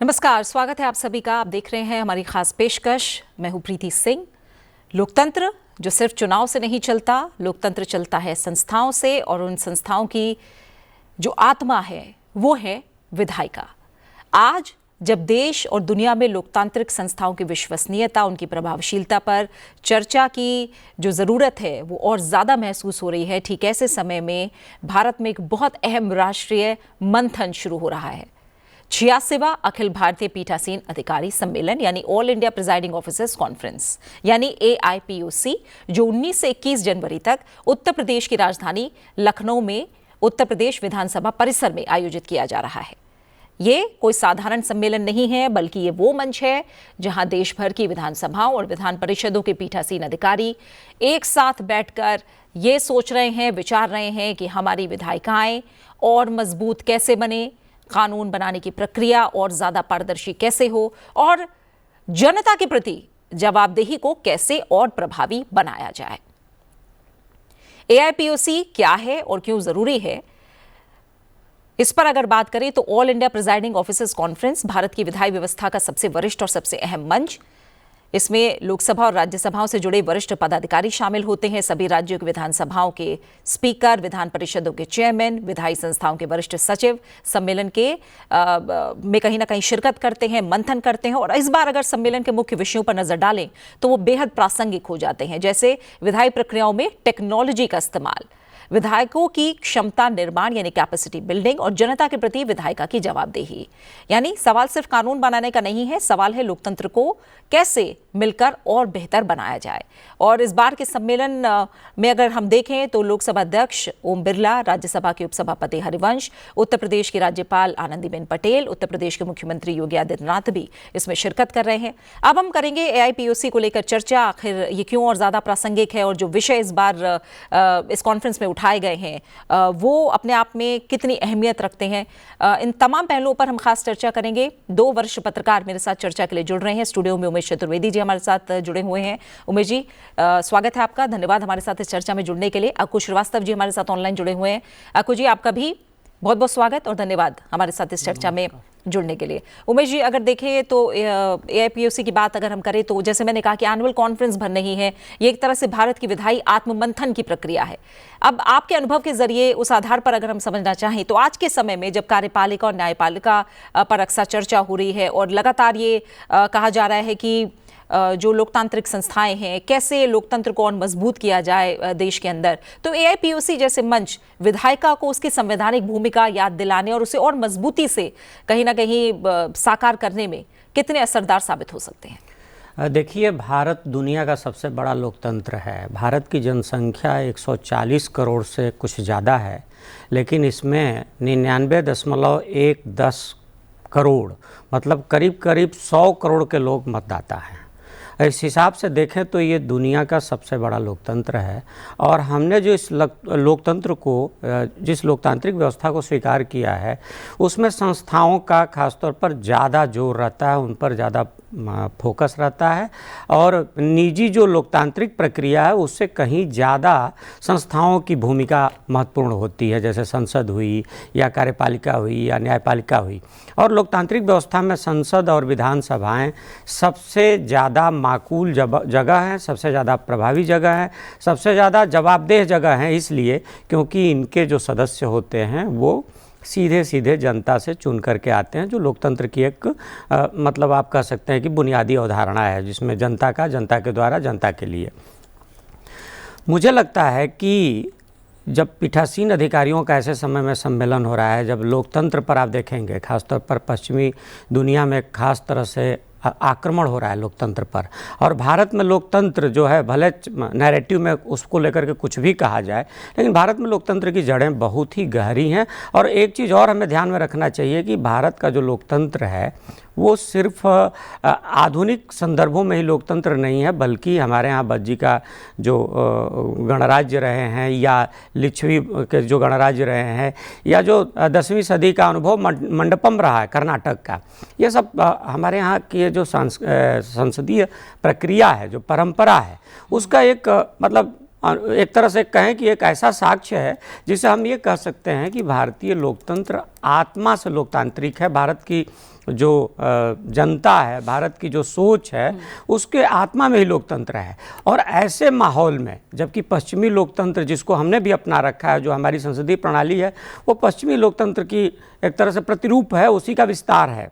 नमस्कार, स्वागत है आप सभी का। आप देख रहे हैं हमारी खास पेशकश। मैं हूं प्रीति सिंह। लोकतंत्र जो सिर्फ चुनाव से नहीं चलता, लोकतंत्र चलता है संस्थाओं से, और उन संस्थाओं की जो आत्मा है वो है विधायिका। आज जब देश और दुनिया में लोकतांत्रिक संस्थाओं की विश्वसनीयता, उनकी प्रभावशीलता पर चर्चा की जो ज़रूरत है वो और ज़्यादा महसूस हो रही है, ठीक ऐसे समय में भारत में एक बहुत अहम राष्ट्रीय मंथन शुरू हो रहा है। 86वां अखिल भारतीय पीठासीन अधिकारी सम्मेलन यानी all India presiding officers conference यानी AIPOC, जो 19 से 21 जनवरी तक उत्तर प्रदेश की राजधानी लखनऊ में उत्तर प्रदेश विधानसभा परिसर में आयोजित किया जा रहा है। ये कोई साधारण सम्मेलन नहीं है, बल्कि ये वो मंच है जहां देश भर की विधानसभाओं और विधान परिषदों के पीठासीन अधिकारी एक साथ बैठकर ये सोच रहे हैं, विचार रहे हैं कि हमारी विधायिकाएं और मजबूत कैसे बने, कानून बनाने की प्रक्रिया और ज्यादा पारदर्शी कैसे हो, और जनता के प्रति जवाबदेही को कैसे और प्रभावी बनाया जाए। AIPOC क्या है और क्यों जरूरी है, इस पर अगर बात करें तो all India presiding officers conference Bharat की विधायी व्यवस्था का सबसे वरिष्ठ और सबसे अहम मंच। इसमें लोकसभा और राज्यसभाओं से जुड़े वरिष्ठ पदाधिकारी शामिल होते हैं। सभी राज्यों की विधानसभाओं के स्पीकर, विधान परिषदों के चेयरमैन, विधायी संस्थाओं के वरिष्ठ सचिव सम्मेलन के में कहीं ना कहीं शिरकत करते हैं, मंथन करते हैं। और इस बार अगर सम्मेलन के मुख्य विषयों पर नजर डालें तो वो बेहद प्रासंगिक हो जाते हैं, जैसे विधायी प्रक्रियाओं में टेक्नोलॉजी का इस्तेमाल, विधायकों की क्षमता निर्माण यानी कैपेसिटी बिल्डिंग, और जनता के प्रति विधायिका की जवाबदेही। यानी सवाल सिर्फ कानून बनाने का नहीं है, सवाल है लोकतंत्र को कैसे मिलकर और बेहतर बनाया जाए। और इस बार के सम्मेलन में अगर हम देखें तो लोकसभा अध्यक्ष ओम बिरला, राज्यसभा के उपसभापति हरिवंश, उत्तर प्रदेश की राज्यपाल आनंदीबेन पटेल, उत्तर प्रदेश के मुख्यमंत्री योगी आदित्यनाथ भी इसमें शिरकत कर रहे हैं। अब हम करेंगे AIPOC को लेकर चर्चा, आखिर ये क्यों और ज्यादा प्रासंगिक है, और जो विषय इस बार इस कॉन्फ्रेंस में उठाए गए हैं वो अपने आप में कितनी अहमियत रखते हैं। इन तमाम पहलुओं पर हम खास चर्चा करेंगे। 2 वरिष्ठ पत्रकार मेरे साथ चर्चा के लिए जुड़ रहे हैं। स्टूडियो में उमेश चतुर्वेदी जी हमारे साथ जुड़े हुए हैं। उमेश जी, स्वागत है आपका, धन्यवाद हमारे साथ इस चर्चा में जुड़ने के लिए। अक्कू श्रीवास्तव जी हमारे साथ ऑनलाइन जुड़े हुए हैं। अक्कू जी, आपका भी बहुत बहुत स्वागत और धन्यवाद हमारे साथ इस चर्चा में जुड़ने के लिए। उमेश जी, अगर देखें तो AIPOC की बात अगर हम करें तो जैसे मैंने कहा कि एनुअल कॉन्फ्रेंस भर नहीं है, ये एक तरह से भारत की विधायी आत्ममंथन की प्रक्रिया है। अब आपके अनुभव के जरिए उस आधार पर अगर हम समझना चाहें तो आज के समय में जब कार्यपालिका और न्यायपालिका पर अक्सर चर्चा हो रही है और लगातार ये कहा जा रहा है कि जो लोकतांत्रिक संस्थाएं हैं, कैसे लोकतंत्र को और मजबूत किया जाए देश के अंदर, तो AIPOC जैसे मंच विधायिका को उसकी संवैधानिक भूमिका याद दिलाने और उसे और मजबूती से कहीं ना कहीं साकार करने में कितने असरदार साबित हो सकते हैं? देखिए, भारत दुनिया का सबसे बड़ा लोकतंत्र है। भारत की जनसंख्या 140 करोड़ से कुछ ज़्यादा है, लेकिन इसमें 99.10 करोड़ मतलब करीब करीब 100 करोड़ के लोग मतदाता हैं। इस हिसाब से देखें तो ये दुनिया का सबसे बड़ा लोकतंत्र है। और हमने जो इस लोकतंत्र को, जिस लोकतांत्रिक व्यवस्था को स्वीकार किया है, उसमें संस्थाओं का खासतौर पर ज़्यादा जोर रहता है, उन पर ज़्यादा फोकस रहता है। और निजी जो लोकतांत्रिक प्रक्रिया है उससे कहीं ज़्यादा संस्थाओं की भूमिका महत्वपूर्ण होती है, जैसे संसद हुई या कार्यपालिका हुई या न्यायपालिका हुई। और लोकतांत्रिक व्यवस्था में संसद और विधानसभाएं सबसे ज़्यादा माकूल जगह है, सबसे ज़्यादा प्रभावी जगह है, सबसे ज़्यादा जवाबदेह जगह है, इसलिए क्योंकि इनके जो सदस्य होते हैं वो सीधे सीधे जनता से चुन करके आते हैं, जो लोकतंत्र की एक मतलब आप कह सकते हैं कि बुनियादी अवधारणा है, जिसमें जनता के द्वारा जनता के लिए। मुझे लगता है कि जब पीठासीन अधिकारियों का ऐसे समय में सम्मेलन हो रहा है, जब लोकतंत्र पर आप देखेंगे खासतौर पर पश्चिमी दुनिया में खास तरह से आक्रमण हो रहा है लोकतंत्र पर, और भारत में लोकतंत्र जो है, भले नैरेटिव में उसको लेकर के कुछ भी कहा जाए, लेकिन भारत में लोकतंत्र की जड़ें बहुत ही गहरी हैं। और एक चीज़ और हमें ध्यान में रखना चाहिए कि भारत का जो लोकतंत्र है वो सिर्फ आधुनिक संदर्भों में ही लोकतंत्र नहीं है, बल्कि हमारे यहाँ बज्जी का जो गणराज्य रहे हैं, या लिच्छवी के जो गणराज्य रहे हैं, या जो 10वीं सदी का अनुभव मंडपम रहा है कर्नाटक का, ये सब हमारे यहाँ की जो संसदीय प्रक्रिया है, जो परंपरा है, उसका एक मतलब एक तरह से कहें कि एक ऐसा साक्ष्य है जिसे हम ये कह सकते हैं कि भारतीय लोकतंत्र आत्मा से लोकतांत्रिक है। भारत की जो जनता है, भारत की जो सोच है, उसके आत्मा में ही लोकतंत्र है। और ऐसे माहौल में जबकि पश्चिमी लोकतंत्र जिसको हमने भी अपना रखा है, जो हमारी संसदीय प्रणाली है, वो पश्चिमी लोकतंत्र की एक तरह से प्रतिरूप है, उसी का विस्तार है।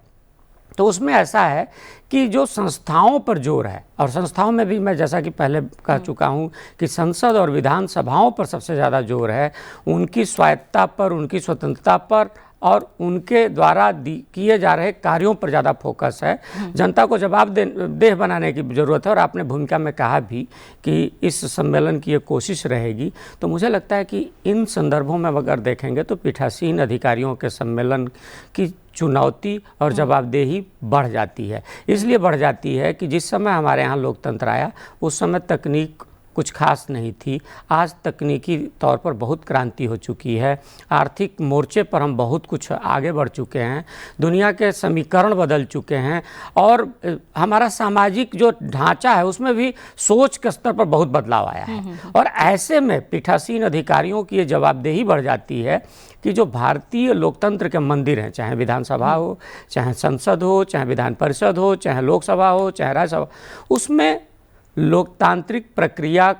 तो उसमें ऐसा है कि जो संस्थाओं पर जोर है, और संस्थाओं में भी मैं जैसा कि पहले कह चुका हूँ कि संसद और विधानसभाओं पर सबसे ज़्यादा जोर है, उनकी स्वायत्तता पर, उनकी स्वतंत्रता पर और उनके द्वारा किए जा रहे कार्यों पर ज़्यादा फोकस है। जनता को जवाबदेह बनाने की ज़रूरत है। और आपने भूमिका में कहा भी कि इस सम्मेलन की ये कोशिश रहेगी, तो मुझे लगता है कि इन संदर्भों में अगर देखेंगे तो पीठासीन अधिकारियों के सम्मेलन की चुनौती और जवाबदेही बढ़ जाती है। इसलिए बढ़ जाती है कि जिस समय हमारे यहाँ लोकतंत्र आया उस समय तकनीक कुछ खास नहीं थी। आज तकनीकी तौर पर बहुत क्रांति हो चुकी है। आर्थिक मोर्चे पर हम बहुत कुछ आगे बढ़ चुके हैं। दुनिया के समीकरण बदल चुके हैं और हमारा सामाजिक जो ढांचा है उसमें भी सोच के स्तर पर बहुत बदलाव आया है। और ऐसे में पीठासीन अधिकारियों की ये जवाबदेही बढ़ जाती है कि जो भारतीय लोकतंत्र के मंदिर हैं, चाहे विधानसभा हो, चाहे संसद हो, चाहे विधान परिषद हो, चाहे लोकसभा हो, चाहे राज्यसभा, उसमें लोकतांत्रिक प्रक्रिया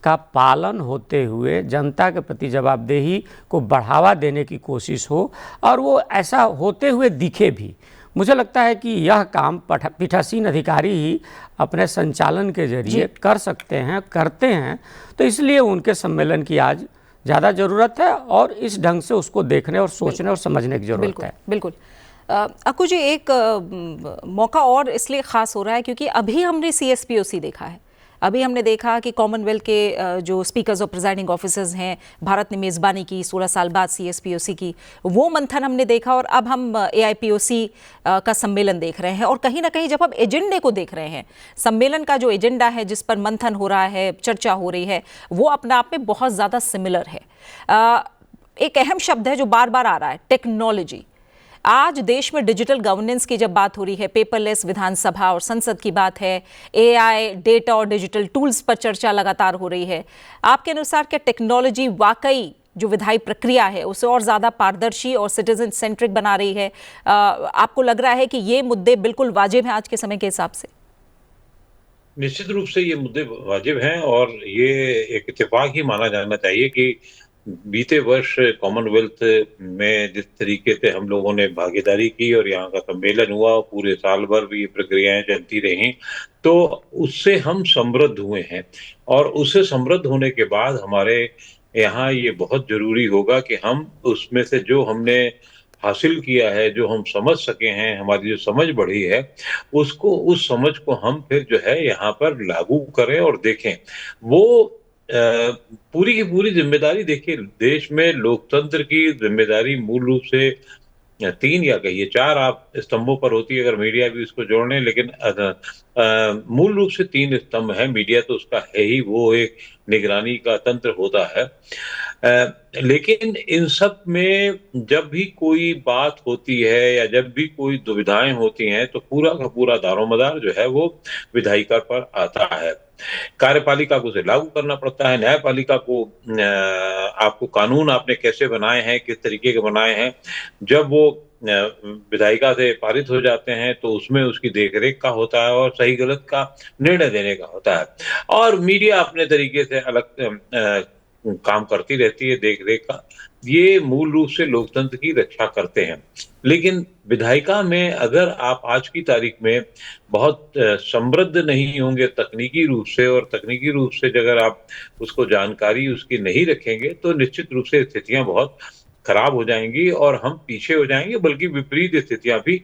का पालन होते हुए जनता के प्रति जवाबदेही को बढ़ावा देने की कोशिश हो और वो ऐसा होते हुए दिखे भी। मुझे लगता है कि यह काम पीठासीन अधिकारी ही अपने संचालन के जरिए कर सकते हैं, करते हैं। तो इसलिए उनके सम्मेलन की आज ज़्यादा ज़रूरत है और इस ढंग से उसको देखने और सोचने और समझने की ज़रूरत है। बिल्कुल। अक्कू जी, एक मौका और इसलिए ख़ास हो रहा है क्योंकि अभी हमने CSPOC देखा है। अभी हमने देखा कि कॉमनवेल्थ के जो स्पीकर्स और प्रिजाइडिंग ऑफिसर्स हैं, भारत ने मेज़बानी की 16 साल बाद CSPOC की, वो मंथन हमने देखा। और अब हम AIPOC का सम्मेलन देख रहे हैं। और कहीं ना कहीं जब हम एजेंडे को देख रहे हैं, सम्मेलन का जो एजेंडा है जिस पर मंथन हो रहा है, चर्चा हो रही है, वो अपने आप में बहुत ज़्यादा सिमिलर है। एक अहम शब्द है जो बार बार आ रहा है, टेक्नोलॉजी। आज देश में डिजिटल गवर्नेंस की जब बात हो रही है, पेपरलेस विधानसभा और संसद की बात है, AI, डेटा और डिजिटल टूल्स पर चर्चा लगातार हो रही है। आपके अनुसार क्या टेक्नोलॉजी वाकई जो विधायी प्रक्रिया है उसे और ज़्यादा पारदर्शी और सिटीजन सेंट्रिक बना रही है? आपको लग रहा है कि ये मुद्दे बिल्कुल वाजिब हैं आज के समय के हिसाब से? निश्चित रूप से ये मुद्दे वाजिब हैं और ये एक इत्तेफाक ही माना जाना चाहिए कि बीते वर्ष कॉमनवेल्थ में जिस तरीके से हम लोगों ने भागीदारी की और यहाँ का सम्मेलन हुआ, पूरे साल भर भी ये प्रक्रियाएं चलती रहीं, तो उससे हम समृद्ध हुए हैं। और उससे समृद्ध होने के बाद हमारे यहाँ ये बहुत जरूरी होगा कि हम उसमें से जो हमने हासिल किया है, जो हम समझ सके हैं, हमारी जो समझ बढ़ी है, उस समझ को हम फिर जो है यहाँ पर लागू करें और देखें। वो पूरी की पूरी जिम्मेदारी, देखिए देश में लोकतंत्र की जिम्मेदारी मूल रूप से 3 या कहिए 4 आप स्तंभों पर होती है, अगर मीडिया भी उसको जोड़ लें, लेकिन मूल रूप से 3 स्तंभ है। मीडिया तो उसका है ही, वो एक निगरानी का तंत्र होता है। लेकिन इन सब में जब भी कोई बात होती है या जब भी कोई दुविधाएं होती हैं तो पूरा का पूरा दारोमदार जो है वो विधायिका पर आता है। कार्यपालिका को उसे लागू करना पड़ता है, न्यायपालिका को आपको कानून आपने कैसे बनाए हैं, किस तरीके के बनाए हैं, जब वो विधायिका से पारित हो जाते हैं तो उसमें उसकी देखरेख का होता है और सही गलत का निर्णय देने का होता है। और मीडिया अपने तरीके से अलग काम करती रहती है देख-रेख का। ये मूल रूप से लोकतंत्र की रक्षा करते हैं। लेकिन विधायिका में अगर आप आज की तारीख में बहुत समृद्ध नहीं होंगे तकनीकी रूप से, और तकनीकी रूप से अगर आप उसको जानकारी उसकी नहीं रखेंगे तो निश्चित रूप से स्थितियां बहुत खराब हो जाएंगी और हम पीछे हो जाएंगे, बल्कि विपरीत स्थितियां भी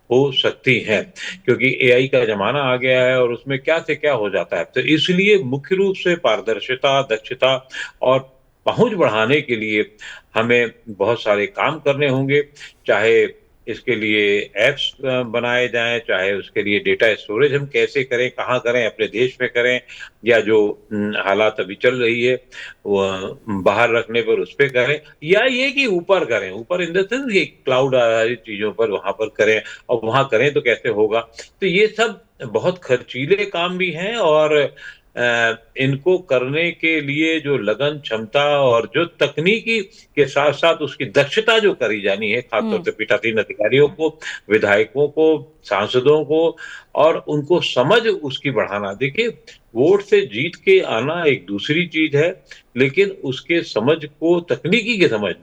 हो सकती हैं, क्योंकि AI का जमाना आ गया है और उसमें क्या से क्या हो जाता है। तो इसलिए मुख्य रूप से पारदर्शिता, दक्षता और पहुंच बढ़ाने के लिए हमें बहुत सारे काम करने होंगे, चाहे इसके लिए ऐप्स बनाए जाएं, चाहे उसके लिए डेटा स्टोरेज हम कैसे करें, कहाँ करें, अपने देश में करें, या जो हालात अभी चल रही है वो बाहर रखने पर उस पर करें, या ये कि ऊपर करें, ऊपर इन द सेंस ये क्लाउड आधारित चीज़ों पर वहाँ पर करें, और वहाँ करें तो कैसे होगा। तो ये सब बहुत खर्चीले काम भी हैं और इनको करने के लिए जो लगन, क्षमता और जो तकनीकी के साथ-साथ उसकी दक्षता जो करी जानी है, खासतौर से पीठासीन अधिकारियों को, विधायकों को, सांसदों को और उनको समझ उसकी बढ़ाना। देखिए, वोट से जीत के आना एक दूसरी चीज़ है, लेकिन उसके समझ को तकनीकी की समझ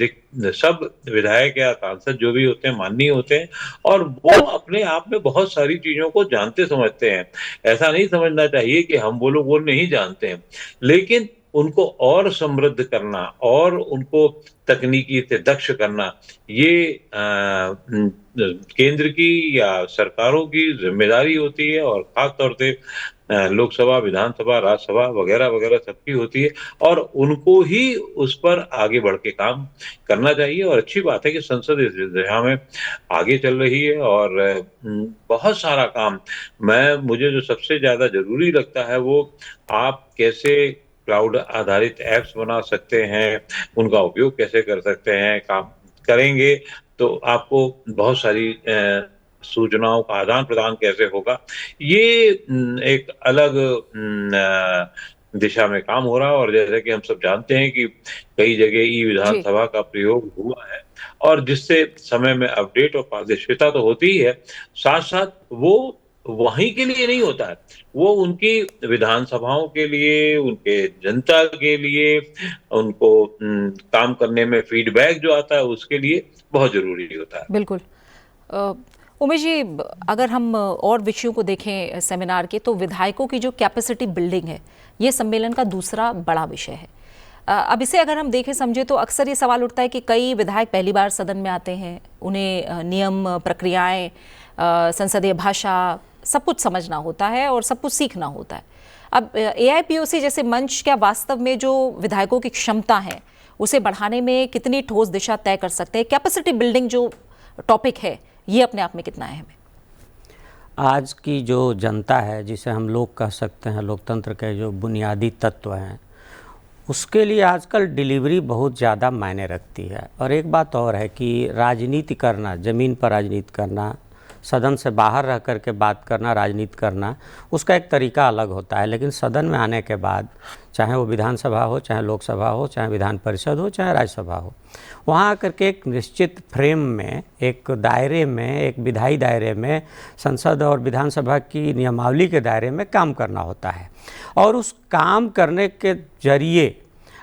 सब विधायक या सांसद जो भी होते हैं माननीय होते हैं और वो अपने आप में बहुत सारी चीज़ों को जानते समझते हैं। ऐसा नहीं समझना चाहिए कि हम वो लोग वो नहीं जानते हैं, लेकिन उनको और समृद्ध करना और उनको तकनीकी से दक्ष करना ये केंद्र की या सरकारों की ज़िम्मेदारी होती है और ख़ास तौर से लोकसभा, विधानसभा, राज्यसभा वगैरह-वगैरह सबकी होती है और उनको ही उस पर आगे बढ़ के काम करना चाहिए और अच्छी बात है कि संसद इस दिशा में आगे चल रही है और बहुत सारा काम मुझे जो सबसे ज़्यादा ज़रूरी लगता है वो आप कैसे क्लाउड आधारित ऐप्स बना सकते हैं, उनका उपयोग कैसे कर सकते हैं, काम करेंगे तो आपको बहुत सारी सूचनाओं का आदान-प्रदान कैसे होगा, ये एक अलग दिशा में काम हो रहा है और जैसे कि हम सब जानते हैं कि कई जगह जी। ई-विधानसभा का प्रयोग हुआ है और जिससे समय में अपडेट और पारदर्शिता तो होती ही है, साथ-साथ वो वहीं के लिए नहीं होता है, वो उनकी विधानसभाओं के लिए, उनके जनता के लिए, उनको काम करने में फीडबैक जो आता है उसके लिए बहुत ज़रूरी होता है। बिल्कुल। अ, उमेश जी, अगर हम और विषयों को देखें सेमिनार के, तो विधायकों की जो कैपेसिटी बिल्डिंग है, ये सम्मेलन का दूसरा बड़ा विषय है। अब इसे अगर हम देखें समझे तो अक्सर ये सवाल उठता है कि कई विधायक पहली बार सदन में आते हैं, उन्हें नियम, प्रक्रियाएं, संसदीय भाषा सब कुछ समझना होता है और सब कुछ सीखना होता है। अब AIPOC जैसे मंच क्या वास्तव में जो विधायकों की क्षमता है उसे बढ़ाने में कितनी ठोस दिशा तय कर सकते हैं? कैपेसिटी बिल्डिंग जो टॉपिक है ये अपने आप में कितना अहम है? आज की जो जनता है, जिसे हम लोग कह सकते हैं लोकतंत्र के जो बुनियादी तत्व हैं, उसके लिए आजकल डिलीवरी बहुत ज़्यादा मायने रखती है। और एक बात और है कि राजनीति करना, ज़मीन पर राजनीति करना, सदन से बाहर रह कर के बात करना, राजनीति करना, उसका एक तरीका अलग होता है। लेकिन सदन में आने के बाद, चाहे वो विधानसभा हो, चाहे लोकसभा हो, चाहे विधान परिषद हो, चाहे राज्यसभा हो, वहाँ आकर के एक निश्चित फ्रेम में, एक दायरे में, एक विधायी दायरे में, संसद और विधानसभा की नियमावली के दायरे में काम करना होता है और उस काम करने के जरिए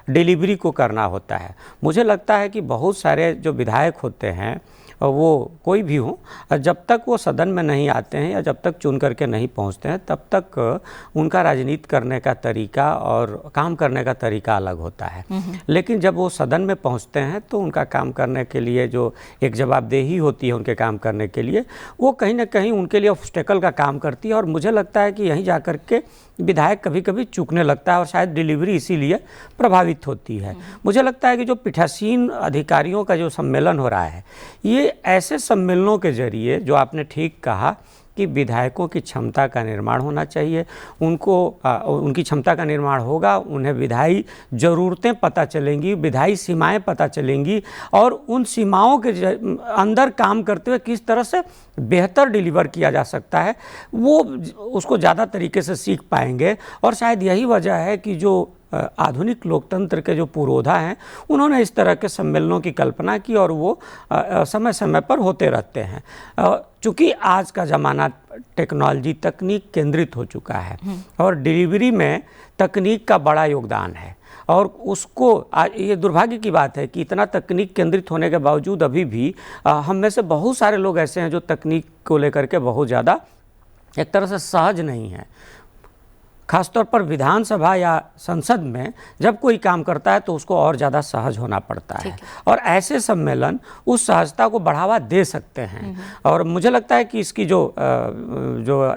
डिलीवरी को करना होता है। मुझे लगता है कि बहुत सारे जो विधायक होते हैं, वो कोई भी हो, जब तक वो सदन में नहीं आते हैं या जब तक चुन करके नहीं पहुंचते हैं, तब तक उनका राजनीति करने का तरीका और काम करने का तरीका अलग होता है। लेकिन जब वो सदन में पहुंचते हैं तो उनका काम करने के लिए जो एक जवाबदेही होती है उनके काम करने के लिए, वो कहीं ना कहीं उनके लिए ऑब्स्टेकल का काम करती है और मुझे लगता है कि यहीं जा कर के विधायक कभी कभी चूकने लगता है और शायद डिलीवरी इसीलिए प्रभावित होती है। मुझे लगता है कि जो पीठासीन अधिकारियों का जो सम्मेलन हो रहा है, ये ऐसे सम्मेलनों के जरिए, जो आपने ठीक कहा कि विधायकों की क्षमता का निर्माण होना चाहिए, उनकी क्षमता का निर्माण होगा, उन्हें विधायी ज़रूरतें पता चलेंगी, विधायी सीमाएं पता चलेंगी और उन सीमाओं के अंदर काम करते हुए किस तरह से बेहतर डिलीवर किया जा सकता है, वो उसको ज़्यादा तरीके से सीख पाएंगे। और शायद यही वजह है कि जो आधुनिक लोकतंत्र के जो पुरोधा हैं, उन्होंने इस तरह के सम्मेलनों की कल्पना की और वो समय समय पर होते रहते हैं। चूँकि आज का ज़माना टेक्नोलॉजी, तकनीक केंद्रित हो चुका है और डिलीवरी में तकनीक का बड़ा योगदान है और उसको ये दुर्भाग्य की बात है कि इतना तकनीक केंद्रित होने के बावजूद अभी भी हम में से बहुत सारे लोग ऐसे हैं जो तकनीक को लेकर के बहुत ज़्यादा एक तरह से सहज नहीं है। खासतौर पर विधानसभा या संसद में जब कोई काम करता है तो उसको और ज़्यादा सहज होना पड़ता है और ऐसे सम्मेलन उस सहजता को बढ़ावा दे सकते हैं। और मुझे लगता है कि इसकी जो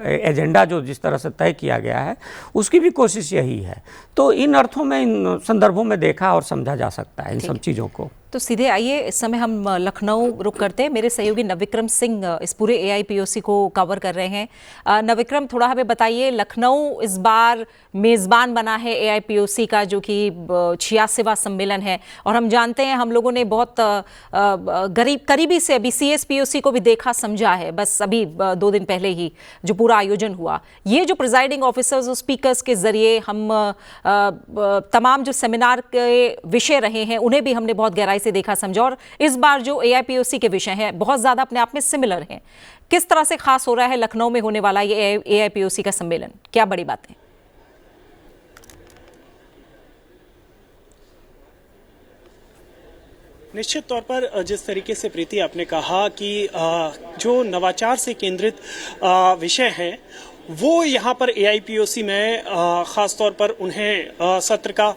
एजेंडा जो जिस तरह से तय किया गया है, उसकी भी कोशिश यही है। तो इन अर्थों में, इन संदर्भों में देखा और समझा जा सकता है इन सब चीज़ों को। तो सीधे आइए, इस समय हम लखनऊ रुक करते हैं। मेरे सहयोगी नवविक्रम सिंह इस पूरे एआईपीओसी को कवर कर रहे हैं। नवविक्रम, थोड़ा हमें बताइए, लखनऊ इस बार मेज़बान बना है एआईपीओसी का, जो कि 86वां सम्मेलन है, और हम जानते हैं, हम लोगों ने बहुत करीबी से अभी सीएसपीओसी को भी देखा समझा है, बस अभी 2 दिन पहले ही जो पूरा आयोजन हुआ। ये जो प्रिजाइडिंग ऑफिसर्स और स्पीकर्स के जरिए हम तमाम जो सेमिनार के विषय रहे हैं उन्हें भी हमने बहुत गहराई से देखा समझा, और इस बार जो एआईपीओसी के विषय हैं बहुत ज्यादा अपने आप में सिमिलर हैं। किस तरह से खास हो रहा है लखनऊ में होने वाला ये एआईपीओसी का सम्मेलन? क्या बड़ी बात है? निश्चित तौर पर जिस तरीके से प्रीति आपने कहा कि जो नवाचार से केंद्रित विषय हैं वो यहाँ पर एआईपीओसी में खास तौर पर उन्हें सत्र का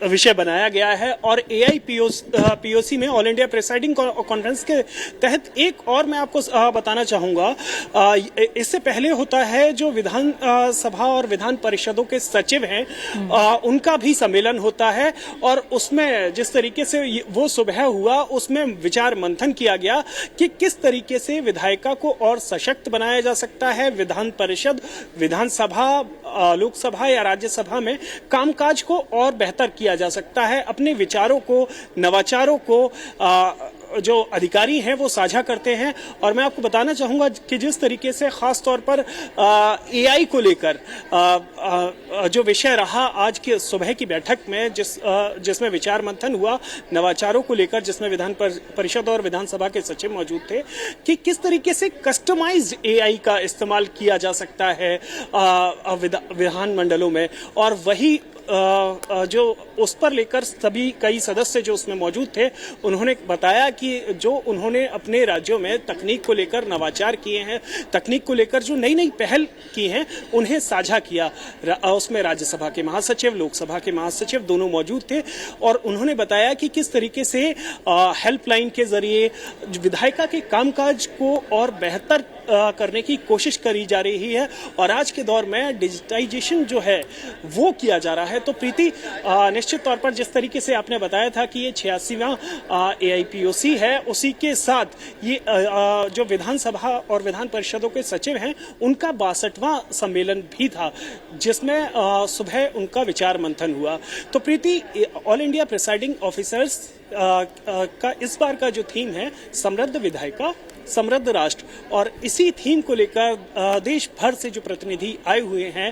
विषय बनाया गया है। और एआईपीओसी में ऑल इंडिया प्रिसाइडिंग कॉन्फ्रेंस के तहत एक और मैं आपको बताना चाहूँगा, इससे पहले होता है जो विधान सभा और विधान परिषदों के सचिव हैं उनका भी सम्मेलन होता है, और उसमें जिस तरीके से वो सुबह हुआ उसमें विचार मंथन किया गया कि किस तरीके से विधायिका को और सशक्त बनाया जा सकता है, विधान परिषद, विधानसभा, लोकसभा या राज्यसभा में कामकाज को और बेहतर किया जा सकता है। अपने विचारों को, नवाचारों को जो अधिकारी हैं वो साझा करते हैं। और मैं आपको बताना चाहूंगा कि जिस तरीके से खास तौर पर एआई को लेकर जो विषय रहा आज के सुबह की बैठक में, जिसमें विचार मंथन हुआ नवाचारों को लेकर, जिसमें विधान परिषद और विधानसभा के सचिव मौजूद थे, कि किस तरीके से कस्टमाइज्ड एआई का इस्तेमाल किया जा सकता है विधान मंडलों में। और वही जो उस पर लेकर सभी कई सदस्य जो उसमें मौजूद थे उन्होंने बताया कि जो उन्होंने अपने राज्यों में तकनीक को लेकर नवाचार किए हैं, तकनीक को लेकर जो नई नई पहल की हैं उन्हें साझा किया। उसमें राज्यसभा के महासचिव, लोकसभा के महासचिव दोनों मौजूद थे, और उन्होंने बताया कि किस तरीके से हेल्पलाइन के जरिए विधायिका के कामकाज को और बेहतर करने की कोशिश करी जा रही है, और आज के दौर में डिजिटाइजेशन जो है वो किया जा रहा है। तो प्रीति, निश्चित तौर पर जिस तरीके से आपने बताया था कि ये 86वां एआईपीओसी है, उसी के साथ ये जो विधानसभा और विधान परिषदों के सचिव हैं उनका 62वां सम्मेलन भी था, जिसमें सुबह उनका विचार मंथन हुआ। तो प्रीति, ऑल इंडिया प्रिसाइडिंग ऑफिसर्स का इस बार का जो थीम है समृद्ध विधायिका समृद्ध राष्ट्र, और इसी थीम को लेकर देश भर से जो प्रतिनिधि आए हुए हैं,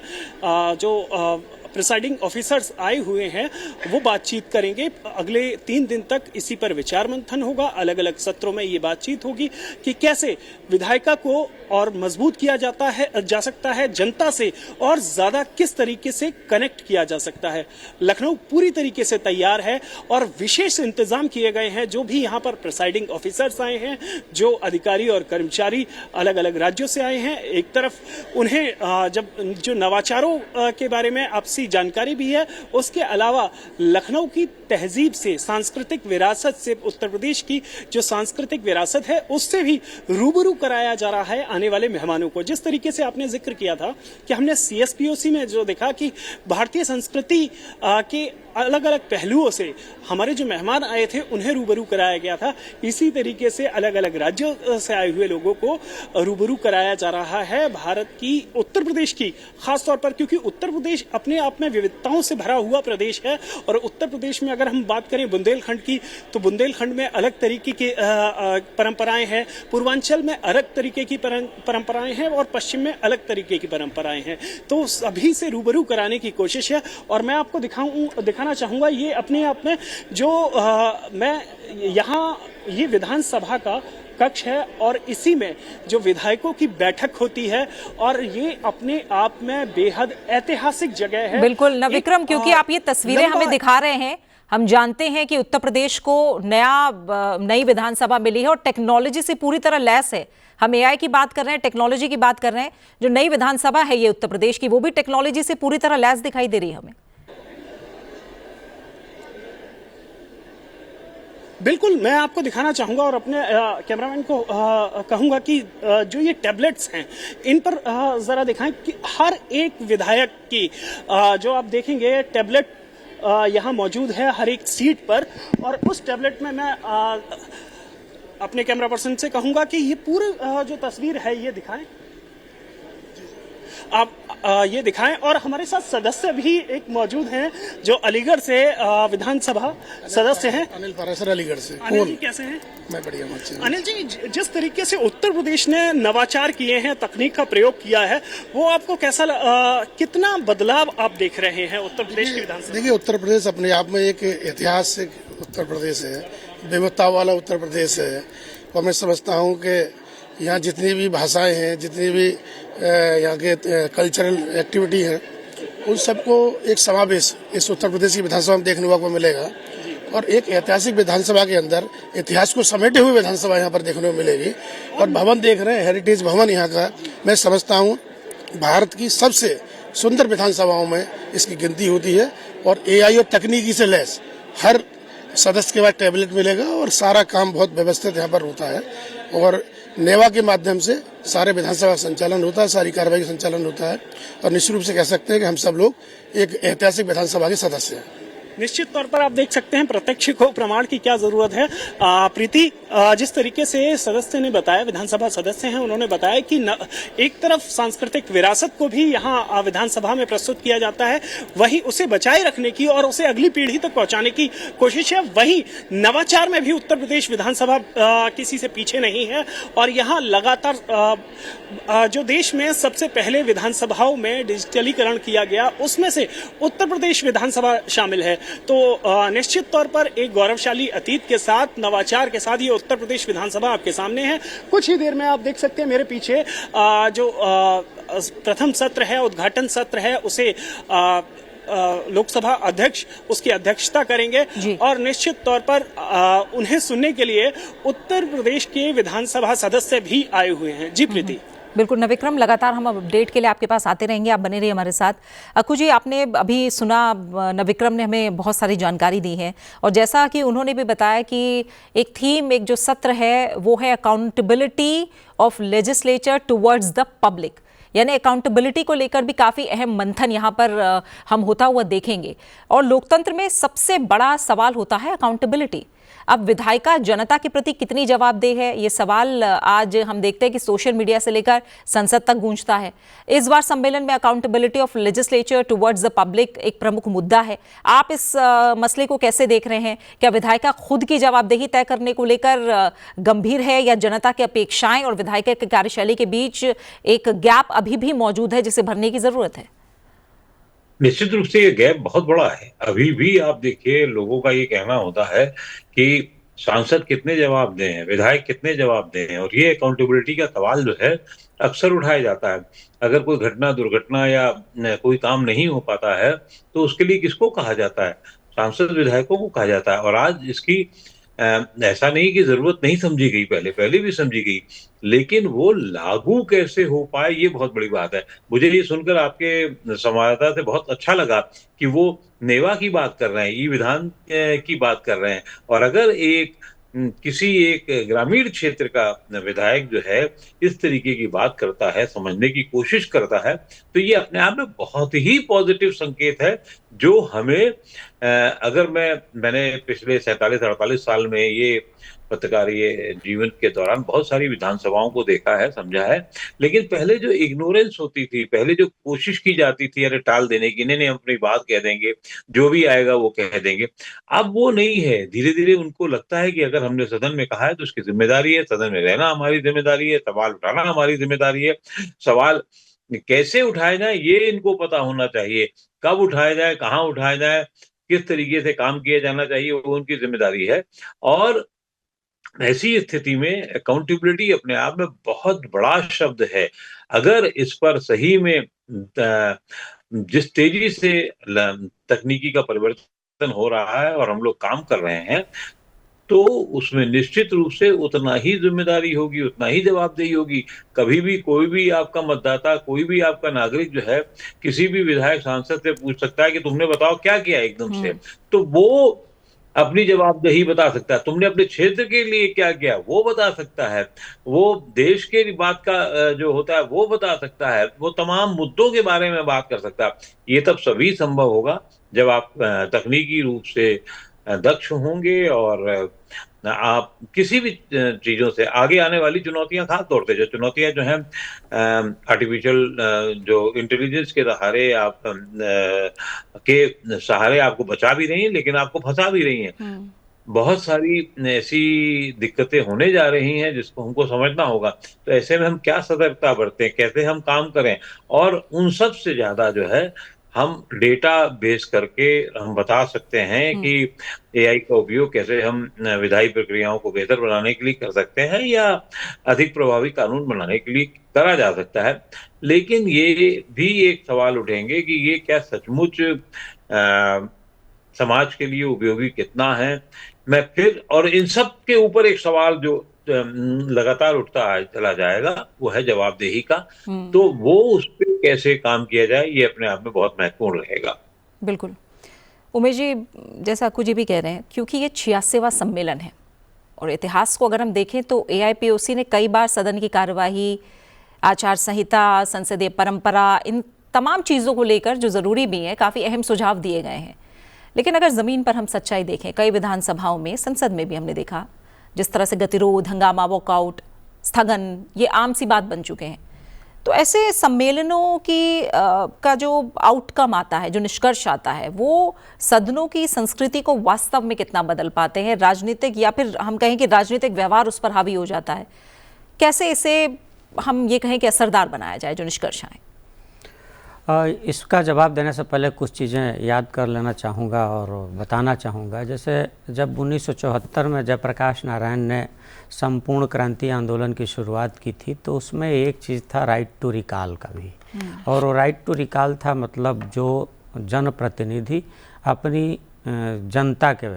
जो प्रिसाइडिंग ऑफिसर्स आए हुए हैं, वो बातचीत करेंगे। अगले 3 दिन तक इसी पर विचार मंथन होगा, अलग अलग सत्रों में ये बातचीत होगी कि कैसे विधायिका को और मजबूत किया जा सकता है, जनता से और ज्यादा किस तरीके से कनेक्ट किया जा सकता है। लखनऊ पूरी तरीके से तैयार है और विशेष इंतजाम किए गए हैं। जो भी यहाँ पर प्रिसाइडिंग ऑफिसर्स आए हैं, जो अधिकारी और कर्मचारी अलग अलग राज्यों से आए हैं, एक तरफ उन्हें जब जो नवाचारों के बारे में आपसी जानकारी भी है, उसके अलावा लखनऊ की तहजीब से, सांस्कृतिक विरासत से, उत्तर प्रदेश की जो सांस्कृतिक विरासत है उससे भी रूबरू कराया जा रहा है आने वाले मेहमानों को। जिस तरीके से आपने जिक्र किया था कि हमने सीएसपीओसी में जो देखा कि भारतीय संस्कृति के अलग अलग पहलुओं से हमारे जो मेहमान आए थे उन्हें रूबरू कराया गया था, इसी तरीके से अलग अलग राज्यों से आए हुए लोगों को रूबरू कराया जा रहा है भारत की, उत्तर प्रदेश की खास तौर पर, क्योंकि उत्तर प्रदेश अपने आप में विविधताओं से भरा हुआ प्रदेश है। और उत्तर प्रदेश में अगर हम बात करें बुंदेलखंड की, तो बुंदेलखंड में अलग तरीके की परंपराएं हैं, पूर्वांचल में अलग तरीके की परंपराएं हैं, और पश्चिम में अलग तरीके की परंपराएं हैं। तो सभी से रूबरू कराने की कोशिश है। और मैं आपको दिखाना चाहूंगा ये अपने आप में जो मैं यहाँ, ये विधानसभा का कक्ष है और इसी में जो विधायकों की बैठक होती है, और ये अपने आप में बेहद ऐतिहासिक जगह है। बिल्कुल नवविक्रम, क्योंकि आप ये तस्वीरें हमें दिखा रहे हैं, हम जानते हैं कि उत्तर प्रदेश को नई विधानसभा मिली है और टेक्नोलॉजी से पूरी तरह लैस है। हम एआई की बात कर रहे हैं, टेक्नोलॉजी की बात कर रहे हैं। जो नई विधानसभा है ये उत्तर प्रदेश की, वो भी टेक्नोलॉजी से पूरी तरह लैस दिखाई दे रही है हमें। बिल्कुल, मैं आपको दिखाना चाहूंगा और अपने कैमरामैन को कहूंगा कि जो ये टैबलेट्स हैं इन पर जरा दिखाएं कि हर एक विधायक की जो आप देखेंगे टैबलेट यहाँ मौजूद है हर एक सीट पर। और उस टैबलेट में मैं अपने कैमरा पर्सन से कहूंगा कि ये पूरी जो तस्वीर है ये दिखाएं, आप ये दिखाएं। और हमारे साथ सदस्य भी एक मौजूद हैं जो अलीगढ़ से विधानसभा सदस्य हैं। अनिल पाराशर अलीगढ़ से। अनिल जी कैसे हैं? मैं बढ़िया हूँ। अनिल जी, जिस तरीके से उत्तर प्रदेश ने नवाचार किए हैं, तकनीक का प्रयोग किया है, वो आपको कैसा कितना बदलाव आप देख रहे हैं उत्तर प्रदेश की विधानसभा? देखिए, उत्तर प्रदेश अपने आप में एक ऐतिहासिक उत्तर प्रदेश है, विविधता वाला उत्तर प्रदेश है। और मैं समझता हूँ कि यहाँ जितनी भी भाषाएं हैं, जितनी भी यहाँ के कल्चरल एक्टिविटी है, उन सबको एक समावेश इस उत्तर प्रदेश की विधानसभा में देखने को मिलेगा। और एक ऐतिहासिक विधानसभा के अंदर इतिहास को समेटे हुए विधानसभा यहाँ पर देखने को मिलेगी। और भवन देख रहे हैं, हेरिटेज भवन यहाँ का, मैं समझता हूँ भारत की सबसे सुंदर विधानसभाओं में इसकी गिनती होती है। और एआई और तकनीकी से लैस हर सदस्य के बाद टैबलेट मिलेगा और सारा काम बहुत व्यवस्थित यहाँ पर होता है। और नेवा के माध्यम से सारे विधानसभा संचालन होता है, सारी कार्रवाई का संचालन होता है। और निश्चित रूप से कह सकते हैं कि हम सब लोग एक ऐतिहासिक विधानसभा के सदस्य हैं। निश्चित तौर पर आप देख सकते हैं, प्रत्यक्ष को प्रमाण की क्या जरूरत है। प्रीति, जिस तरीके से सदस्य ने बताया, विधानसभा सदस्य हैं, उन्होंने बताया कि एक तरफ सांस्कृतिक विरासत को भी यहाँ विधानसभा में प्रस्तुत किया जाता है, वही उसे बचाए रखने की और उसे अगली पीढ़ी तक पहुंचाने की कोशिश है। वही नवाचार में भी उत्तर प्रदेश विधानसभा किसी से पीछे नहीं है। और यहाँ लगातार जो देश में सबसे पहले विधानसभाओं में डिजिटलीकरण किया गया, उसमें से उत्तर प्रदेश विधानसभा शामिल है। तो निश्चित तौर पर एक गौरवशाली अतीत के साथ, नवाचार के साथ ये उत्तर प्रदेश विधानसभा आपके सामने है। कुछ ही देर में आप देख सकते हैं मेरे पीछे जो प्रथम सत्र है, उद्घाटन सत्र है, उसे लोकसभा अध्यक्ष उसकी अध्यक्षता करेंगे। और निश्चित तौर पर उन्हें सुनने के लिए उत्तर प्रदेश के विधानसभा सदस्य भी आए हुए हैं। जी प्रीति। बिल्कुल नविक्रम, लगातार हम अपडेट के लिए आपके पास आते रहेंगे, आप बने रहिए हमारे साथ। अक्कू जी, आपने अभी सुना, नविक्रम ने हमें बहुत सारी जानकारी दी है। और जैसा कि उन्होंने भी बताया कि एक थीम, एक जो सत्र है वो है accountability of legislature towards the public, यानी अकाउंटेबिलिटी को लेकर भी काफ़ी अहम मंथन यहाँ पर हम होता हुआ देखेंगे। और लोकतंत्र में सबसे बड़ा सवाल होता है अकाउंटेबिलिटी। अब विधायिका जनता के प्रति कितनी जवाबदेह है, ये सवाल आज हम देखते हैं कि सोशल मीडिया से लेकर संसद तक गूंजता है। इस बार सम्मेलन में accountability of legislature towards the public एक प्रमुख मुद्दा है। आप इस मसले को कैसे देख रहे हैं? क्या विधायिका खुद की जवाबदेही तय करने को लेकर गंभीर है, या जनता की अपेक्षाएं और विधायिका की कार्यशैली के बीच एक गैप अभी भी मौजूद है जिसे भरने की जरूरत है? निश्चित रूप से ये गैप बहुत बड़ा है। अभी भी आप देखिए, लोगों का ये कहना होता है कि सांसद कितने जवाब दें, विधायक कितने जवाब दें, और ये अकाउंटेबिलिटी का सवाल जो है अक्सर उठाया जाता है। अगर कोई घटना, दुर्घटना या कोई काम नहीं हो पाता है तो उसके लिए किसको कहा जाता है? सांसद विधायकों को कहा जाता है। और आज इसकी ऐसा नहीं कि जरूरत नहीं समझी गई, पहले भी समझी गई, लेकिन वो लागू कैसे हो पाए ये बहुत बड़ी बात है। मुझे ये सुनकर आपके संवाददाता से बहुत अच्छा लगा कि वो नेवा की बात कर रहे हैं, ई विधान की बात कर रहे हैं। और अगर किसी एक ग्रामीण क्षेत्र का विधायक जो है इस तरीके की बात करता है, समझने की कोशिश करता है, तो ये अपने आप में बहुत ही पॉजिटिव संकेत है, जो हमें अगर मैंने पिछले 47-48 साल में ये पत्रकारीय जीवन के दौरान बहुत सारी विधानसभाओं को देखा है, समझा है। लेकिन पहले जो इग्नोरेंस होती थी, पहले जो कोशिश की जाती थी अरे टाल देने की, नहीं हम अपनी बात कह देंगे, जो भी आएगा वो कह देंगे, अब वो नहीं है। धीरे धीरे उनको लगता है कि अगर हमने सदन में कहा है तो उसकी जिम्मेदारी है, सदन में रहना हमारी जिम्मेदारी है, सवाल उठाना हमारी जिम्मेदारी है। सवाल कैसे उठाए जाए ये इनको पता होना चाहिए, कब उठाया जाए, कहाँ उठाया जाए, किस तरीके से काम किया जाना चाहिए, वो उनकी जिम्मेदारी है। और ऐसी स्थिति में अकाउंटेबिलिटी अपने आप में बहुत बड़ा शब्द है। अगर इस पर सही में जिस तेजी से तकनीकी का परिवर्तन हो रहा है और हम लोग काम कर रहे हैं, तो उसमें निश्चित रूप से उतना ही जिम्मेदारी होगी, उतना ही जवाबदेही होगी। कभी भी कोई भी आपका मतदाता, कोई भी आपका नागरिक जो है किसी भी विधायक सांसद से पूछ सकता है कि तुमने बताओ क्या किया एकदम से। तो वो अपनी जवाबदेही बता सकता है, तुमने अपने क्षेत्र के लिए क्या किया वो बता सकता है, वो देश के बात का जो होता है वो बता सकता है, वो तमाम मुद्दों के बारे में बात कर सकता है। ये तब सभी संभव होगा जब आप तकनीकी रूप से दक्ष होंगे और आप किसी भी चीजों से आगे आने वाली चुनौतियां, खास तौर से जो चुनौतियां जो हैं आर्टिफिशियल जो इंटेलिजेंस के सहारे आप के सहारे आपको बचा भी रही हैं लेकिन आपको फंसा भी रही हैं। बहुत सारी ऐसी दिक्कतें होने जा रही हैं जिसको हमको समझना होगा। तो ऐसे में हम क्या सतर्कता बरतें, कैसे हम काम करें, और उन सब से ज्यादा जो है हम डेटा बेस करके हम बता सकते हैं कि एआई का उपयोग कैसे हम विधायी प्रक्रियाओं को बेहतर बनाने के लिए कर सकते हैं या अधिक प्रभावी कानून बनाने के लिए करा जा सकता है। लेकिन ये भी एक सवाल उठेंगे कि ये क्या सचमुच समाज के लिए उपयोगी कितना है। मैं फिर और इन सब के ऊपर एक सवाल जो लगातार उठता चला जाएगा वो है जवाबदेही का। तो वो उस पर कैसे काम किया जाए ये अपने आप में बहुत महत्वपूर्ण रहेगा। बिल्कुल उमेश जी, जैसा अक्कू जी भी कह रहे हैं, क्योंकि ये 86वां सम्मेलन है और इतिहास को अगर हम देखें तो एआईपीओसी ने कई बार सदन की कार्यवाही, आचार संहिता, संसदीय परंपरा, इन तमाम चीज़ों को लेकर जो ज़रूरी भी है काफ़ी अहम सुझाव दिए गए हैं। लेकिन अगर ज़मीन पर हम सच्चाई देखें, कई विधानसभाओं में, संसद में भी हमने देखा जिस तरह से गतिरोध, हंगामा, वॉकआउट, स्थगन ये आम सी बात बन चुके हैं। तो ऐसे सम्मेलनों की का जो आउटकम आता है, जो निष्कर्ष आता है, वो सदनों की संस्कृति को वास्तव में कितना बदल पाते हैं, राजनीतिक या फिर हम कहें कि राजनीतिक व्यवहार उस पर हावी हो जाता है। कैसे इसे हम ये कहें कि असरदार बनाया जाए जो निष्कर्ष आए? इसका जवाब देने से पहले कुछ चीज़ें याद कर लेना चाहूँगा और बताना चाहूँगा। जैसे जब 1974 में जयप्रकाश नारायण ने संपूर्ण क्रांति आंदोलन की शुरुआत की थी तो उसमें एक चीज़ था राइट टू रिकॉल का भी, और वो राइट टू रिकॉल था मतलब जो जनप्रतिनिधि अपनी जनता के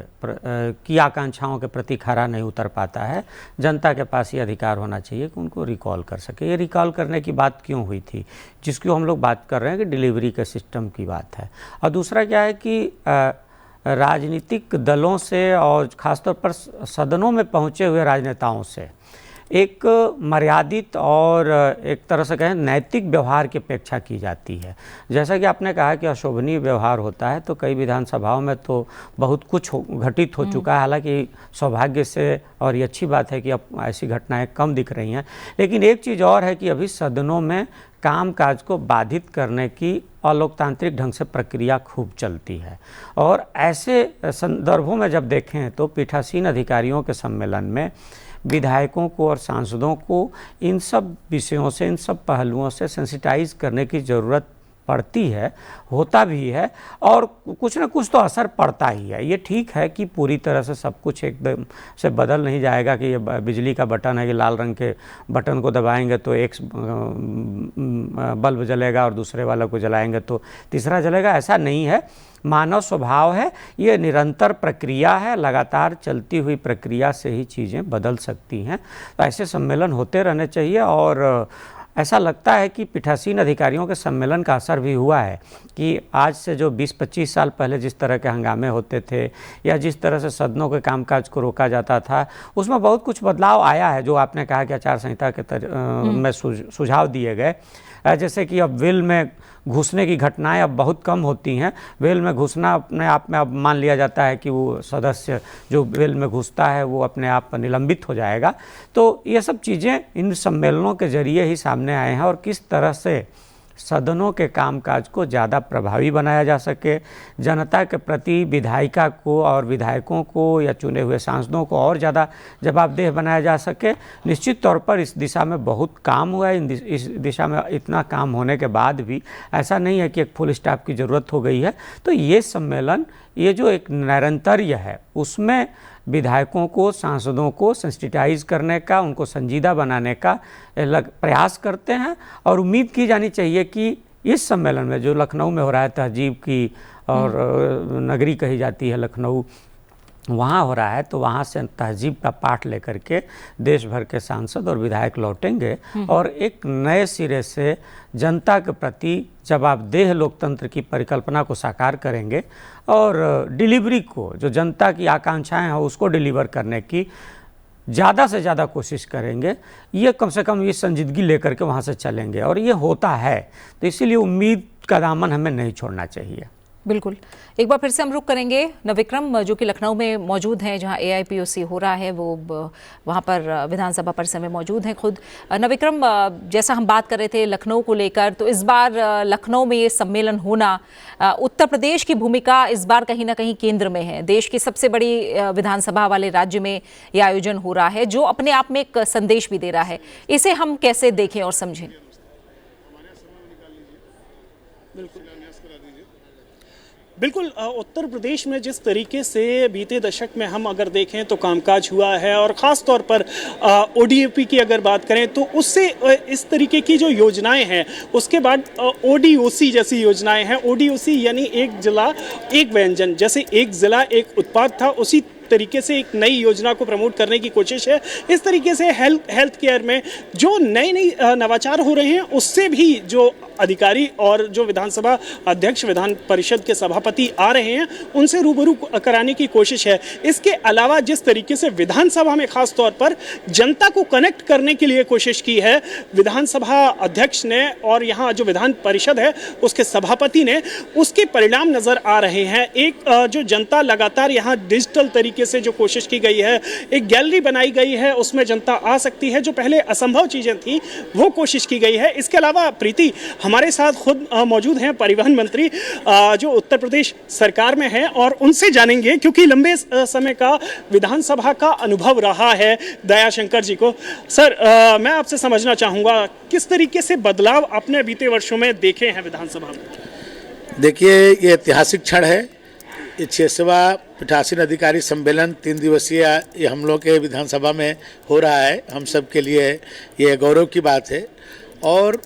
की आकांक्षाओं के प्रति खरा नहीं उतर पाता है, जनता के पास ये अधिकार होना चाहिए कि उनको रिकॉल कर सके। ये रिकॉल करने की बात क्यों हुई थी, जिसकी हम लोग बात कर रहे हैं कि डिलीवरी के सिस्टम की बात है। और दूसरा क्या है कि राजनीतिक दलों से और ख़ासतौर पर सदनों में पहुँचे हुए राजनेताओं से एक मर्यादित और एक तरह से कहें नैतिक व्यवहार की अपेक्षा की जाती है। जैसा कि आपने कहा कि अशोभनीय व्यवहार होता है, तो कई विधानसभाओं में तो बहुत कुछ घटित हो चुका है। हालांकि सौभाग्य से और ये अच्छी बात है कि अब ऐसी घटनाएं कम दिख रही हैं, लेकिन एक चीज़ और है कि अभी सदनों में कामकाज को बाधित करने की अलोकतांत्रिक ढंग से प्रक्रिया खूब चलती है। और ऐसे संदर्भों में जब देखें तो पीठासीन अधिकारियों के सम्मेलन में विधायकों को और सांसदों को इन सब विषयों से, इन सब पहलुओं से सेंसिटाइज करने की ज़रूरत पड़ती है, होता भी है, और कुछ ना कुछ तो असर पड़ता ही है। ये ठीक है कि पूरी तरह से सब कुछ एकदम से बदल नहीं जाएगा कि ये बिजली का बटन है कि लाल रंग के बटन को दबाएंगे तो एक बल्ब जलेगा और दूसरे वाला को जलाएंगे तो तीसरा जलेगा, ऐसा नहीं है। मानव स्वभाव है, ये निरंतर प्रक्रिया है, लगातार चलती हुई प्रक्रिया से ही चीज़ें बदल सकती हैं। तो ऐसे सम्मेलन होते रहने चाहिए। और ऐसा लगता है कि पीठासीन अधिकारियों के सम्मेलन का असर भी हुआ है कि आज से जो 20-25 साल पहले जिस तरह के हंगामे होते थे या जिस तरह से सदनों के कामकाज को रोका जाता था, उसमें बहुत कुछ बदलाव आया है। जो आपने कहा कि आचार संहिता के में सुझाव दिए गए, जैसे कि अब वेल में घुसने की घटनाएं अब बहुत कम होती हैं। वेल में घुसना अपने आप में अब मान लिया जाता है कि वो सदस्य जो वेल में घुसता है वो अपने आप निलंबित हो जाएगा। तो ये सब चीज़ें इन सम्मेलनों के जरिए ही सामने आए हैं, और किस तरह से सदनों के कामकाज को ज़्यादा प्रभावी बनाया जा सके, जनता के प्रति विधायिका को और विधायकों को या चुने हुए सांसदों को और ज़्यादा जवाबदेह बनाया जा सके। निश्चित तौर पर इस दिशा में बहुत काम हुआ है। इस दिशा में इतना काम होने के बाद भी ऐसा नहीं है कि एक फुल स्टाफ की ज़रूरत हो गई है। तो ये सम्मेलन, ये जो एक निरंतर्य है, उसमें विधायकों को, सांसदों को सेंसिटाइज करने का, उनको संजीदा बनाने का प्रयास करते हैं। और उम्मीद की जानी चाहिए कि इस सम्मेलन में जो लखनऊ में हो रहा है, तहजीब की और नगरी कही जाती है लखनऊ, वहाँ हो रहा है, तो वहाँ से तहजीब का पाठ लेकर के देश भर के सांसद और विधायक लौटेंगे और एक नए सिरे से जनता के प्रति जवाबदेह लोकतंत्र की परिकल्पना को साकार करेंगे और डिलीवरी को, जो जनता की आकांक्षाएं हैं उसको डिलीवर करने की ज़्यादा से ज़्यादा कोशिश करेंगे। ये कम से कम ये संजीदगी लेकर के वहाँ से चलेंगे और ये होता है। तो इसीलिए उम्मीद का दामन हमें नहीं छोड़ना चाहिए। बिल्कुल। एक बार फिर से हम रुक करेंगे नवविक्रम, जो कि लखनऊ में मौजूद हैं, जहां AIPOC हो रहा है, वो वहां पर विधानसभा परिसर में मौजूद हैं खुद। नवविक्रम, जैसा हम बात कर रहे थे लखनऊ को लेकर, तो इस बार लखनऊ में ये सम्मेलन होना, उत्तर प्रदेश की भूमिका इस बार कहीं ना कहीं केंद्र में है। देश की सबसे बड़ी विधानसभा वाले राज्य में ये आयोजन हो रहा है, जो अपने आप में एक संदेश भी दे रहा है। इसे हम कैसे देखें और समझें? बिल्कुल, उत्तर प्रदेश में जिस तरीके से बीते दशक में हम अगर देखें तो कामकाज हुआ है, और ख़ास तौर पर ODOP की अगर बात करें तो उससे इस तरीके की जो योजनाएं हैं, उसके बाद ODOC जैसी योजनाएं हैं। ODOC यानी एक जिला एक व्यंजन, जैसे एक जिला एक उत्पाद था, उसी तरीके से एक नई योजना को प्रमोट करने की कोशिश है। इस तरीके से हेल्थ केयर में जो नई नवाचार हो रहे हैं, उससे भी जो अधिकारी और जो विधानसभा अध्यक्ष, विधान परिषद के सभापति आ रहे हैं, उनसे रूबरू कराने की कोशिश है। इसके अलावा जिस तरीके से विधानसभा में खास तौर पर जनता को कनेक्ट करने के लिए कोशिश की है विधानसभा अध्यक्ष ने और यहाँ जो विधान परिषद है उसके सभापति ने, उसके परिणाम नजर आ रहे हैं। एक जो जनता लगातार यहाँ डिजिटल तरीके से जो कोशिश की गई है, एक गैलरी बनाई गई है, उसमें जनता आ सकती है, जो पहले असंभव चीजें थी वो कोशिश की गई है। इसके अलावा प्रीति हमारे साथ खुद मौजूद हैं परिवहन मंत्री जो उत्तर प्रदेश सरकार में हैं, और उनसे जानेंगे, क्योंकि लंबे समय का विधानसभा का अनुभव रहा है दयाशंकर जी को। सर, मैं आपसे समझना चाहूंगा किस तरीके से बदलाव आपने बीते वर्षों में देखे हैं विधानसभा में? देखिए, ये ऐतिहासिक क्षण है। ये 6वां पीठासीन अधिकारी सम्मेलन 3 दिवसीय ये हम लोग के विधानसभा में हो रहा है। हम सब के लिए ये गौरव की बात है, और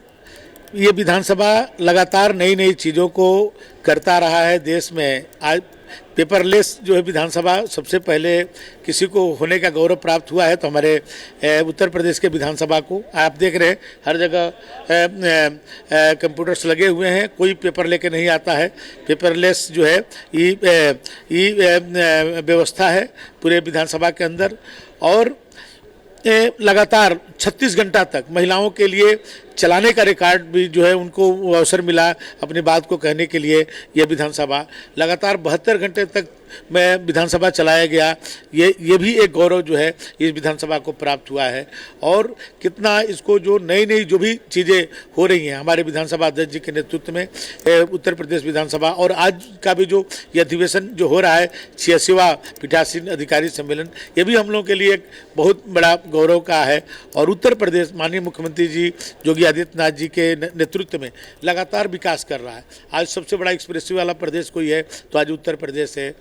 ये विधानसभा लगातार नई नई चीज़ों को करता रहा है देश में। आज पेपरलेस जो है विधानसभा सबसे पहले किसी को होने का गौरव प्राप्त हुआ है, तो हमारे उत्तर प्रदेश के विधानसभा को आप देख रहे हैं, हर जगह कंप्यूटर्स लगे हुए हैं, कोई पेपर लेके नहीं आता है। पेपरलेस जो है ई व्यवस्था है पूरे विधानसभा के अंदर, और लगातार 36 घंटा तक महिलाओं के लिए चलाने का रिकॉर्ड भी जो है उनको अवसर मिला अपनी बात को कहने के लिए। यह विधानसभा लगातार 72 घंटे तक में विधानसभा चलाया गया। ये भी एक गौरव जो है इस विधानसभा को प्राप्त हुआ है, और कितना इसको जो नई नई जो भी चीज़ें हो रही हैं हमारे विधानसभा अध्यक्ष जी के नेतृत्व में उत्तर प्रदेश विधानसभा, और आज का भी जो ये अधिवेशन जो हो रहा है 86वां पीठासीन अधिकारी सम्मेलन, ये भी हम लोगों के लिए एक बहुत बड़ा गौरव का है। और उत्तर प्रदेश माननीय मुख्यमंत्री जी योगी आदित्यनाथ जी के नेतृत्व में लगातार विकास कर रहा है। आज सबसे बड़ा एक्सप्रेसिव वाला प्रदेश कोई है तो आज उत्तर प्रदेश है।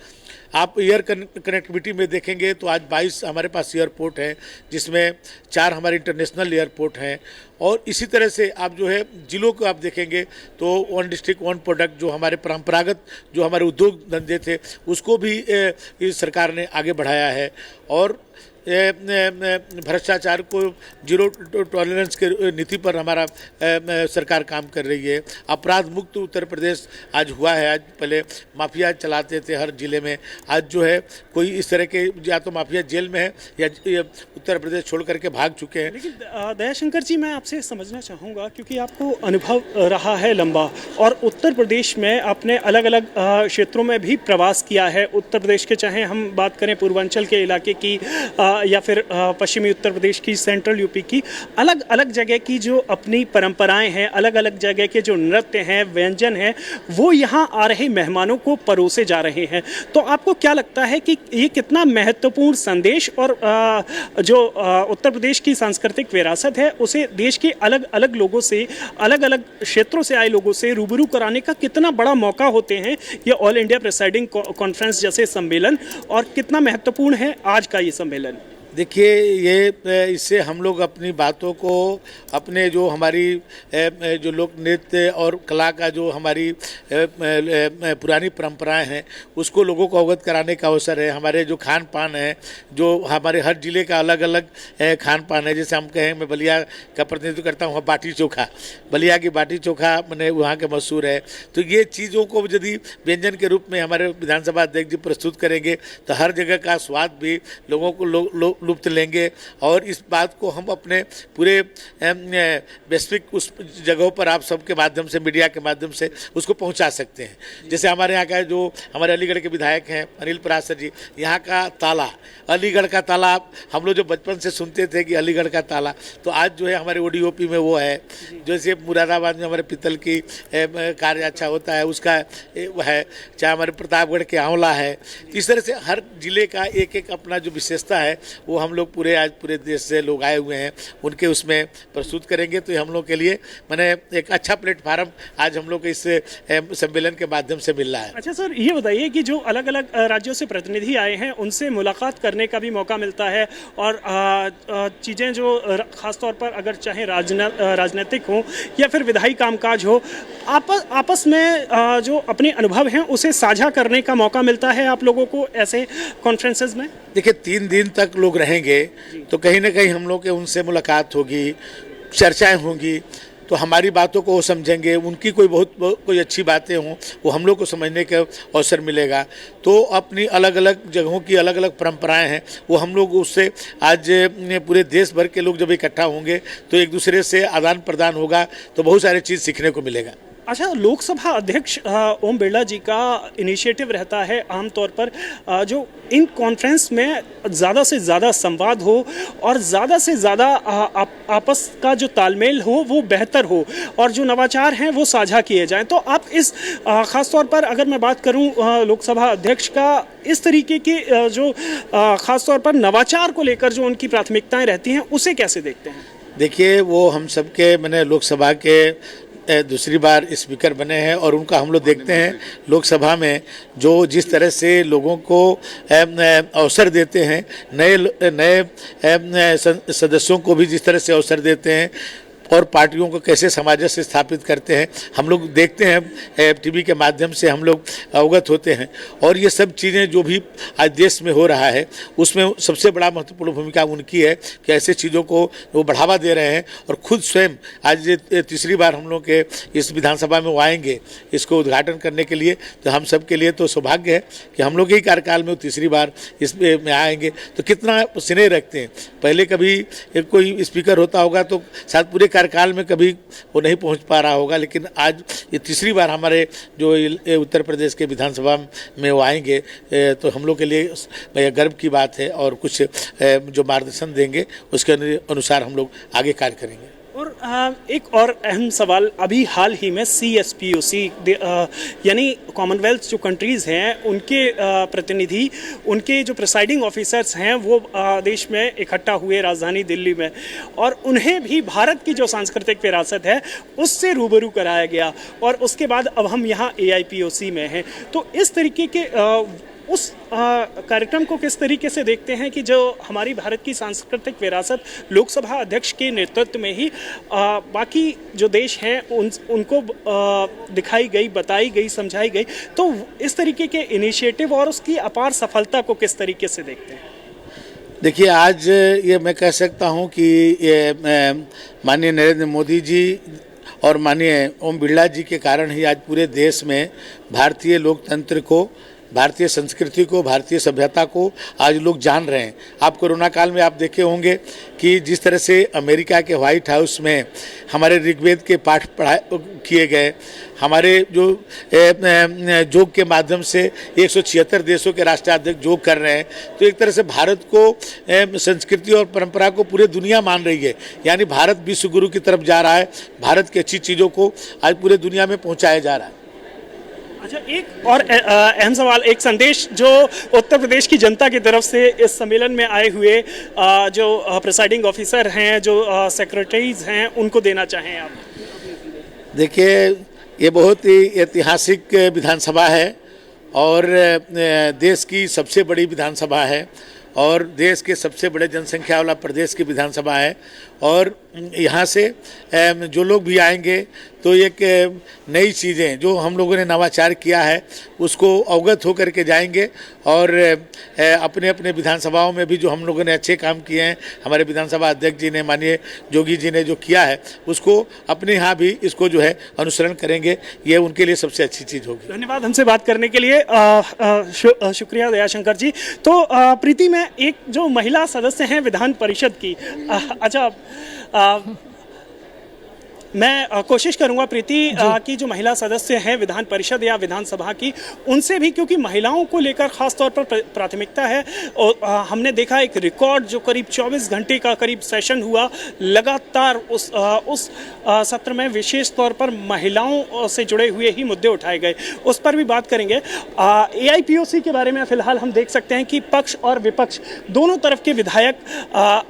आप एयर कनेक्टिविटी में देखेंगे तो आज 22 हमारे पास एयरपोर्ट है, जिसमें 4 हमारे इंटरनेशनल एयरपोर्ट हैं। और इसी तरह से आप जो है जिलों को आप देखेंगे तो 1 डिस्ट्रिक्ट 1 प्रोडक्ट जो हमारे परंपरागत जो हमारे उद्योग धंधे थे उसको भी इस सरकार ने आगे बढ़ाया है। और भ्रष्टाचार को जीरो टॉलरेंस के नीति पर हमारा सरकार काम कर रही है। अपराध मुक्त उत्तर प्रदेश आज हुआ है। आज पहले माफिया चलाते थे हर जिले में, आज जो है कोई इस तरह के या तो माफिया जेल में है या उत्तर प्रदेश छोड़ करके भाग चुके हैं। लेकिन दयाशंकर जी, मैं आपसे समझना चाहूँगा, क्योंकि आपको अनुभव रहा है लंबा, और उत्तर प्रदेश में आपने अलग अलग क्षेत्रों में भी प्रवास किया है। उत्तर प्रदेश के, चाहे हम बात करें पूर्वांचल के इलाके की या फिर पश्चिमी उत्तर प्रदेश की, सेंट्रल यूपी की, अलग अलग जगह की जो अपनी परंपराएं हैं, अलग अलग जगह के जो नृत्य हैं, व्यंजन हैं, वो यहाँ आ रहे मेहमानों को परोसे जा रहे हैं। तो आपको क्या लगता है कि ये कितना महत्वपूर्ण संदेश, और जो उत्तर प्रदेश की सांस्कृतिक विरासत है उसे देश के अलग अलग लोगों से, अलग अलग क्षेत्रों से आए लोगों से रूबरू कराने का कितना बड़ा मौका होते हैं ये ऑल इंडिया प्रिसाइडिंग कॉन्फ्रेंस जैसे सम्मेलन, और कितना महत्वपूर्ण है आज का ये सम्मेलन? देखिए ये इससे हम लोग अपनी बातों को, अपने जो हमारी जो लोक नृत्य और कला का जो हमारी पुरानी परंपराएं हैं उसको लोगों को अवगत कराने का अवसर है। हमारे जो खान पान है, जो हमारे हर जिले का अलग अलग खान पान है। जैसे हम कहें, मैं बलिया का प्रतिनिधित्व करता हूँ, बाटी चोखा, बलिया की बाटी चोखा मैंने वहाँ के मशहूर है। तो ये चीज़ों को यदि व्यंजन के रूप में हमारे विधानसभा अध्यक्ष जी प्रस्तुत करेंगे तो हर जगह का स्वाद भी लोगों को लुप्त लेंगे और इस बात को हम अपने पूरे वैश्विक उस जगहों पर आप सबके माध्यम से, मीडिया के माध्यम से उसको पहुंचा सकते हैं। जैसे हमारे यहाँ का जो हमारे अलीगढ़ के विधायक हैं अनिल पराशर जी, यहाँ का ताला, अलीगढ़ का ताला, हम लोग जो बचपन से सुनते थे कि अलीगढ़ का ताला, तो आज जो है हमारे ओडीओपी में वो है। जैसे मुरादाबाद में हमारे पित्तल की कार्य अच्छा होता है, उसका है, चाहे हमारे प्रतापगढ़ के आंवला है। इस तरह से हर जिले का एक एक अपना जो विशेषता है वो हम लोग आज पूरे देश से लोग आए हुए हैं उनके उसमें प्रस्तुत करेंगे। तो हम लोग के लिए मैंने एक अच्छा प्लेटफार्म आज हम लोग इस सम्मेलन के माध्यम से मिल रहा है। अच्छा सर, ये बताइए कि जो अलग अलग राज्यों से प्रतिनिधि आए हैं उनसे मुलाकात करने का भी मौका मिलता है और चीज़ें जो खासतौर पर अगर चाहे राजनीतिक हो या फिर विधायी कामकाज हो, आपस में जो अपने अनुभव हैं उसे साझा करने का मौका मिलता है आप लोगों को ऐसे कॉन्फ्रेंसेस में? देखिए 3 दिन तक लोग रहेंगे तो कहीं ना कहीं हम लोग के उनसे मुलाकात होगी, चर्चाएं होंगी, तो हमारी बातों को वो समझेंगे, उनकी कोई अच्छी बातें हों वो हम लोग को समझने का अवसर मिलेगा। तो अपनी अलग अलग जगहों की अलग अलग परंपराएं हैं वो हम लोग उससे आज पूरे देश भर के लोग जब इकट्ठा होंगे तो एक दूसरे से आदान प्रदान होगा, तो बहुत सारी चीज़ सीखने को मिलेगा। अच्छा, लोकसभा अध्यक्ष ओम बिरला जी का इनिशिएटिव रहता है आमतौर पर जो इन कॉन्फ्रेंस में ज़्यादा से ज़्यादा संवाद हो और ज़्यादा से ज़्यादा आपस का जो तालमेल हो वो बेहतर हो और जो नवाचार हैं वो साझा किए जाएं। तो आप इस ख़ास तौर पर अगर मैं बात करूं लोकसभा अध्यक्ष का, इस तरीके के जो ख़ास तौर पर नवाचार को लेकर जो उनकी प्राथमिकताएँ रहती हैं उसे कैसे देखते हैं? देखिए, वो हम सबके मैंने लोकसभा के दूसरी बार स्पीकर बने हैं और उनका हम लोग देखते हैं लोकसभा में जो जिस तरह से लोगों को अवसर देते हैं, नए सदस्यों को भी जिस तरह से अवसर देते हैं और पार्टियों को कैसे सामंजस्य स्थापित करते हैं, हम लोग देखते हैं, टीवी के माध्यम से हम लोग अवगत होते हैं। और ये सब चीज़ें जो भी आज देश में हो रहा है उसमें सबसे बड़ा महत्वपूर्ण भूमिका उनकी है कि ऐसे चीज़ों को वो बढ़ावा दे रहे हैं और खुद स्वयं आज तीसरी बार हम लोग के इस विधानसभा में वो आएंगे इसको उद्घाटन करने के लिए। तो हम सब के लिए तो सौभाग्य है कि हम लोग के ही कार्यकाल में वो तीसरी बार इसमें आएंगे। तो कितना स्नेह रखते हैं, पहले कभी कोई स्पीकर होता होगा तो शायद पूरे कार्यकाल में कभी वो नहीं पहुंच पा रहा होगा, लेकिन आज ये तीसरी बार हमारे जो उत्तर प्रदेश के विधानसभा में वो आएंगे तो हम लोग के लिए गर्व की बात है और कुछ जो मार्गदर्शन देंगे उसके अनुसार हम लोग आगे कार्य करेंगे। और एक और अहम सवाल, अभी हाल ही में CSPOC यानी कॉमनवेल्थ जो कंट्रीज़ हैं उनके प्रतिनिधि, उनके जो प्रिसाइडिंग ऑफिसर्स हैं वो देश में इकट्ठा हुए राजधानी दिल्ली में और उन्हें भी भारत की जो सांस्कृतिक विरासत है उससे रूबरू कराया गया और उसके बाद अब हम यहाँ AIPOC में हैं। तो इस तरीके के उस कार्यक्रम को किस तरीके से देखते हैं कि जो हमारी भारत की सांस्कृतिक विरासत लोकसभा अध्यक्ष के नेतृत्व में ही बाकी जो देश हैं उनको दिखाई गई, बताई गई, समझाई गई, तो इस तरीके के इनिशिएटिव और उसकी अपार सफलता को किस तरीके से देखते हैं? देखिए, आज ये मैं कह सकता हूँ कि माननीय नरेंद्र मोदी जी और माननीय ओम बिरला जी के कारण ही आज पूरे देश में भारतीय लोकतंत्र को, भारतीय संस्कृति को, भारतीय सभ्यता को आज लोग जान रहे हैं। आप कोरोना काल में आप देखे होंगे कि जिस तरह से अमेरिका के व्हाइट हाउस में हमारे ऋग्वेद के पाठ किए गए, हमारे जो योग के माध्यम से 176 देशों के राष्ट्राध्यक्ष योग कर रहे हैं, तो एक तरह से भारत को संस्कृति और परंपरा को पूरे दुनिया मान रही है। यानी भारत विश्व गुरु की तरफ जा रहा है, भारत की अच्छी चीज़ों को आज पूरे दुनिया में पहुँचाया जा रहा है। अच्छा, एक और अहम सवाल, एक संदेश जो उत्तर प्रदेश की जनता की तरफ से इस सम्मेलन में आए हुए जो प्रिसाइडिंग ऑफिसर हैं, जो सेक्रेटरीज हैं, उनको देना चाहें आप? देखिए, ये बहुत ही ऐतिहासिक विधानसभा है और देश की सबसे बड़ी विधानसभा है और देश के सबसे बड़े जनसंख्या वाला प्रदेश की विधानसभा है। और यहाँ से जो लोग भी आएंगे तो एक नई चीज़ें जो हम लोगों ने नवाचार किया है उसको अवगत होकर के जाएंगे। और अपने अपने विधानसभाओं में भी जो हम लोगों ने अच्छे काम किए हैं, हमारे विधानसभा अध्यक्ष जी ने, माननीय जोगी जी ने जो किया है, उसको अपने यहाँ भी इसको जो है अनुसरण करेंगे। ये उनके लिए सबसे अच्छी चीज़ होगी। धन्यवाद हमसे बात करने के लिए, शुक्रिया दयाशंकर जी। तो प्रीति, में एक जो महिला सदस्य हैं विधान परिषद की, अच्छा मैं कोशिश करूंगा प्रीति कि जो महिला सदस्य हैं विधान परिषद या विधानसभा की, उनसे भी, क्योंकि महिलाओं को लेकर खास तौर पर प्राथमिकता है। और हमने देखा एक रिकॉर्ड जो करीब 24 घंटे का करीब सेशन हुआ, लगातार उस सत्र में विशेष तौर पर महिलाओं से जुड़े हुए ही मुद्दे उठाए गए, उस पर भी बात करेंगे। AIPOC के बारे में फिलहाल हम देख सकते हैं कि पक्ष और विपक्ष दोनों तरफ के विधायक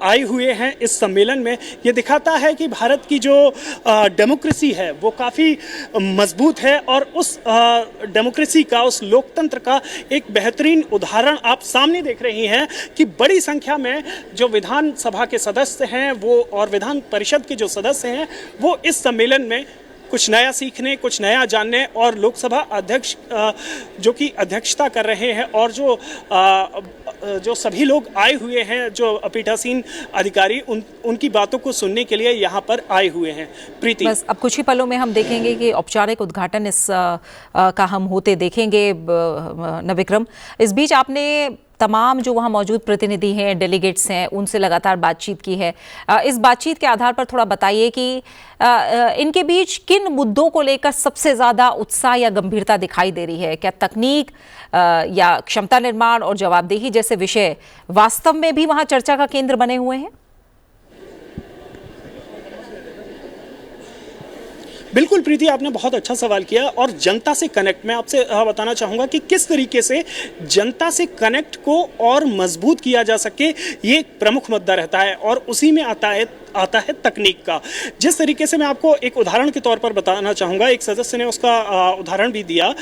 आए हुए हैं इस सम्मेलन में। ये दिखाता है कि भारत की जो डेमोक्रेसी है वो काफ़ी मजबूत है, और उस डेमोक्रेसी का, उस लोकतंत्र का एक बेहतरीन उदाहरण आप सामने देख रही हैं कि बड़ी संख्या में जो विधानसभा के सदस्य हैं वो, और विधान परिषद के जो सदस्य हैं वो इस सम्मेलन में कुछ नया सीखने, कुछ नया जानने, और लोकसभा अध्यक्ष जो कि अध्यक्षता कर रहे हैं, और जो सभी लोग आए हुए हैं, जो पीठासीन अधिकारी, उनकी बातों को सुनने के लिए यहाँ पर आए हुए हैं। प्रीति, बस अब कुछ ही पलों में हम देखेंगे कि औपचारिक उद्घाटन इस का हम होते देखेंगे नविक्रम। इस बीच आपने तमाम जो वहाँ मौजूद प्रतिनिधि हैं, डेलीगेट्स हैं, उनसे लगातार बातचीत की है। इस बातचीत के आधार पर थोड़ा बताइए कि इनके बीच किन मुद्दों को लेकर सबसे ज़्यादा उत्साह या गंभीरता दिखाई दे रही है? क्या तकनीक या क्षमता निर्माण और जवाबदेही जैसे विषय वास्तव में भी वहाँ चर्चा का केंद्र बने हुए हैं? बिल्कुल प्रीति, आपने बहुत अच्छा सवाल किया। और जनता से कनेक्ट, मैं आपसे बताना चाहूँगा कि किस तरीके से जनता से कनेक्ट को और मजबूत किया जा सके, ये एक प्रमुख मुद्दा रहता है। और उसी में आता है तकनीक का। जिस तरीके से, मैं आपको एक उदाहरण के तौर पर बताना चाहूँगा, एक सदस्य ने उसका उदाहरण भी दिया,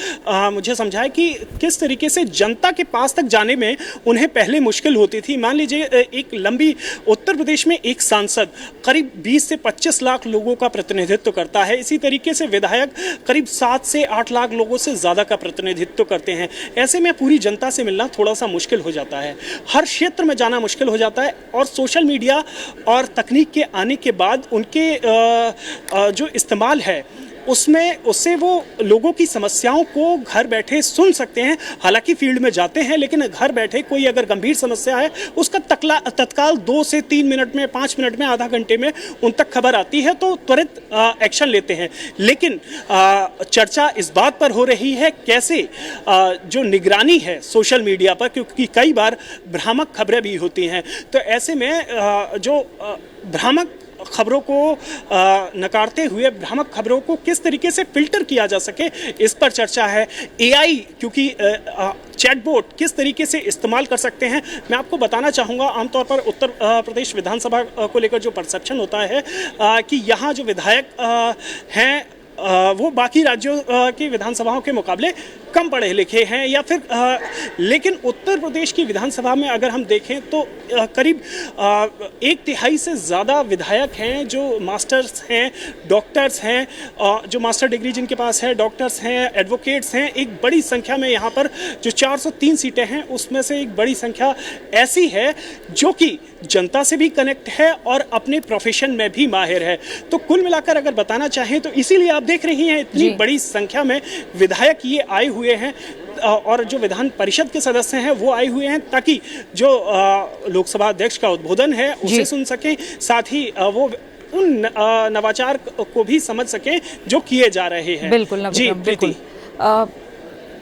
मुझे समझाया कि किस तरीके से जनता के पास तक जाने में उन्हें पहले मुश्किल होती थी। मान लीजिए एक लंबी, उत्तर प्रदेश में एक सांसद करीब 20 से 25 लाख लोगों का प्रतिनिधित्व करता है। इसी तरीके से विधायक करीब 7 से 8 लाख लोगों से ज़्यादा का प्रतिनिधित्व करते हैं। ऐसे में पूरी जनता से मिलना थोड़ा सा मुश्किल हो जाता है, हर क्षेत्र में जाना मुश्किल हो जाता है। और सोशल मीडिया और तकनीक के आने के बाद उनके जो इस्तेमाल है उससे वो लोगों की समस्याओं को घर बैठे सुन सकते हैं। हालांकि फील्ड में जाते हैं, लेकिन घर बैठे कोई अगर गंभीर समस्या है उसका तत्काल 2 से 3 मिनट में, 5 मिनट में, आधा घंटे में उन तक खबर आती है, तो त्वरित एक्शन लेते हैं। लेकिन चर्चा इस बात पर हो रही है कैसे जो निगरानी है सोशल मीडिया पर, क्योंकि कई बार भ्रामक खबरें भी होती हैं, तो ऐसे में जो भ्रामक खबरों को नकारते हुए भ्रामक खबरों को किस तरीके से फिल्टर किया जा सके, इस पर चर्चा है। AI, क्योंकि चैटबॉट किस तरीके से इस्तेमाल कर सकते हैं, मैं आपको बताना चाहूँगा। आमतौर पर उत्तर प्रदेश विधानसभा को लेकर जो परसेप्शन होता है कि यहाँ जो विधायक हैं वो बाकी राज्यों की विधानसभाओं के मुकाबले कम पढ़े लिखे हैं, या फिर लेकिन उत्तर प्रदेश की विधानसभा में अगर हम देखें तो करीब 1/3 से ज़्यादा विधायक हैं जो मास्टर्स हैं, डॉक्टर्स हैं, जो मास्टर डिग्री जिनके पास है, डॉक्टर्स हैं, एडवोकेट्स हैं। एक बड़ी संख्या में यहाँ पर जो 403 सीटें हैं उसमें से एक बड़ी संख्या ऐसी है जो कि जनता से भी कनेक्ट है और अपने प्रोफेशन में भी माहिर है। तो कुल मिलाकर अगर बताना चाहें तो इसीलिए आप देख रही हैं इतनी बड़ी संख्या में विधायक ये आए हुए हैं, और जो विधान परिषद के सदस्य हैं वो आए हुए हैं, ताकि जो लोकसभा अध्यक्ष का उद्बोधन है उसे सुन सकें, साथ ही वो उन नवाचार को भी समझ सकें जो किए जा रहे हैं। बिल्कुल जी, बिल्कुल।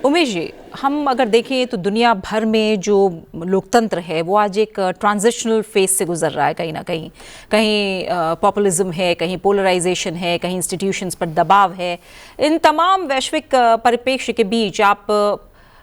उमेश जी, हम अगर देखें तो दुनिया भर में जो लोकतंत्र है वो आज एक ट्रांजिशनल फेज से गुजर रहा है। कहीं ना कहीं पॉपुलिज्म है, कहीं पोलराइजेशन है, कहीं इंस्टीट्यूशंस पर दबाव है। इन तमाम वैश्विक परिप्रेक्ष्य के बीच आप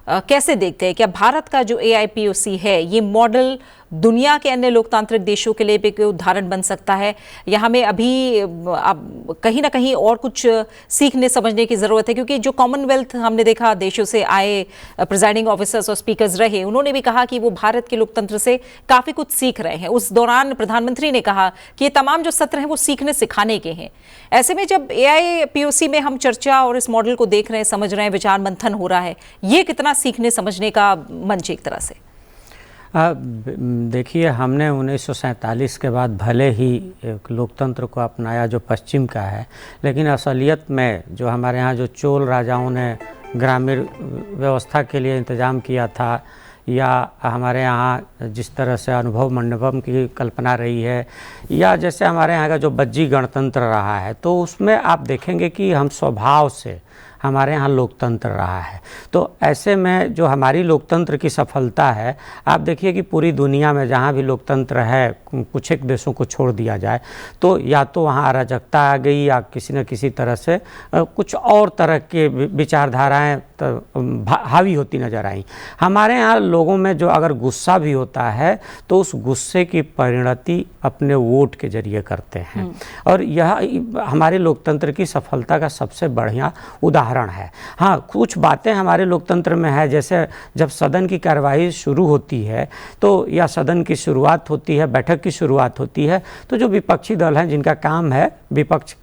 कैसे देखते हैं, क्या भारत का जो AIPOC है ये मॉडल दुनिया के अन्य लोकतांत्रिक देशों के लिए भी कोई उदाहरण बन सकता है, या हमें अभी अब कहीं ना कहीं और कुछ सीखने समझने की ज़रूरत है? क्योंकि जो कॉमनवेल्थ हमने देखा देशों से आए प्रिजाइडिंग ऑफिसर्स और स्पीकर्स रहे, उन्होंने भी कहा कि वो भारत के लोकतंत्र से काफ़ी कुछ सीख रहे हैं। उस दौरान प्रधानमंत्री ने कहा कि ये तमाम जो सत्र हैं वो सीखने सिखाने के हैं। ऐसे में जब AIPOC में हम चर्चा और इस मॉडल को देख रहे हैं, समझ रहे हैं, विचार मंथन हो रहा है, ये कितना सीखने समझने का मंच एक तरह से? देखिए, हमने 1947 के बाद भले ही एक लोकतंत्र को अपनाया जो पश्चिम का है, लेकिन असलियत में जो हमारे यहाँ जो चोल राजाओं ने ग्रामीण व्यवस्था के लिए इंतज़ाम किया था, या हमारे यहाँ जिस तरह से अनुभव मंडपम की कल्पना रही है, या जैसे हमारे यहाँ का जो बज्जी गणतंत्र रहा है, तो उसमें आप देखेंगे कि हम स्वभाव से हमारे यहाँ लोकतंत्र रहा है। तो ऐसे में जो हमारी लोकतंत्र की सफलता है, आप देखिए कि पूरी दुनिया में जहाँ भी लोकतंत्र है, कुछ एक देशों को छोड़ दिया जाए तो या तो वहाँ अराजकता आ गई, या किसी न किसी तरह से कुछ और तरह के विचारधाराएँ हावी होती नज़र आई। हमारे यहाँ लोगों में जो अगर गुस्सा भी होता है तो उस गुस्से की परिणति अपने वोट के जरिए करते हैं, और यह हमारे लोकतंत्र की सफलता का सबसे बढ़िया उदाहरण है। हाँ, कुछ बातें हमारे लोकतंत्र में है, जैसे जब सदन की कार्यवाही शुरू होती है तो, या सदन की शुरुआत होती है, बैठक की शुरुआत होती है, तो जो विपक्षी दल हैं जिनका काम है विपक्ष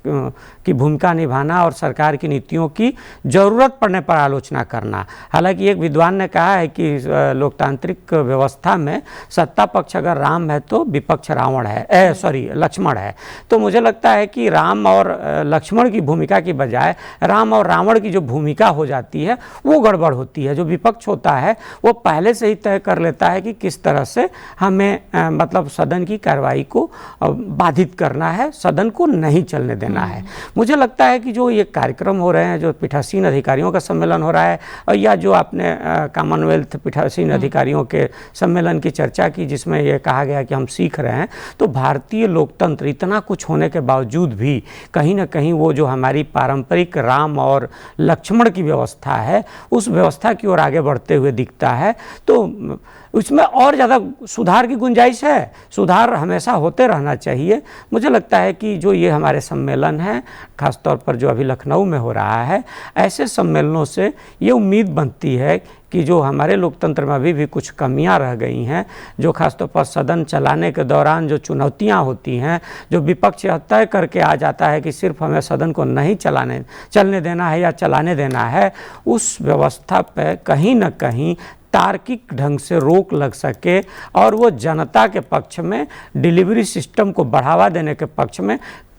की भूमिका निभाना और सरकार की नीतियों की ज़रूरत पड़ने पर आलोचना करना। हालांकि एक विद्वान ने कहा है कि लोकतांत्रिक व्यवस्था में सत्ता पक्ष अगर राम है तो विपक्ष रावण है, लक्ष्मण है। तो मुझे लगता है कि राम और लक्ष्मण की भूमिका की बजाय राम और रावण की जो भूमिका हो जाती है वो गड़बड़ होती है। जो विपक्ष होता है वो पहले से ही तय कर लेता है कि किस तरह से हमें मतलब सदन की कार्रवाई को बाधित करना है, सदन को नहीं चलने देना है। मुझे लगता है कि जो ये कार्यक्रम हो रहे हैं, जो पीठासीन अधिकारियों का सम्मेलन हो रहा है, और या जो आपने कॉमनवेल्थ पीठासीन अधिकारियों के सम्मेलन की चर्चा की जिसमें यह कहा गया कि हम सीख रहे हैं, तो भारतीय लोकतंत्र इतना कुछ होने के बावजूद भी कहीं ना कहीं वो जो हमारी पारंपरिक राम और लक्ष्मण की व्यवस्था है उस व्यवस्था की ओर आगे बढ़ते हुए दिखता है। तो उसमें और ज़्यादा सुधार की गुंजाइश है, सुधार हमेशा होते रहना चाहिए। मुझे लगता है कि जो ये हमारे सम्मेलन हैं, खासतौर पर जो अभी लखनऊ में हो रहा है, ऐसे सम्मेलनों से ये उम्मीद बनती है कि जो हमारे लोकतंत्र में अभी भी कुछ कमियां रह गई हैं, जो खासतौर पर सदन चलाने के दौरान जो चुनौतियां होती हैं, जो विपक्ष यह तय करके आ जाता है कि सिर्फ हमें सदन को नहीं चलने देना है या चलाने देना है, उस व्यवस्था पर कहीं ना कहीं तार्किक ढंग से रोक लग सके और वो जनता के पक्ष में, डिलीवरी सिस्टम को बढ़ावा देने के पक्ष में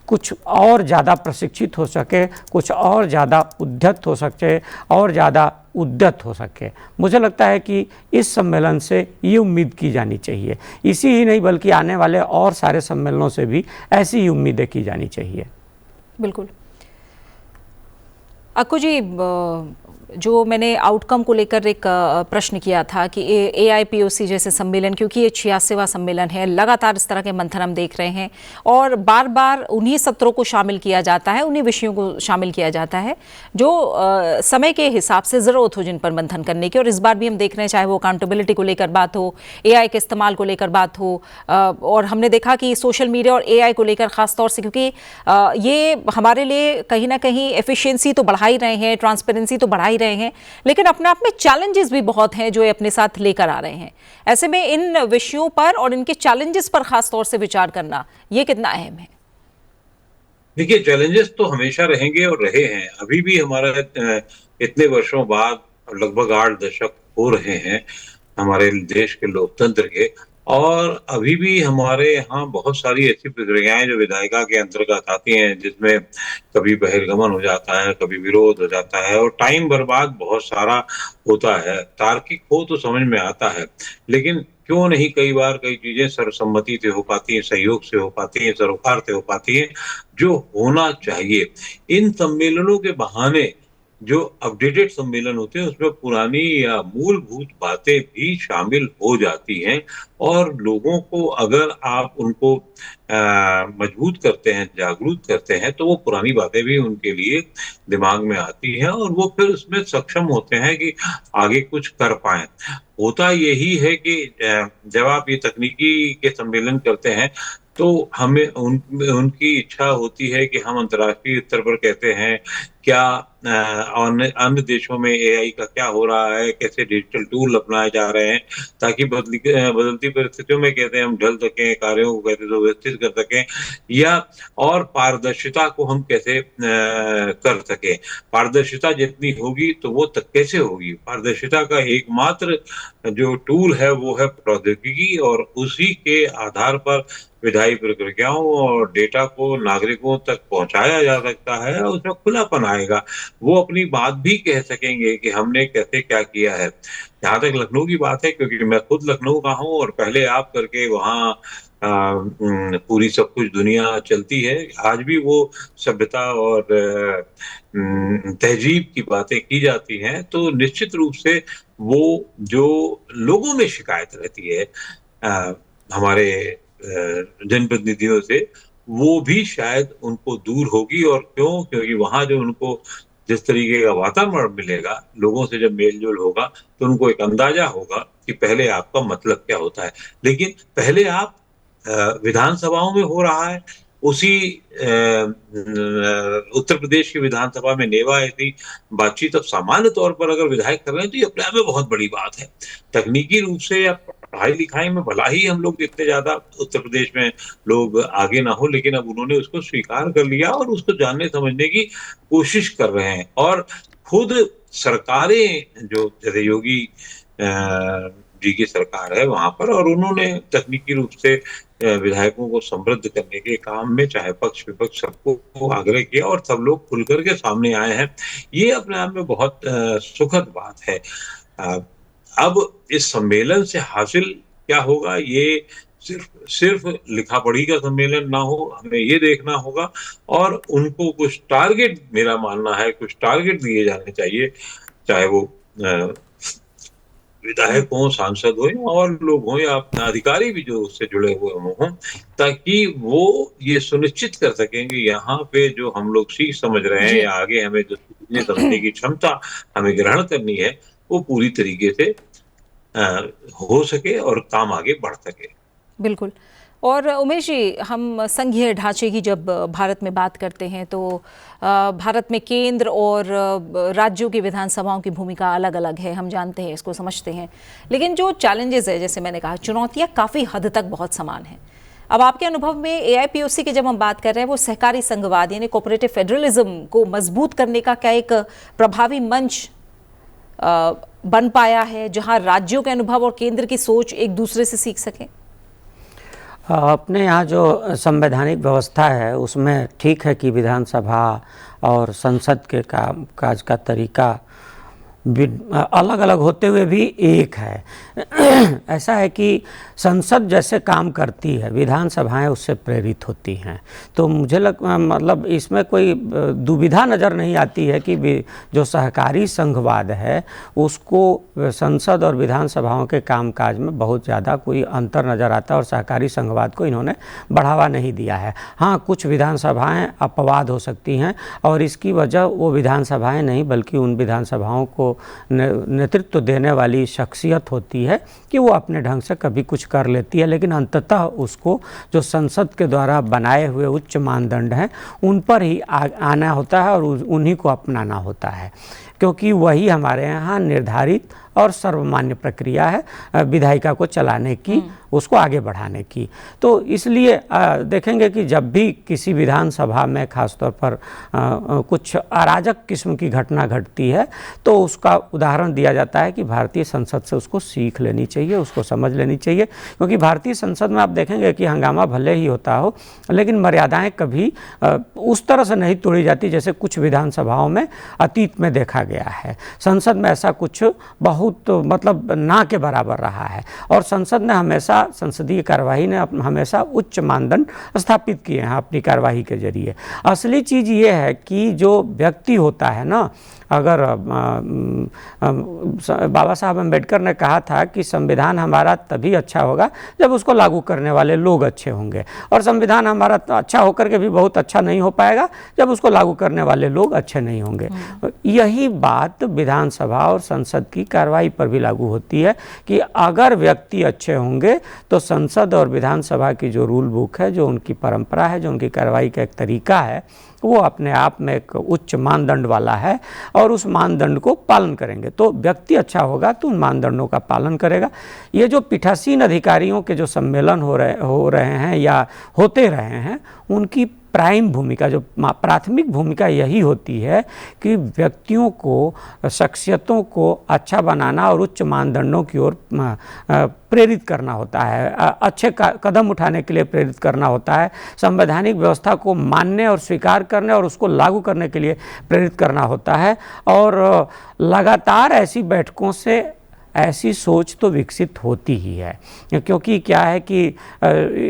कुछ और ज़्यादा प्रशिक्षित हो सके, कुछ और ज़्यादा उद्यत हो सके और ज़्यादा उद्यत हो सके। मुझे लगता है कि इस सम्मेलन से ये उम्मीद की जानी चाहिए। इसी ही नहीं बल्कि आने वाले और सारे सम्मेलनों से भी ऐसी ही उम्मीदें की जानी चाहिए। बिल्कुल। अक्कू जी, जो मैंने आउटकम को लेकर एक प्रश्न किया था कि AIPOC जैसे सम्मेलन, क्योंकि ये 86वां सम्मेलन है, लगातार इस तरह के मंथन हम देख रहे हैं और बार बार उन्हीं सत्रों को शामिल किया जाता है, उन्हीं विषयों को शामिल किया जाता है जो समय के हिसाब से ज़रूरत हो जिन पर मंथन करने की। और इस बार भी हम देख रहे हैं, चाहे वो अकाउंटेबिलिटी को लेकर बात हो, AI के इस्तेमाल को लेकर बात हो, और हमने देखा कि सोशल मीडिया और AI को लेकर ख़ास तौर से, क्योंकि ये हमारे लिए कहीं ना कहीं एफिशिएंसी तो बढ़ा ही रहे हैं, ट्रांसपेरेंसी तो बढ़ा ही रहे हैं, लेकिन अपने आप में चैलेंजेस भी बहुत हैं जो ये अपने साथ लेकर आ रहे हैं। ऐसे में इन विषयों पर और इनके चैलेंजेस पर खास तौर से विचार करना ये कितना अहम है? देखिए, चैलेंजेस तो हमेशा रहेंगे और रहे हैं। अभी भी हमारा इतने वर्षों बाद, लगभग 8 दशक हो रहे हैं हमारे देश के लोकतंत्र के, और अभी भी हमारे यहाँ बहुत सारी ऐसी प्रक्रियाएं जो विधायिका के अंतर्गत आती हैं, जिसमें कभी बहिर्गमन हो जाता है, कभी विरोध हो जाता है, और टाइम बर्बाद बहुत सारा होता है। तार्किक हो तो समझ में आता है, लेकिन क्यों नहीं कई बार कई चीजें सर्वसम्मति से हो पाती हैं, सहयोग से हो पाती हैं, सरोकार से हो पाती हैं, जो होना चाहिए। इन सम्मेलनों के बहाने जो अपडेटेड सम्मेलन होते हैं उसमें पुरानी या मूलभूत बातें भी शामिल हो जाती हैं, और लोगों को अगर आप उनको मजबूत करते हैं, जागरूक करते हैं, तो वो पुरानी बातें भी उनके लिए दिमाग में आती हैं और वो फिर उसमें सक्षम होते हैं कि आगे कुछ कर पाएँ। होता यही है कि जब आप ये तकनीकी के सम्मेलन करते हैं, तो हमें उनकी इच्छा होती है कि हम अंतर्राष्ट्रीय स्तर पर कहते हैं, क्या अन्य अन्य देशों में एआई का क्या हो रहा है, कैसे डिजिटल टूल अपनाए जा रहे हैं, ताकि बदलती परिस्थितियों में कहते हैं हम ढल सकें, कार्यों को कैसे सुव्यवस्थित कर सकें, या और पारदर्शिता को हम कैसे कर सकें। पारदर्शिता जितनी होगी तो वो तक कैसे होगी? पारदर्शिता का एकमात्र जो टूल है वो है प्रौद्योगिकी, और उसी के आधार पर विधायी प्रक्रियाओं और डेटा को नागरिकों तक पहुंचाया जा सकता है, और उसमें खुलापन आएगा। वो अपनी बात भी कह सकेंगे कि हमने कैसे क्या किया है। जहाँ तक लखनऊ की बात है, क्योंकि मैं खुद लखनऊ का हूँ और पहले आप करके वहाँ पूरी सब कुछ दुनिया चलती है। आज भी वो सभ्यता और तहजीब की बातें की जाती हैं, तो निश्चित रूप से वो जो लोगों में शिकायत रहती है हमारे जनप्रतिनिधियों से, वो भी शायद उनको दूर होगी। और क्यों? क्योंकि वहाँ जो उनको जिस तरीके का वातावरण मिलेगा, लोगों से जब मेल-जोल होगा, तो उनको एक अंदाजा होगा कि पहले आपका मतलब क्या होता है। लेकिन पहले आप विधानसभाओं में हो रहा है, उसी उत्तर प्रदेश की विधानसभा में नेवा ऐसी बातचीत अब सामान्य तौर पर अगर विधायक कर रहे हैं, तो ये अपने आप में बहुत बड़ी बात है। तकनीकी रूप से या पढ़ाई-लिखाई में भला ही हम लोग इतने ज़्यादा उत्तर प्रदेश में लोग आगे ना हो, लेकिन अब उन्होंने उसको स्वीकार कर लिया और उसको जानने समझने की कोशिश कर रहे हैं। और खुद सरकारें जो जैसे योगी जी की सरकार है वहाँ पर, और उन्होंने तकनीकी रूप से विधायकों को समृद्ध करने के काम में चाहे पक्ष-विपक्ष सबको आग्रह किया, और सब लोग खुल कर के सामने आए हैं। ये अपने आप में बहुत सुखद बात है। अब इस सम्मेलन से हासिल क्या होगा, ये सिर्फ लिखा-पढ़ी का सम्मेलन ना हो, हमें ये देखना होगा, और उनको कुछ टारगेट, मेरा मानना है कुछ टारगेट दिए जाने चाहिए, चाहे वो विधायक हों, सांसद हों और लोग हों, या अपने अधिकारी भी जो उससे जुड़े हुए हों, ताकि वो ये सुनिश्चित कर सकें कि यहाँ पे जो हम लोग सीख समझ रहे हैं या आगे हमें जो सीखने समझने की क्षमता हमें ग्रहण करनी है, वो पूरी तरीके से हो सके और काम आगे बढ़ सके। बिल्कुल। और उमेश जी, हम संघीय ढांचे की जब भारत में बात करते हैं तो भारत में केंद्र और राज्यों की विधानसभाओं की भूमिका अलग अलग है, हम जानते हैं, इसको समझते हैं। लेकिन जो चैलेंजेस है, जैसे मैंने कहा, चुनौतियां काफ़ी हद तक बहुत समान हैं। अब आपके अनुभव में एआईपीओसी की जब हम बात कर रहे हैं, वो सहकारी संघवाद यानी कोऑपरेटिव फेडरलिज्म को मजबूत करने का क्या एक प्रभावी मंच बन पाया है, जहां राज्यों के अनुभव और केंद्र की सोच एक दूसरे से सीख सकें? अपने यहाँ जो संवैधानिक व्यवस्था है उसमें ठीक है कि विधानसभा और संसद के काज का तरीका अलग अलग होते हुए भी एक है। ऐसा है कि संसद जैसे काम करती है, विधानसभाएं उससे प्रेरित होती हैं। तो मुझे मतलब इसमें कोई दुविधा नज़र नहीं आती है कि जो सहकारी संघवाद है उसको संसद और विधानसभाओं के कामकाज में बहुत ज़्यादा कोई अंतर नज़र आता है, और सहकारी संघवाद को इन्होंने बढ़ावा नहीं दिया है। हाँ, कुछ विधानसभाएं अपवाद हो सकती हैं, और इसकी वजह वो विधानसभाएं नहीं बल्कि उन विधानसभाओं को नेतृत्व देने वाली शख्सियत होती है कि वो अपने ढंग से कभी कुछ कर लेती है, लेकिन अंततः उसको जो संसद के द्वारा बनाए हुए उच्च मानदंड हैं उन पर ही आना होता है और उन्हीं को अपनाना होता है, क्योंकि वही हमारे यहाँ निर्धारित और सर्वमान्य प्रक्रिया है विधायिका को चलाने की, उसको आगे बढ़ाने की। तो इसलिए देखेंगे कि जब भी किसी विधानसभा में खासतौर पर कुछ अराजक किस्म की घटना घटती है तो उसका उदाहरण दिया जाता है कि भारतीय संसद से उसको सीख लेनी चाहिए, उसको समझ लेनी चाहिए। क्योंकि भारतीय संसद में आप देखेंगे कि हंगामा भले ही होता हो, लेकिन मर्यादाएं कभी उस तरह से नहीं तोड़ी जाती जैसे कुछ विधानसभाओं में अतीत में देखा गया है। संसद में ऐसा कुछ बहुत मतलब ना के बराबर रहा है, और संसद ने हमेशा, संसदीय कार्यवाही ने हमेशा उच्च मानदंड स्थापित किए हैं अपनी कार्यवाही के जरिए। असली चीज़ ये है कि जो व्यक्ति होता है ना, अगर बाबा साहब अम्बेडकर ने कहा था कि संविधान हमारा तभी अच्छा होगा जब उसको लागू करने वाले लोग अच्छे होंगे, और संविधान हमारा अच्छा होकर के भी बहुत अच्छा नहीं हो पाएगा जब उसको लागू करने वाले लोग अच्छे नहीं होंगे। यही बात विधानसभा और संसद की कार्रवाई पर भी लागू होती है कि अगर व्यक्ति अच्छे होंगे तो संसद और विधानसभा की जो रूल बुक है, जो उनकी परंपरा है, जो उनकी कार्रवाई का एक तरीका है, वो अपने आप में एक उच्च मानदंड वाला है और उस मानदंड को पालन करेंगे। तो व्यक्ति अच्छा होगा तो उन मानदंडों का पालन करेगा। ये जो पीठासीन अधिकारियों के जो सम्मेलन हो रहे हैं या होते रहे हैं, उनकी प्राइम भूमिका, जो प्राथमिक भूमिका यही होती है कि व्यक्तियों को, शख्सियतों को अच्छा बनाना और उच्च मानदंडों की ओर प्रेरित करना होता है, अच्छे कदम उठाने के लिए प्रेरित करना होता है, संवैधानिक व्यवस्था को मानने और स्वीकार करने और उसको लागू करने के लिए प्रेरित करना होता है। और लगातार ऐसी बैठकों से ऐसी सोच तो विकसित होती ही है, क्योंकि क्या है कि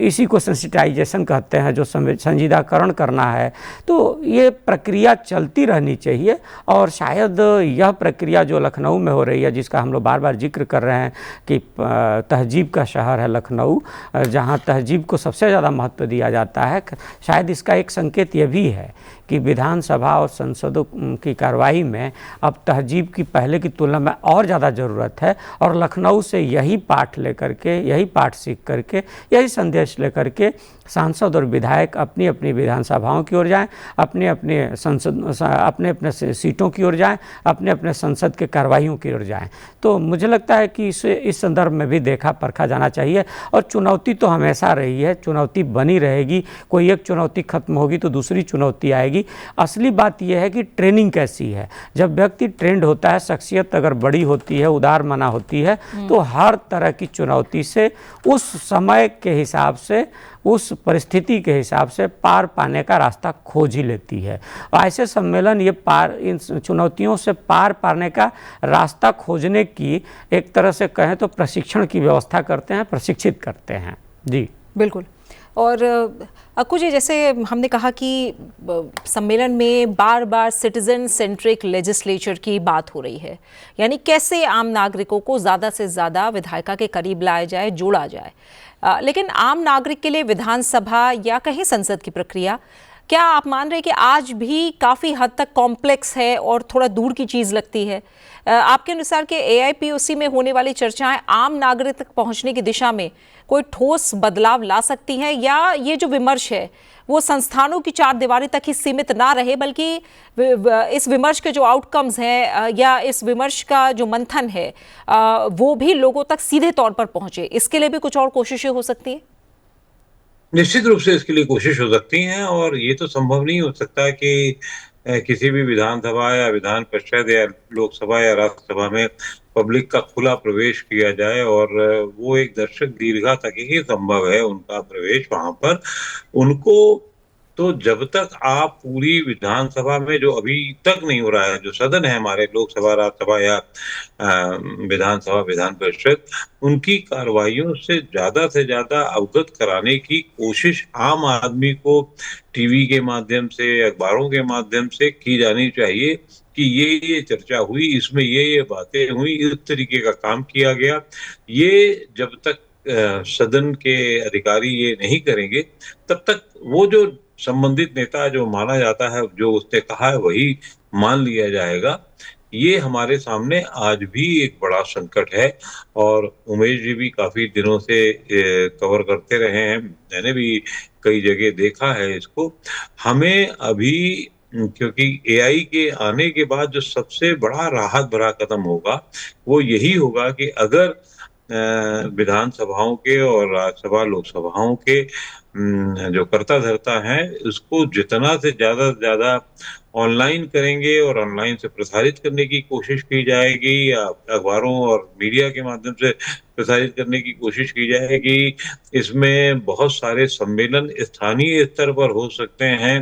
इसी को सेंसिटाइजेशन कहते हैं, जो संजीदाकरण करना है। तो ये प्रक्रिया चलती रहनी चाहिए, और शायद यह प्रक्रिया जो लखनऊ में हो रही है, जिसका हम लोग बार बार जिक्र कर रहे हैं कि तहजीब का शहर है लखनऊ, जहाँ तहजीब को सबसे ज़्यादा महत्व दिया जाता है, शायद इसका एक संकेत ये भी है कि विधानसभा और संसदों की कार्रवाई में अब तहजीब की पहले की तुलना में और ज़्यादा ज़रूरत है। और लखनऊ से यही पाठ लेकर के, यही पाठ सीख करके, यही संदेश लेकर के सांसद और विधायक अपनी अपनी विधानसभाओं की ओर जाएं, अपने अपने सीटों की ओर जाएं, अपने अपने संसद के कार्रवाइयों की ओर जाएं। तो मुझे लगता है कि इस संदर्भ में भी देखा परखा जाना चाहिए। और चुनौती तो हमेशा रही है, चुनौती बनी रहेगी। कोई एक चुनौती खत्म होगी तो दूसरी चुनौती आएगी। असली बात यह है कि ट्रेनिंग कैसी है। जब व्यक्ति ट्रेंड होता है, शख्सियत अगर बड़ी होती है, उदार मना होती है, तो हर तरह की चुनौती से, उस समय के हिसाब से, उस परिस्थिति के हिसाब से पार पाने का रास्ता खोज ही लेती है। और ऐसे सम्मेलन इन चुनौतियों से पार पाने का रास्ता खोजने की एक तरह से कहें तो प्रशिक्षण की व्यवस्था करते हैं, प्रशिक्षित करते हैं। जी बिल्कुल। और अक्कू जी, जैसे हमने कहा कि सम्मेलन में बार बार सिटीजन सेंट्रिक लेजिस्लेचर की बात हो रही है, यानी कैसे आम नागरिकों को ज़्यादा से ज़्यादा विधायिका के करीब लाया जाए, जोड़ा जाए। लेकिन आम नागरिक के लिए विधानसभा या कहीं संसद की प्रक्रिया, क्या आप मान रहे हैं कि आज भी काफ़ी हद तक कॉम्प्लेक्स है और थोड़ा दूर की चीज़ लगती है? आपके अनुसार कि AIPOC में होने वाली चर्चाएं आम नागरिक तक पहुंचने की दिशा में कोई ठोस बदलाव ला सकती हैं, या ये जो विमर्श है वो संस्थानों की चार दीवारी तक ही सीमित ना रहे, बल्कि इस विमर्श के जो आउटकम्स हैं या इस विमर्श का जो मंथन है वो भी लोगों तक सीधे तौर पर पहुंचे? इसके लिए भी कुछ और कोशिशें हो सकती हैं? निश्चित रूप से इसके लिए कोशिश हो सकती है, और ये तो संभव नहीं हो सकता कि किसी भी विधानसभा या विधान परिषद या लोकसभा या राज्यसभा में पब्लिक का खुला प्रवेश किया जाए, और वो एक दर्शक दीर्घा तक ही संभव है उनका प्रवेश वहां पर। उनको तो जब तक आप पूरी विधानसभा में, जो अभी तक नहीं हो रहा है, जो सदन है हमारे लोकसभा, राज्यसभा या विधानसभा, विधान परिषद, उनकी कार्रवाइयों से ज्यादा अवगत कराने की कोशिश आम आदमी को टीवी के माध्यम से, अखबारों के माध्यम से की जानी चाहिए कि ये चर्चा हुई, इसमें ये बातें हुई, इस तरीके का काम किया गया। ये जब तक सदन के अधिकारी ये नहीं करेंगे, तब तक वो जो संबंधित नेता जो माना जाता है, जो उसने कहा है वही मान लिया जाएगा। ये हमारे सामने आज भी एक बड़ा संकट है, और उमेश जी भी काफी दिनों से कवर करते रहे हैं, मैंने भी कई जगह देखा है इसको। हमें अभी, क्योंकि AI के आने के बाद जो सबसे बड़ा राहत भरा कदम होगा वो यही होगा कि अगर विधानसभाओं के और राज्यसभा लोकसभाओं के जो कर्ता धर्ता हैं, उसको जितना से ज्यादा ऑनलाइन करेंगे और ऑनलाइन से प्रसारित करने की कोशिश की जाएगी, या अखबारों और मीडिया के माध्यम से प्रसारित करने की कोशिश की जाएगी। इसमें बहुत सारे सम्मेलन स्थानीय स्तर पर हो सकते हैं,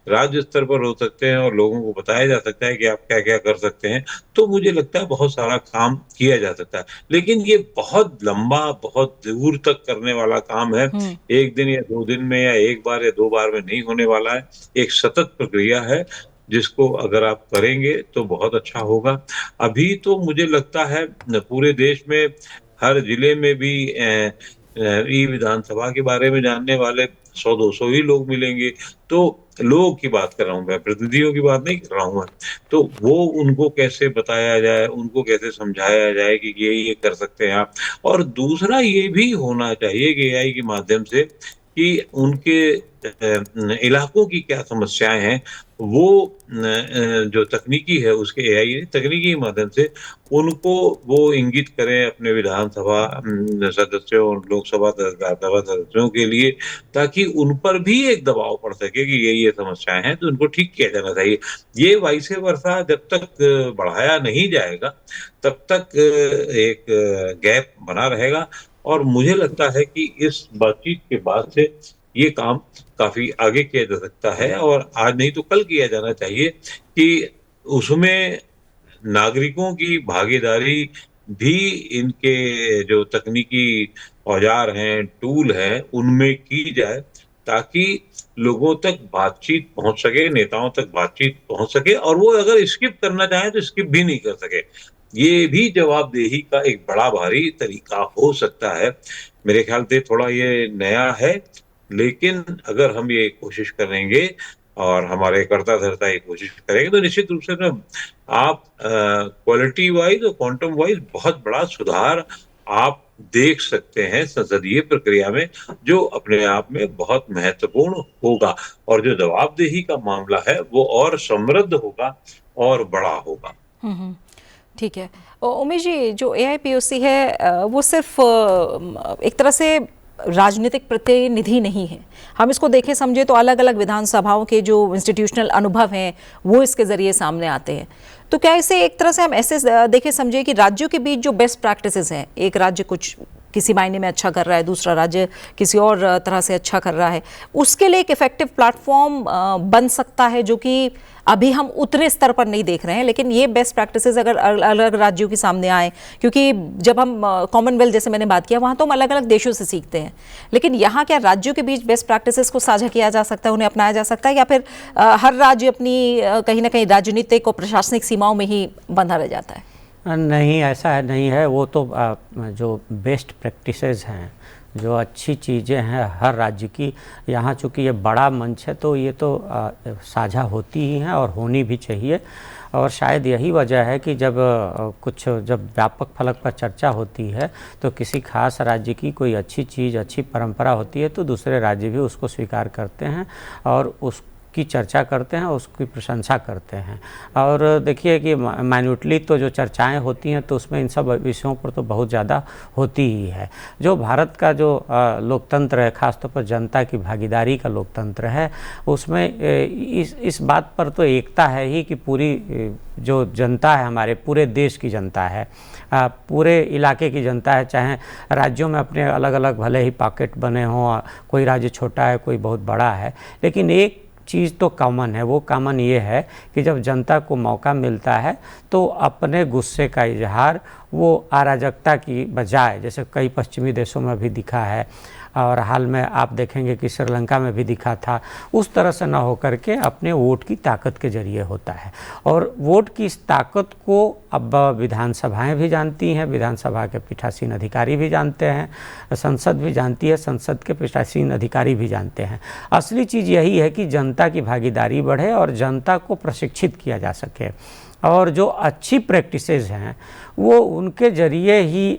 राज्य स्तर पर हो सकते हैं, और लोगों को बताया जा सकता है कि आप क्या-क्या कर सकते हैं। तो मुझे लगता है बहुत सारा काम किया जा सकता है। लेकिन ये बहुत लंबा, बहुत दूर तक करने वाला काम है। 1 दिन या 2 दिन में या 1 बार या 2 बार में नहीं होने वाला है। एक सतत प्रक्रिया है, जिसको अगर आप करेंगे तो बहुत अच्छा होगा। अभी तो मुझे लगता है पूरे देश में हर जिले में भी ई विधानसभा के बारे में जानने वाले 100-200 ही लोग मिलेंगे। तो लोगों की बात कर रहा हूँ मैं, प्रतिनिधियों की बात नहीं कर रहा हूँ मैं। तो वो उनको कैसे बताया जाए, उनको कैसे समझाया जाए कि ये कर सकते हैं आप। और दूसरा ये भी होना चाहिए कि एआई के माध्यम से कि उनके इलाकों की क्या समस्याएँ हैं, वो जो तकनीकी है उसके एआई तकनीकी के माध्यम से उनको वो इंगित करें अपने विधानसभा सदस्यों और लोकसभा सदस्यों के लिए, ताकि उन पर भी एक दबाव पड़ सके कि ये समस्याएं हैं, तो उनको ठीक किया जाना चाहिए। ये वाइस वर्सा जब तक बढ़ाया नहीं जाएगा, तब तक एक गैप बना रहेगा। और मुझे लगता है कि इस बातचीत के बाद से ये काम काफी आगे किया जा सकता है, और आज नहीं तो कल किया जाना चाहिए कि उसमें नागरिकों की भागीदारी भी इनके जो तकनीकी औजार हैं, टूल हैं, उनमें की जाए, ताकि लोगों तक बातचीत पहुंच सके, नेताओं तक बातचीत पहुंच सके, और वो अगर स्किप करना चाहें तो स्किप भी नहीं कर सके। ये भी जवाबदेही का एक बड़ा भारी तरीका हो सकता है। मेरे ख्याल से थोड़ा ये नया है, लेकिन अगर हम ये कोशिश करेंगे और हमारे कर्ता धर्ता ये कोशिश करेंगे, तो निश्चित रूप से ना आप क्वालिटी वाइज और क्वांटम वाइज बहुत बड़ा सुधार आप देख सकते हैं संसदीय प्रक्रिया में, जो अपने आप में बहुत महत्वपूर्ण होगा। और जो जवाबदेही का मामला है वो और समृद्ध होगा और बड़ा होगा। ठीक है उमेश जी, जो एआईपीओसी है वो सिर्फ एक तरह से राजनीतिक प्रतिनिधि नहीं है। हम इसको देखें समझे तो अलग अलग विधानसभाओं के जो इंस्टीट्यूशनल अनुभव हैं वो इसके ज़रिए सामने आते हैं। तो क्या इसे एक तरह से हम ऐसे देखें समझे कि राज्यों के बीच जो बेस्ट प्रैक्टिसेस हैं, एक राज्य कुछ किसी मायने में अच्छा कर रहा है, दूसरा राज्य किसी और तरह से अच्छा कर रहा है, उसके लिए एक इफेक्टिव प्लेटफॉर्म बन सकता है, जो कि अभी हम उतने स्तर पर नहीं देख रहे हैं। लेकिन ये बेस्ट प्रैक्टिसेस अगर अलग राज्यों के सामने आए, क्योंकि जब हम कॉमनवेल्थ जैसे मैंने बात किया, वहाँ तो हम अलग अलग देशों से सीखते हैं, लेकिन यहाँ क्या राज्यों के बीच बेस्ट प्रैक्टिसेस को साझा किया जा सकता है, उन्हें अपनाया जा सकता है, या फिर हर राज्य अपनी कहीं ना कहीं राजनीतिक और प्रशासनिक सीमाओं में ही बंधा रह जाता है? नहीं, ऐसा नहीं है। वो तो जो बेस्ट प्रैक्टिसेस हैं, जो अच्छी चीज़ें हैं हर राज्य की, यहाँ चूँकि ये बड़ा मंच है तो ये तो साझा होती ही हैं और होनी भी चाहिए। और शायद यही वजह है कि जब व्यापक फलक पर चर्चा होती है तो किसी खास राज्य की कोई अच्छी चीज़, अच्छी परंपरा होती है तो दूसरे राज्य भी उसको स्वीकार करते हैं और की चर्चा करते हैं, उसकी प्रशंसा करते हैं। और देखिए कि माइन्यूटली तो जो चर्चाएं होती हैं तो उसमें इन सब विषयों पर तो बहुत ज़्यादा होती ही है। जो भारत का जो लोकतंत्र है, ख़ासतौर पर जनता की भागीदारी का लोकतंत्र है, उसमें इस बात पर तो एकता है ही कि पूरी जो जनता है, हमारे पूरे देश की जनता है, पूरे इलाके की जनता है, चाहे राज्यों में अपने अलग अलग भले ही पॉकेट बने हों, कोई राज्य छोटा है, कोई बहुत बड़ा है, लेकिन एक चीज़ तो कॉमन है। वो कॉमन ये है कि जब जनता को मौका मिलता है तो अपने गुस्से का इजहार वो अराजकता की बजाय, जैसे कई पश्चिमी देशों में भी दिखा है और हाल में आप देखेंगे कि श्रीलंका में भी दिखा था, उस तरह से ना होकर के अपने वोट की ताकत के जरिए होता है। और वोट की इस ताकत को अब विधानसभाएं भी जानती हैं, विधानसभा के पीठासीन अधिकारी भी जानते हैं, संसद भी जानती है, संसद के पीठासीन अधिकारी भी जानते हैं। असली चीज़ यही है कि जनता की भागीदारी बढ़े और जनता को प्रशिक्षित किया जा सके। और जो अच्छी प्रैक्टिसेस हैं वो उनके जरिए ही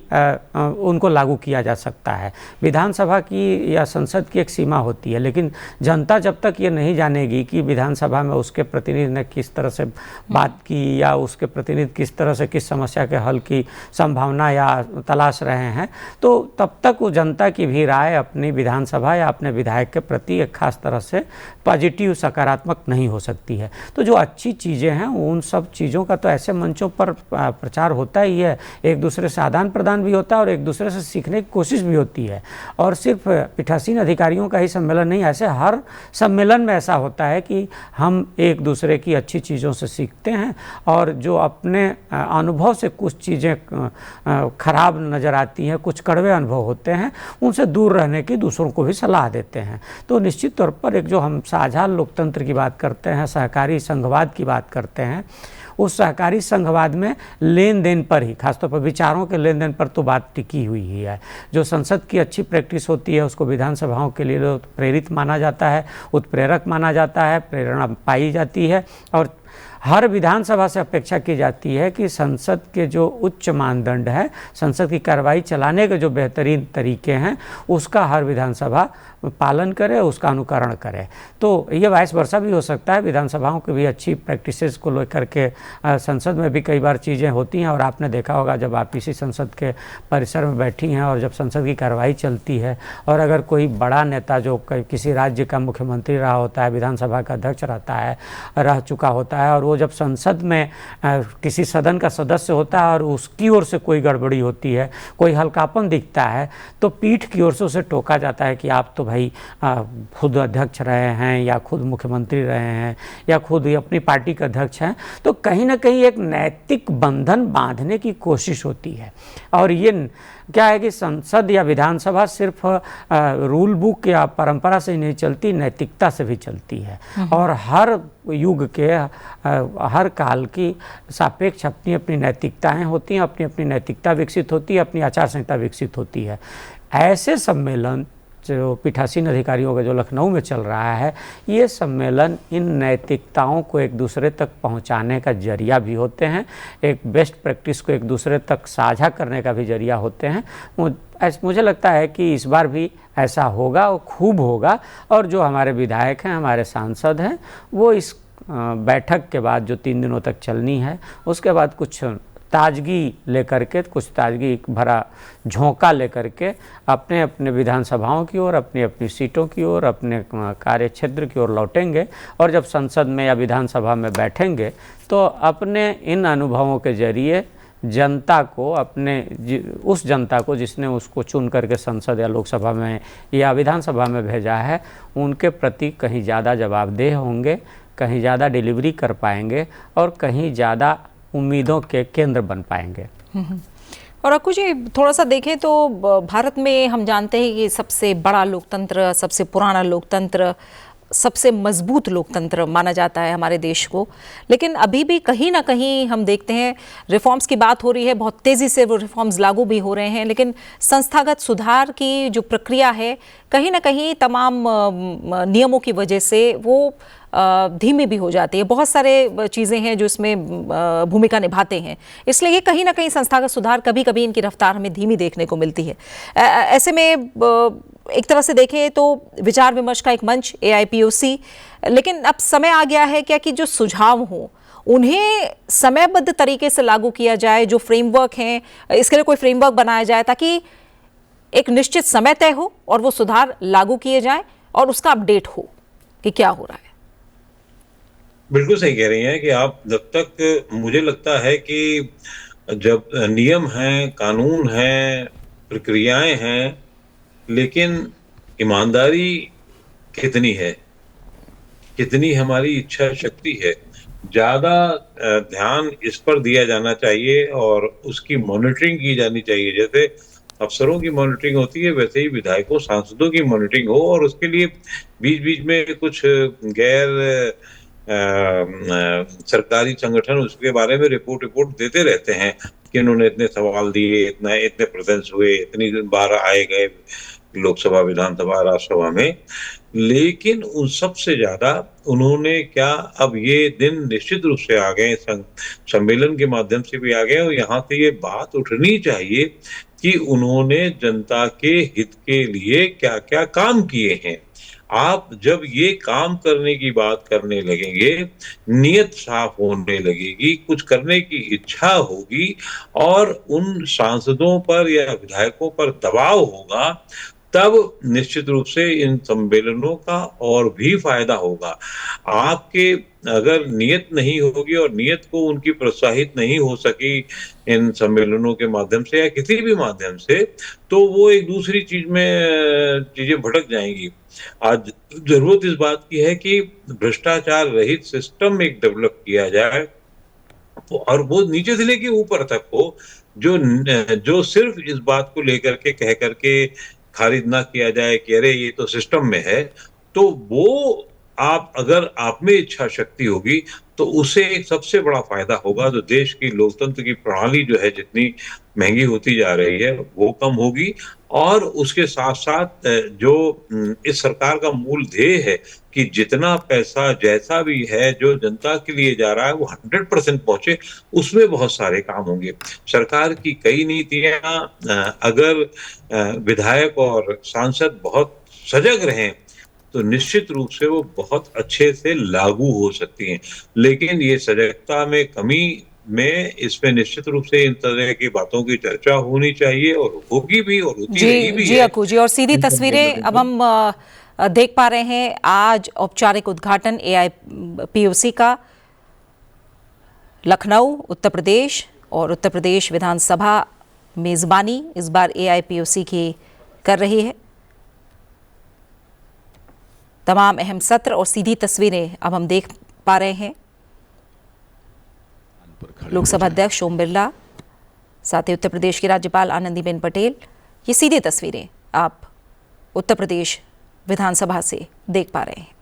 उनको लागू किया जा सकता है। विधानसभा की या संसद की एक सीमा होती है, लेकिन जनता जब तक ये नहीं जानेगी कि विधानसभा में उसके प्रतिनिधि ने किस तरह से बात की या उसके प्रतिनिधि किस तरह से किस समस्या के हल की संभावना या तलाश रहे हैं, तो तब तक वो जनता की भी राय अपनी विधानसभा या अपने विधायक के प्रति एक खास तरह से पॉजिटिव सकारात्मक नहीं हो सकती है। तो जो अच्छी चीज़ें हैं उन सब चीज़ों का तो ऐसे मंचों पर प्रचार होता ही है, एक दूसरे से आदान प्रदान भी होता है और एक दूसरे से सीखने की कोशिश भी होती है। और सिर्फ पीठासीन अधिकारियों का ही सम्मेलन नहीं, ऐसे हर सम्मेलन में ऐसा होता है कि हम एक दूसरे की अच्छी चीज़ों से सीखते हैं और जो अपने अनुभव से कुछ चीज़ें खराब नज़र आती हैं, कुछ कड़वे अनुभव होते हैं, उनसे दूर रहने की दूसरों को भी सलाह देते हैं। तो निश्चित तौर पर एक जो हम साझा लोकतंत्र की बात करते हैं, सहकारी संघवाद की बात करते हैं, उस सहकारी संघवाद में लेन देन पर ही, खासतौर पर विचारों के लेन देन पर तो बात टिकी हुई ही है। जो संसद की अच्छी प्रैक्टिस होती है उसको विधानसभाओं के लिए प्रेरित माना जाता है, उत्प्रेरक माना जाता है, प्रेरणा पाई जाती है और हर विधानसभा से अपेक्षा की जाती है कि संसद के जो उच्च मानदंड है, संसद की कार्रवाई चलाने के जो बेहतरीन तरीके हैं, उसका हर विधानसभा पालन करे, उसका अनुकरण करे। तो ये वाइस वर्सा भी हो सकता है, विधानसभाओं की भी अच्छी प्रैक्टिसेस को लेकर के संसद में भी कई बार चीज़ें होती हैं। और आपने देखा होगा जब आप इसी संसद के परिसर में बैठी हैं और जब संसद की कार्रवाई चलती है और अगर कोई बड़ा नेता जो किसी राज्य का मुख्यमंत्री रहा होता है, विधानसभा का अध्यक्ष रह चुका होता है, और वो जब संसद में किसी सदन का सदस्य होता है और उसकी ओर से कोई गड़बड़ी होती है, कोई हल्कापन दिखता है, तो पीठ की ओर से उसे टोका जाता है कि आप तो भाई खुद अध्यक्ष रहे हैं या खुद मुख्यमंत्री रहे हैं या खुद अपनी पार्टी के अध्यक्ष हैं। तो कहीं ना कहीं एक नैतिक बंधन बांधने की कोशिश होती है। और ये क्या है कि संसद या विधानसभा सिर्फ रूल बुक या परंपरा से ही नहीं चलती, नैतिकता से भी चलती है। और हर युग के हर काल की सापेक्ष अपनी अपनी नैतिकताएं होती हैं, अपनी अपनी नैतिकता विकसित होती है, अपनी आचार संहिता विकसित होती है। ऐसे सम्मेलन जो पीठासीन अधिकारियों का जो लखनऊ में चल रहा है, ये सम्मेलन इन नैतिकताओं को एक दूसरे तक पहुंचाने का जरिया भी होते हैं, एक बेस्ट प्रैक्टिस को एक दूसरे तक साझा करने का भी जरिया होते हैं। मुझे लगता है कि इस बार भी ऐसा होगा और खूब होगा। और जो हमारे विधायक हैं, हमारे सांसद हैं, वो इस बैठक के बाद जो 3 दिनों तक चलनी है, उसके बाद कुछ ताजगी लेकर के, कुछ ताजगी भरा झोंका लेकर के अपने अपने विधानसभाओं की ओर, अपनी अपनी सीटों की ओर, अपने कार्य क्षेत्र की ओर लौटेंगे। और जब संसद में या विधानसभा में बैठेंगे तो अपने इन अनुभवों के जरिए जनता को, उस जनता को जिसने उसको चुन करके संसद या लोकसभा में या विधानसभा में भेजा है, उनके प्रति कहीं ज़्यादा जवाबदेह होंगे, कहीं ज़्यादा डिलीवरी कर पाएंगे और कहीं ज़्यादा उम्मीदों के केंद्र बन पाएंगे। और अक्कू जी, थोड़ा सा देखें तो भारत में हम जानते हैं कि सबसे बड़ा लोकतंत्र, सबसे पुराना लोकतंत्र, सबसे मजबूत लोकतंत्र माना जाता है हमारे देश को। लेकिन अभी भी कहीं ना कहीं हम देखते हैं रिफॉर्म्स की बात हो रही है, बहुत तेज़ी से वो रिफॉर्म्स लागू भी हो रहे हैं, लेकिन संस्थागत सुधार की जो प्रक्रिया है कहीं ना कहीं तमाम नियमों की वजह से वो धीमी भी हो जाती है। बहुत सारे चीज़ें हैं जो इसमें भूमिका निभाते हैं, इसलिए ये कहीं ना कहीं संस्थागत सुधार, कभी कभी इनकी रफ्तार हमें धीमी देखने को मिलती है। ऐसे में एक तरह से देखें तो विचार विमर्श का एक मंच AIPOC, लेकिन अब समय आ गया है क्या कि जो सुझाव हों उन्हें समयबद्ध तरीके से लागू किया जाए। जो फ्रेमवर्क हैं, इसके लिए कोई फ्रेमवर्क बनाया जाए ताकि एक निश्चित समय तय हो और वो सुधार लागू किए जाएं और उसका अपडेट हो कि क्या हो रहा है। बिल्कुल सही कह रही हैं कि आप, जब तक मुझे लगता है कि जब नियम हैं, कानून हैं, प्रक्रियाएं हैं, लेकिन ईमानदारी कितनी है, कितनी हमारी इच्छा शक्ति है, ज़्यादा ध्यान इस पर दिया जाना चाहिए और उसकी मॉनिटरिंग की जानी चाहिए। जैसे अफसरों की मॉनिटरिंग होती है, वैसे ही विधायकों, सांसदों की मॉनिटरिंग हो। और उसके लिए बीच बीच में कुछ गैर सरकारी संगठन उसके बारे में रिपोर्ट देते रहते हैं कि इन्होंने इतने सवाल दिए, इतने प्रेजेंस हुए, इतनी बार आए गए लोकसभा, विधानसभा, राज्यसभा में। लेकिन उन सबसे ज्यादा उन्होंने क्या, अब ये दिन निश्चित रूप से आ गए, सम्मेलन के माध्यम से भी आ गए, और यहाँ से ये बात उठनी चाहिए कि उन्होंने जनता के हित के लिए क्या क्या काम किए हैं। आप जब ये काम करने की बात करने लगेंगे, नियत साफ होने लगेगी, कुछ करने की इच्छा होगी, और उन सांसदों पर या विधायकों पर दबाव होगा, तब निश्चित रूप से इन सम्मेलनों का और भी फायदा होगा। आपके अगर नियत नहीं होगी और नियत को उनकी प्रोत्साहित नहीं हो सकी इन सम्मेलनों के माध्यम से या किसी भी माध्यम से, तो वो एक दूसरी चीज में चीजें भटक जाएंगी। आज जरूरत इस बात की है कि भ्रष्टाचार रहित सिस्टम एक डेवलप किया जाए, और वो नीचे से लेके ऊपर तक हो, जो सिर्फ इस बात को लेकर के कह करके खारिज ना किया जाए कि अरे ये तो सिस्टम में है। तो वो आप, अगर आप में इच्छा शक्ति होगी तो उससे एक सबसे बड़ा फायदा होगा, जो देश की लोकतंत्र की प्रणाली जो है जितनी महंगी होती जा रही है वो कम होगी, और उसके साथ साथ जो इस सरकार का मूल ध्येय है कि जितना पैसा जैसा भी है जो जनता के लिए जा रहा है वो 100% पहुंचे, उसमें बहुत सारे काम होंगे। सरकार की कई नीतियां अगर विधायक और सांसद बहुत सजग रहें तो निश्चित रूप से वो बहुत अच्छे से लागू हो सकती हैं। लेकिन ये सजगता में कमी में, इसमें निश्चित रूप से इन तरह की बातों की चर्चा होनी चाहिए, और होगी भी, और होती रही भी जी है। अक्कू जी, और सीधी तस्वीरें अब हम देख पा रहे हैं। आज औपचारिक उद्घाटन AIPOC का लखनऊ, उत्तर प्रदेश, और उत्तर प्रदेश विधानसभा मेजबानी इस बार AIPOC की कर रही है। तमाम अहम सत्र और सीधी तस्वीरें अब हम देख पा रहे हैं। लोकसभा अध्यक्ष ओम बिरला, साथ ही उत्तर प्रदेश की राज्यपाल आनंदीबेन पटेल, ये सीधी तस्वीरें आप उत्तर प्रदेश विधानसभा से देख पा रहे हैं।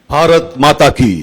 भारत माता की।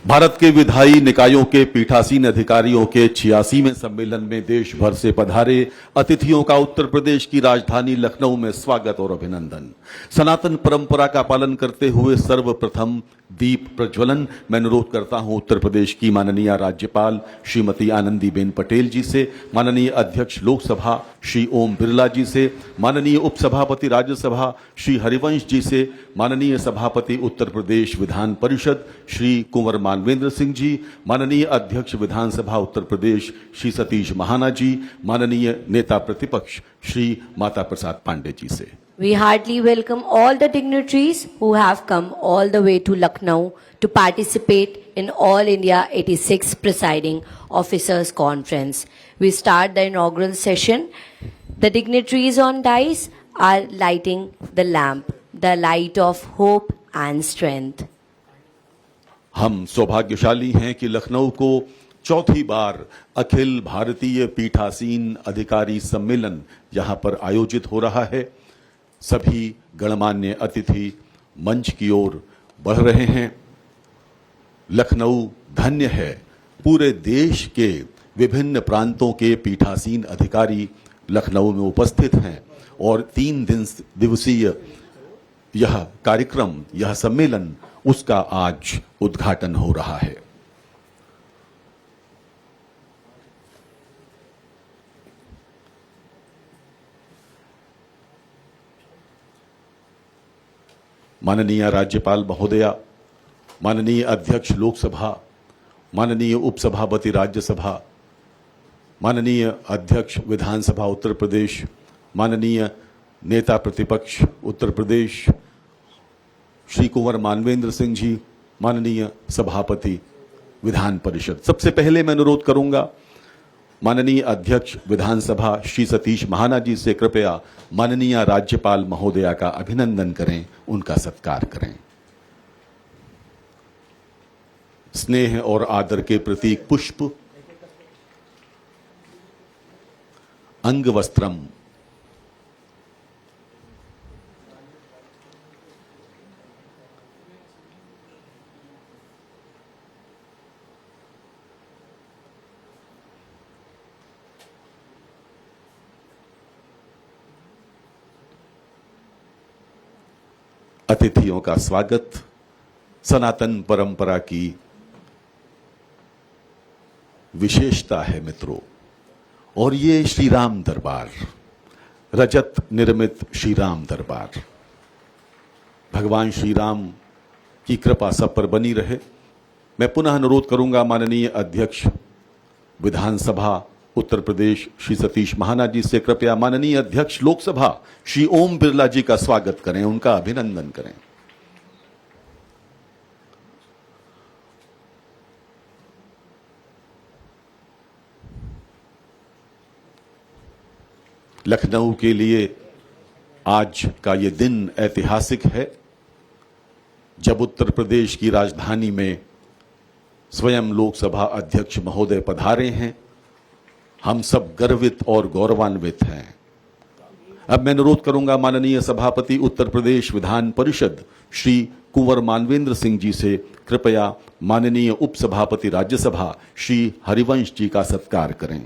भारत के विधायी निकायों के पीठासीन अधिकारियों के 86वें सम्मेलन में देश भर से पधारे अतिथियों का उत्तर प्रदेश की राजधानी लखनऊ में स्वागत और अभिनंदन। सनातन परंपरा का पालन करते हुए सर्वप्रथम दीप प्रज्वलन मैं अनुरोध करता हूं उत्तर प्रदेश की माननीय राज्यपाल श्रीमती आनंदीबेन पटेल जी से, माननीय अध्यक्ष लोकसभा श्री ओम बिरला जी से, माननीय उपसभापति राज्यसभा श्री हरिवंश जी से, माननीय सभापति उत्तर प्रदेश विधान परिषद श्री कुंवर मानवेंद्र सिंह जी, माननीय अध्यक्ष विधानसभा उत्तर प्रदेश श्री सतीश महाना जी, माननीय नेता प्रतिपक्ष श्री माता प्रसाद पांडे जी से। We heartily welcome all the dignitaries who have come all the way to Lucknow to participate in All India 86 Presiding Officers Conference. We start the inaugural session. The dignitaries on dais are lighting the lamp, the light of hope and strength. हम सौभाग्यशाली हैं कि लखनऊ को चौथी बार अखिल भारतीय पीठासीन अधिकारी सम्मेलन यहां पर आयोजित हो रहा है। सभी गणमान्य अतिथि मंच की ओर बढ़ रहे हैं। लखनऊ धन्य है, पूरे देश के विभिन्न प्रांतों के पीठासीन अधिकारी लखनऊ में उपस्थित हैं और 3 दिवसीय यह कार्यक्रम, यह सम्मेलन, उसका आज उद्घाटन हो रहा है। माननीय राज्यपाल महोदया, माननीय अध्यक्ष लोकसभा, माननीय उपसभापति राज्यसभा, माननीय अध्यक्ष विधानसभा उत्तर प्रदेश, माननीय नेता प्रतिपक्ष उत्तर प्रदेश श्री कुंवर मानवेंद्र सिंह जी, माननीय सभापति विधान परिषद। सबसे पहले मैं अनुरोध करूंगा माननीय अध्यक्ष विधानसभा श्री सतीश महाना जी से कृपया माननीय राज्यपाल महोदया का अभिनंदन करें, उनका सत्कार करें। स्नेह और आदर के प्रतीक पुष्प, अंग वस्त्रम, अतिथियों का स्वागत सनातन परंपरा की विशेषता है मित्रों। और ये श्री राम दरबार, रजत निर्मित श्री राम दरबार, भगवान श्री राम की कृपा सब पर बनी रहे। मैं पुनः अनुरोध करूंगा माननीय अध्यक्ष विधानसभा उत्तर प्रदेश श्री सतीश महाना जी से कृपया माननीय अध्यक्ष लोकसभा श्री ओम बिरला जी का स्वागत करें, उनका अभिनंदन करें। लखनऊ के लिए आज का ये दिन ऐतिहासिक है, जब उत्तर प्रदेश की राजधानी में स्वयं लोकसभा अध्यक्ष महोदय पधारे हैं। हम सब गर्वित और गौरवान्वित हैं। अब मैं अनुरोध करूंगा माननीय सभापति उत्तर प्रदेश विधान परिषद श्री कुंवर मानवेंद्र सिंह जी से कृपया माननीय उपसभापति राज्यसभा श्री हरिवंश जी का सत्कार करें।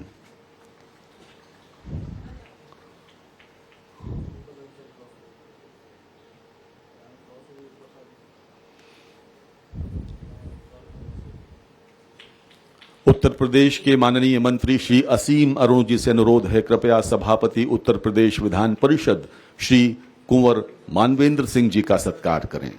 उत्तर प्रदेश के माननीय मंत्री श्री असीम अरुण जी से अनुरोध है, कृपया सभापति उत्तर प्रदेश विधान परिषद श्री कुंवर मानवेंद्र सिंह जी का सत्कार करें।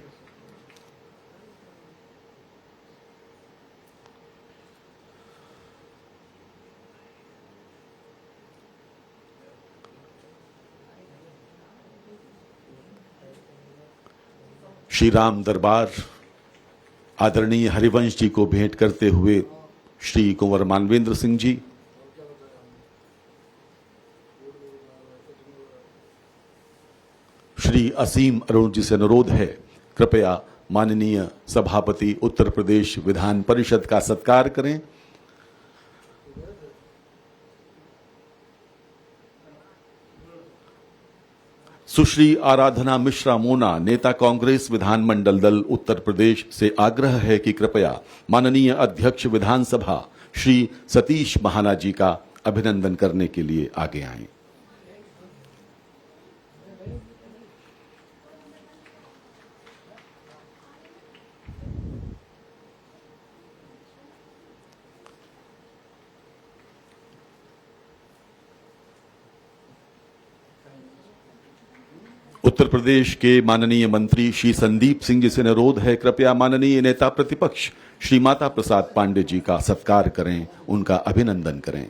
श्री राम दरबार आदरणीय हरिवंश जी को भेंट करते हुए श्री कुंवर मानवेंद्र सिंह जी, श्री असीम अरुण जी से अनुरोध है, कृपया माननीय सभापति उत्तर प्रदेश विधान परिषद का सत्कार करें। सुश्री आराधना मिश्रा मोना, नेता कांग्रेस विधानमंडल दल उत्तर प्रदेश से आग्रह है कि कृपया माननीय अध्यक्ष विधानसभा श्री सतीश महाना जी का अभिनंदन करने के लिए आगे आएं। उत्तर प्रदेश के माननीय मंत्री श्री संदीप सिंह जी से अनुरोध है, कृपया माननीय नेता प्रतिपक्ष श्री माता प्रसाद पांडे जी का सत्कार करें, उनका अभिनंदन करें।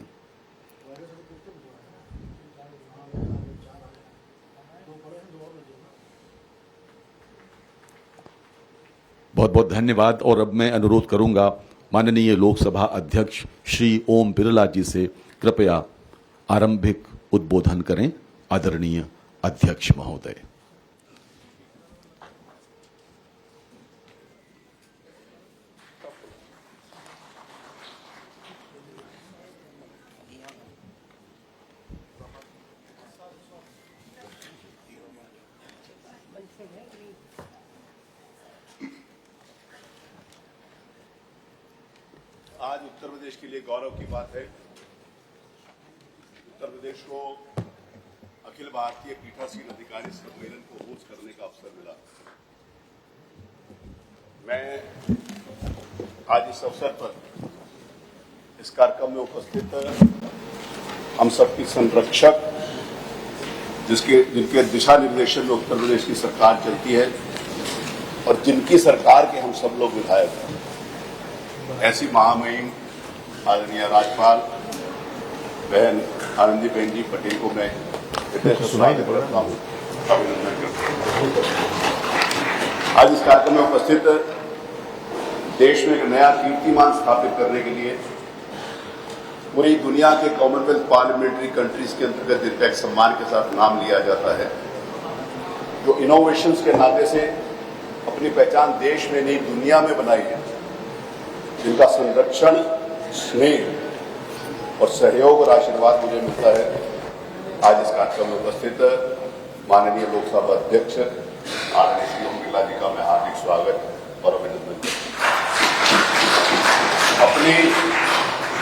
बहुत बहुत धन्यवाद। और अब मैं अनुरोध करूंगा माननीय लोकसभा अध्यक्ष श्री ओम बिरला जी से कृपया आरंभिक उद्बोधन करें। आदरणीय अध्यक्ष महोदय। आज उत्तर प्रदेश के लिए गौरव की बात है। उत्तर प्रदेश को अखिल भारतीय पीठासीन अधिकारी सम्मेलन को होस्ट करने का अवसर मिला। मैं आज इस अवसर पर इस कार्यक्रम में उपस्थित हम सबकी संरक्षक, जिनके दिशा निर्देशन में उत्तर प्रदेश की सरकार चलती है और जिनकी सरकार के हम सब लोग विधायक हैं, ऐसी महामहिम आदरणीय राज्यपाल बहन आनंदीबेन जी पटेल को मैं स्वागत करता हूँ, अभिनंदन करता हूँ। आज इस कार्यक्रम में उपस्थित देश में एक नया कीर्तिमान स्थापित करने के लिए पूरी दुनिया के कॉमनवेल्थ पार्लियामेंट्री कंट्रीज के अंतर्गत जिनका एक सम्मान के साथ नाम लिया जाता है, जो इनोवेशंस के नाते से अपनी पहचान देश में नहीं दुनिया में बनाई है, जिनका संरक्षण, स्नेह और सहयोग और आशीर्वाद मुझे मिलता है। आज इस कार्यक्रम में उपस्थित माननीय लोकसभा अध्यक्ष आदरणीय श्री ओम बिरला जी का मैं हार्दिक स्वागत और अभिनंदन करता हूं। अपने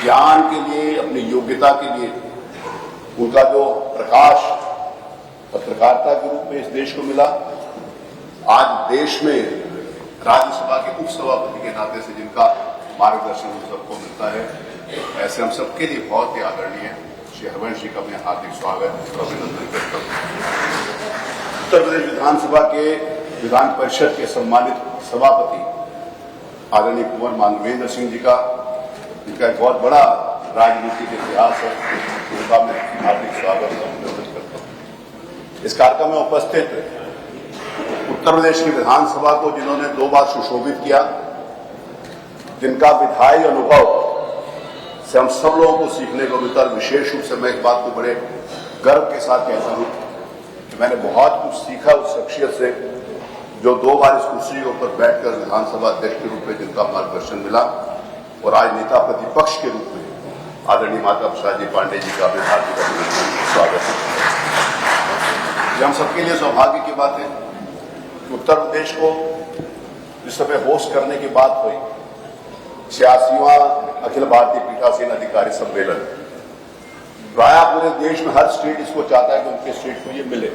ज्ञान के लिए, अपनी योग्यता के लिए उनका जो प्रकाश पत्रकारिता के रूप में इस देश को मिला, आज देश में राज्यसभा के उपसभापति के नाते से जिनका मार्गदर्शन हम सबको मिलता है, ऐसे हम सबके लिए बहुत ही आदरणीय श्री हरवंश जी का मैं हार्दिक स्वागत और अभिनंदन करता हूं। उत्तर प्रदेश विधानसभा के विधान परिषद के सम्मानित सभापति आदरणीय कुंवर मानवेंद्र सिंह जी का, जिनका एक बहुत बड़ा राजनीतिक इतिहास है, उनका मैं हार्दिक स्वागत और अभिनंदन करता हूं। इस कार्यक्रम में उपस्थित उत्तर प्रदेश की विधानसभा को जिन्होंने 2 बार सुशोभित किया, जिनका विधायी अनुभव से हम सब लोगों को सीखने को मिलता है। विशेष रूप से मैं इस बात को बड़े गर्व के साथ कहता हूं कि मैंने बहुत कुछ सीखा उस शख्सियत से जो 2 बार इस कुर्सी के ऊपर बैठकर विधानसभा अध्यक्ष के रूप में जिनका मार्गदर्शन मिला, और आज नेता प्रतिपक्ष के रूप में आदरणीय माता प्रसाद जी पांडे जी का मैं हार्दिक अभिनंदन स्वागत है। ये हम सबके लिए सौभाग्य की बात है कि उत्तर प्रदेश को इस समय होस्ट करने की बात हुई 86वां अखिल भारतीय पीठासीन अधिकारी सम्मेलन। प्राय पूरे देश में हर स्टेट इसको चाहता है कि उनके स्टेट को ये मिले,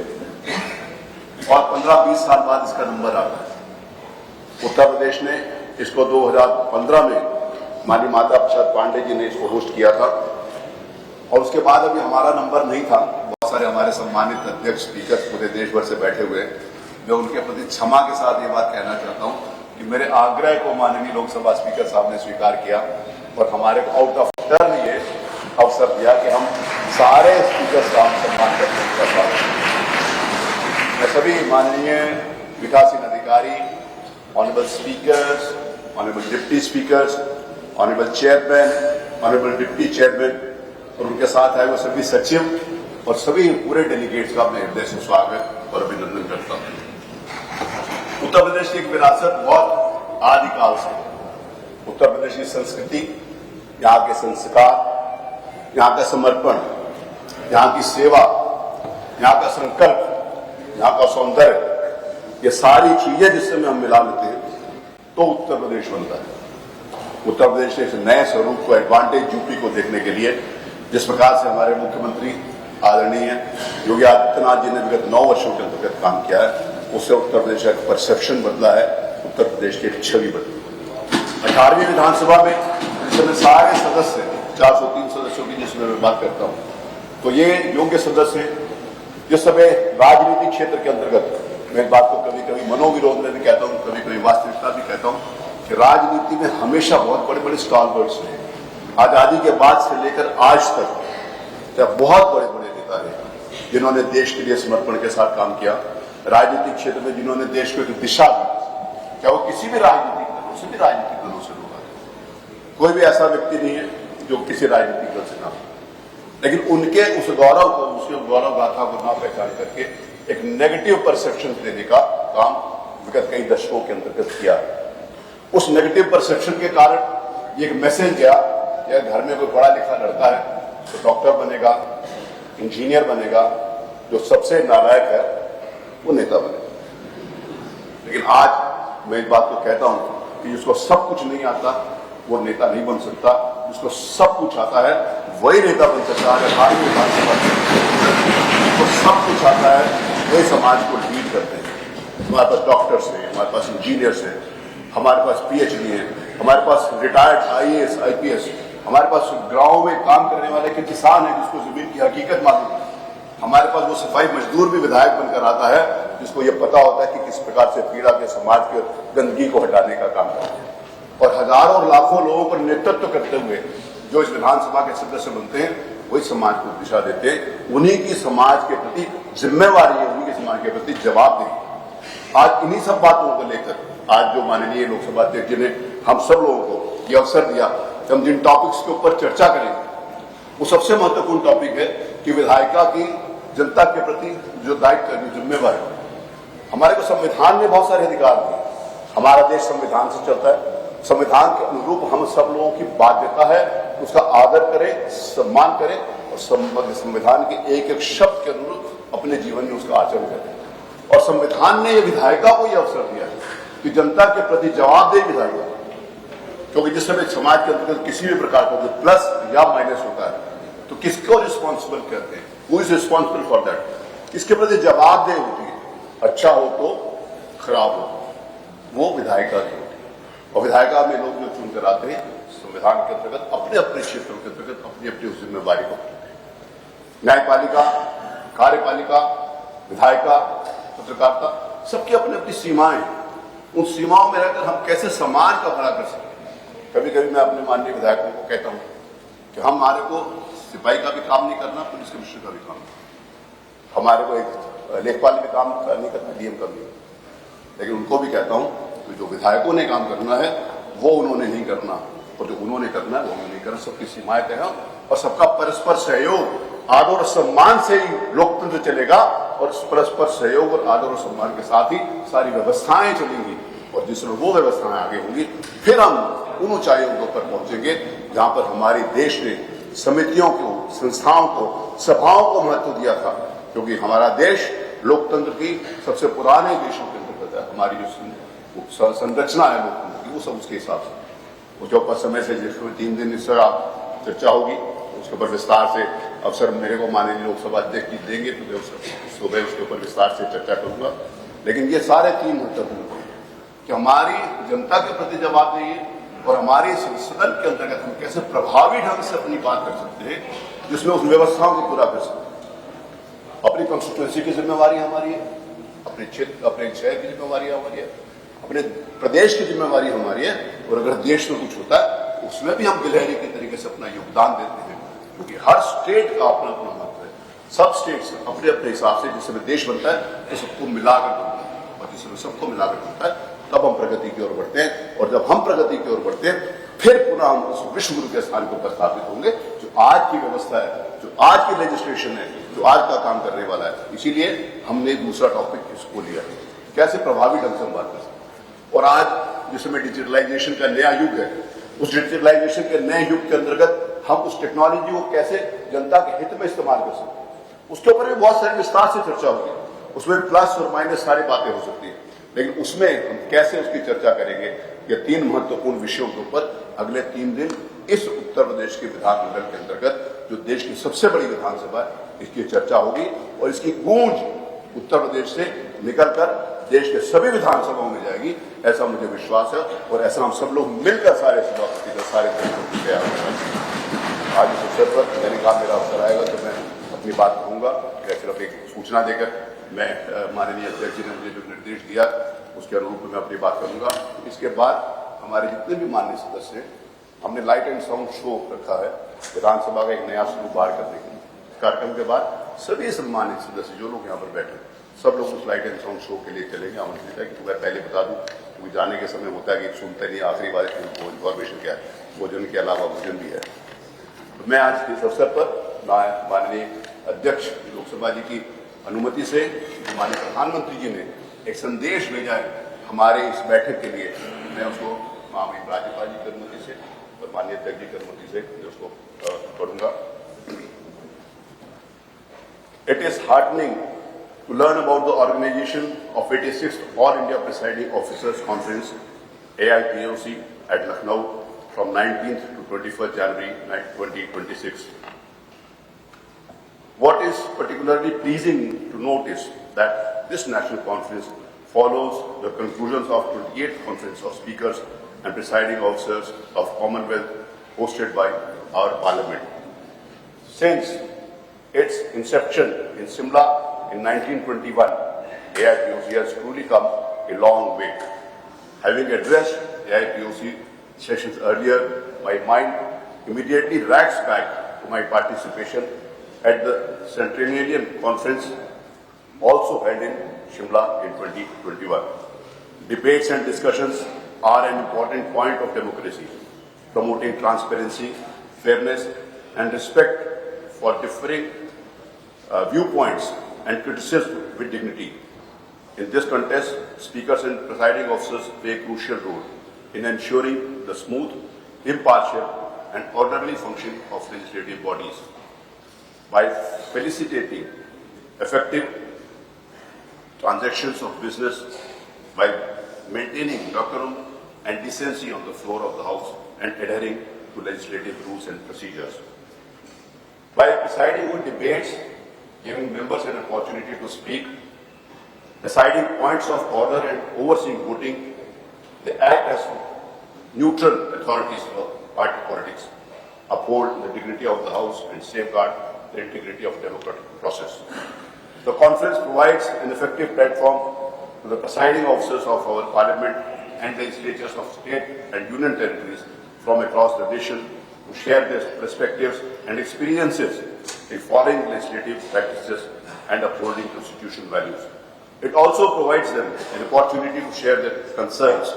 और 15-20 साल बाद इसका नंबर आता है। उत्तर प्रदेश ने इसको 2015 में माननीय माता प्रसाद पांडे जी ने इसको होस्ट किया था, और उसके बाद अभी हमारा नंबर नहीं था। बहुत सारे हमारे सम्मानित अध्यक्ष स्पीकर पूरे देश भर से बैठे हुए, मैं उनके प्रति क्षमा के साथ ये बात कहना चाहता हूं कि मेरे आग्रह को माननीय लोकसभा स्पीकर साहब ने स्वीकार किया और हमारे को आउट ऑफ टर्न ये अवसर दिया कि हम सारे स्पीकर साहब सम्मान करने का स्वागत। मैं सभी माननीय पीठासीन अधिकारी, honourable speakers, honourable deputy speakers, honourable chairman, honourable deputy chairman और उनके साथ आए हुए सभी सचिव और सभी पूरे डेलीगेट्स का मैं हृदय से स्वागत और अभिनंदन करता हूं। उत्तर प्रदेश की एक विरासत बहुत आदिकाल से, उत्तर प्रदेश की संस्कृति, यहाँ के संस्कार, यहाँ का समर्पण, यहाँ की सेवा, यहाँ का संकल्प, यहाँ का सौंदर्य, ये सारी चीजें जिससे हम मिला लेते हैं तो उत्तर प्रदेश बनता है। उत्तर प्रदेश के इस नए स्वरूप को, एडवांटेज यूपी को देखने के लिए जिस प्रकार से हमारे मुख्यमंत्री आदरणीय योगी आदित्यनाथ जी ने विगत 9 वर्षों के अंतर्गत काम किया है, उससे उत्तर प्रदेश का परसेप्शन बदला है, उत्तर प्रदेश की एक छवि बदली। 18वीं विधानसभा में जिसमें सारे सदस्य 403 सदस्यों की जिसमें मैं बात करता हूं, तो ये योग्य सदस्य जिस समय राजनीतिक क्षेत्र के अंतर्गत मैं इस बात को कभी कभी मनोविरोध में भी कहता हूं, कभी कभी वास्तविकता भी कहता हूं कि राजनीति में हमेशा बहुत बड़े बड़े स्टॉलवर्ड्स रहे। आजादी के बाद से लेकर आज तक बहुत बड़े बड़े नेता रहे जिन्होंने देश के लिए समर्पण के साथ काम किया, राजनीतिक क्षेत्र में जिन्होंने देश को एक दिशा दी, क्या वो किसी भी राजनीतिक दलों से लोग आए। कोई भी ऐसा व्यक्ति नहीं है जो किसी राजनीतिक दल से ना, लेकिन उनके उस गौरव को, उसके गौरव गाथा को ना पहचान करके एक नेगेटिव परसेप्शन देने का काम विगत कई दशकों के अंतर्गत किया। उस नेगेटिव परसेप्शन के कारण एक मैसेज गया, या घर में कोई पढ़ा लिखा लड़का है तो डॉक्टर बनेगा, इंजीनियर बनेगा, जो सबसे नालायक है वो नेता बनेगा। लेकिन आज मैं इस बात को कहता हूं कि जिसको सब कुछ नहीं आता वो नेता नहीं बन सकता, जिसको सब कुछ आता है वही नेता बन सकता है। जिसको सब कुछ आता है वही समाज को लीड करते हैं। हमारे पास डॉक्टर्स हैं, हमारे पास इंजीनियर्स हैं, हमारे पास पीएचडी है, हमारे पास रिटायर्ड आईएएस आईपीएस, हमारे पास गांव में काम करने वाले के किसान है जिसको जमीन की हकीकत मालूम है, हमारे पास वो सफाई मजदूर भी विधायक बनकर आता है जिसको ये पता होता है कि किस प्रकार से पीड़ा के समाज के गंदगी को हटाने का काम करते हैं। और हजारों और लाखों लोगों पर नेतृत्व करते हुए जो इस विधानसभा के सदस्य बनते हैं वही समाज को दिशा देते हैं। उन्हीं की समाज के प्रति जिम्मेवारी है, उन्हीं की समाज के प्रति जवाबदेही। आज इन्हीं सब बातों को लेकर आज जो माननीय लोकसभा अध्यक्ष जी ने हम सब लोगों को ये अवसर दिया कि हम जिन टॉपिक्स के ऊपर चर्चा करेंगे, वो सबसे महत्वपूर्ण टॉपिक है कि विधायिका की जनता के प्रति जो दायित्व है, जिम्मेवारी है। हमारे को संविधान में बहुत सारे अधिकार दिए। हमारा देश संविधान से चलता है। संविधान के अनुरूप हम सब लोगों की बाध्यता है उसका आदर करें, सम्मान करें और संविधान के एक एक शब्द के अनुरूप अपने जीवन में उसका आचरण करें। और संविधान ने विधायिका को यह अवसर दिया है कि जनता के प्रति जवाबदेही विधायिका, क्योंकि जिस समय समाज के अंतर्गत किसी भी प्रकार का प्लस या माइनस होता है तो किसको रिस्पॉन्सिबल कहते हैं, who is responsible for that, इसके प्रति जवाबदेही होती है। अच्छा हो तो खराब हो वो विधायिका की होती है। और विधायिका में लोग जो चुनकर आते हैं संविधान के अंतर्गत अपने अपने क्षेत्रों के अंतर्गत अपनी अपनी उस जिम्मेवारी को करते हैं। न्यायपालिका, कार्यपालिका, विधायिका, पत्रकारिता, सबकी अपनी अपनी सीमाएं हैं। उन सीमाओं में रहकर हम कैसे समाज का भला कर सकते हैं। कभी कभी मैं अपने माननीय विधायकों को कहता हूं कि हमारे को सिपाही का भी काम नहीं करना, पुलिस कमिश्नर का भी काम नहीं, हमारे को एक लेखपाल भी काम नहीं करना, डीएम का भी। लेकिन उनको भी कहता हूं कि जो विधायकों ने काम करना है वो उन्होंने नहीं करना, और जो उन्होंने करना है वो उन्होंने नहीं करना। सबकी सीमाएं तय हैं और सबका परस्पर सहयोग, आदर और सम्मान से ही लोकतंत्र चलेगा। और परस्पर सहयोग और आदर और सम्मान के साथ ही सारी व्यवस्थाएं चलेंगी। और जिस समय वो व्यवस्थाएं आगे होंगी फिर हम उन ऊंचाइयों के ऊपर पहुंचेंगे जहां पर हमारे देश ने समितियों को, संस्थाओं को, सभाओं को महत्व दिया था। क्योंकि हमारा देश लोकतंत्र की सबसे पुराने देशों के अंतर्गत है। हमारी जो संरचना है लोकतंत्र की वो सब उसके हिसाब से उसके ऊपर समय से जिसमें 3 दिन इस तरह चर्चा होगी उसके ऊपर विस्तार से अवसर मेरे को माननीय लोकसभा अध्यक्ष जी देंगे तो सुबह उसके ऊपर विस्तार से चर्चा करूंगा। लेकिन ये सारे 3 महत्वपूर्ण हैं कि हमारी जनता के प्रति जवाबदेही है और हमारे सदन के अंतर्गत हम कैसे प्रभावी ढंग से अपनी बात कर सकते हैं जिसमें उस व्यवस्थाओं को पूरा कर सकते हैं। अपनी कॉन्स्टिट्यूएंसी की जिम्मेवारी हमारी है, अपने क्षेत्र, अपने शहर की जिम्मेवारी हमारी है, अपने प्रदेश की जिम्मेवारी हमारी है। और अगर देश में कुछ होता है उसमें भी हम गिलहरी के तरीके से अपना योगदान देते हैं, क्योंकि हर स्टेट का अपना अपना महत्व है। सब स्टेट्स अपने अपने हिसाब से जिस समय देश बनता है तो सबको मिलाकर बनता है, और जिस समय सबको मिलाकर बनता है तब हम प्रगति की ओर बढ़ते हैं। और जब हम प्रगति की ओर बढ़ते हैं फिर पुनः हम उस विश्व गुरु के स्थान को स्थापित होंगे जो आज की व्यवस्था है, जो आज की लेजिस्लेशन है, जो आज का काम करने वाला है। इसीलिए हमने दूसरा टॉपिक इसको लिया, कैसे प्रभावी ढंग से हम बात कर सकते। और आज जिसमें डिजिटलाइजेशन का नया युग है, उस डिजिटलाइजेशन के नए युग के अंतर्गत हम उस टेक्नोलॉजी को कैसे जनता के हित में इस्तेमाल कर सकते हैं, उसके ऊपर भी बहुत सारे विस्तार से चर्चा होगी। उसमें प्लस और माइनस सारी बातें हो सकती है, लेकिन उसमें हम कैसे उसकी चर्चा करेंगे, ये 3 महत्वपूर्ण विषयों के ऊपर अगले 3 दिन इस उत्तर प्रदेश के विधानमंडल के अंतर्गत जो देश की सबसे बड़ी विधानसभा है इसकी चर्चा होगी। और इसकी गूंज उत्तर प्रदेश से निकलकर देश के सभी विधानसभाओं में जाएगी, ऐसा मुझे विश्वास है। और ऐसा हम सब लोग मिलकर सारे सभापति सारे तैयार होंगे। आज इस अवसर पर मैंने कहा मेरा अवसर आएगा तो मैं अपनी बात कहूँगा। सिर्फ एक सूचना देकर मैं माननीय अध्यक्ष जी ने मुझे जो निर्देश दिया उसके अनुरूप मैं अपनी बात करूँगा। इसके बाद हमारे जितने भी माननीय सदस्य हैं, हमने लाइट एंड साउंड शो रखा है विधानसभा का एक नया स्वरूप बाहर करने के लिए। कार्यक्रम के बाद सभी सम्मानित सदस्य जो लोग यहाँ पर बैठे सब लोग उस लाइट एंड साउंड शो के लिए चलेंगे। आमंत्रित है कि मैं पहले बता दूं, क्योंकि जाने के समय होता है कि सुनते नहीं आखिरी बार इन्फॉर्मेशन क्या है, भोजन के अलावा भोजन भी है। तो मैं आज इस अवसर पर माननीय अध्यक्ष लोकसभा जी की अनुमति से माननीय प्रधानमंत्री जी ने एक संदेश भेजा है हमारे इस बैठक के लिए, मैं उसको माननीय राज्यपाल जी की अनुमति से और माननीय अध्यक्ष जी की अनुमति से उसको पढ़ूंगा। It is heartening to learn about the organization of 86th All India Presiding Officers Conference AIPOC at Lucknow from 19th to 21st January 2026. What is particularly pleasing to note is that this national conference follows the conclusions of 28th Conference of Speakers and Presiding Officers of Commonwealth hosted by our Parliament. Since its inception in Simla in 1921, AIPOC has truly come a long way. Having addressed AIPOC sessions earlier, my mind immediately tracks back to my participation at the Centenarian Conference, also held in Shimla in 2021. Debates and discussions are an important point of democracy, promoting transparency, fairness, and respect for differing viewpoints and criticism with dignity. In this context, speakers and presiding officers play a crucial role in ensuring the smooth, impartial, and orderly function of legislative bodies. By facilitating effective transactions of business, by maintaining decorum and decency on the floor of the House, and adhering to legislative rules and procedures. By presiding over debates, giving members an opportunity to speak, deciding points of order and overseeing voting, they act as neutral authorities of party politics, uphold the dignity of the House and safeguard the integrity of the democratic process. The conference provides an effective platform to the presiding officers of our Parliament and legislatures of state and union territories from across the nation to share their perspectives and experiences in following legislative practices and upholding constitutional values. It also provides them an opportunity to share their concerns,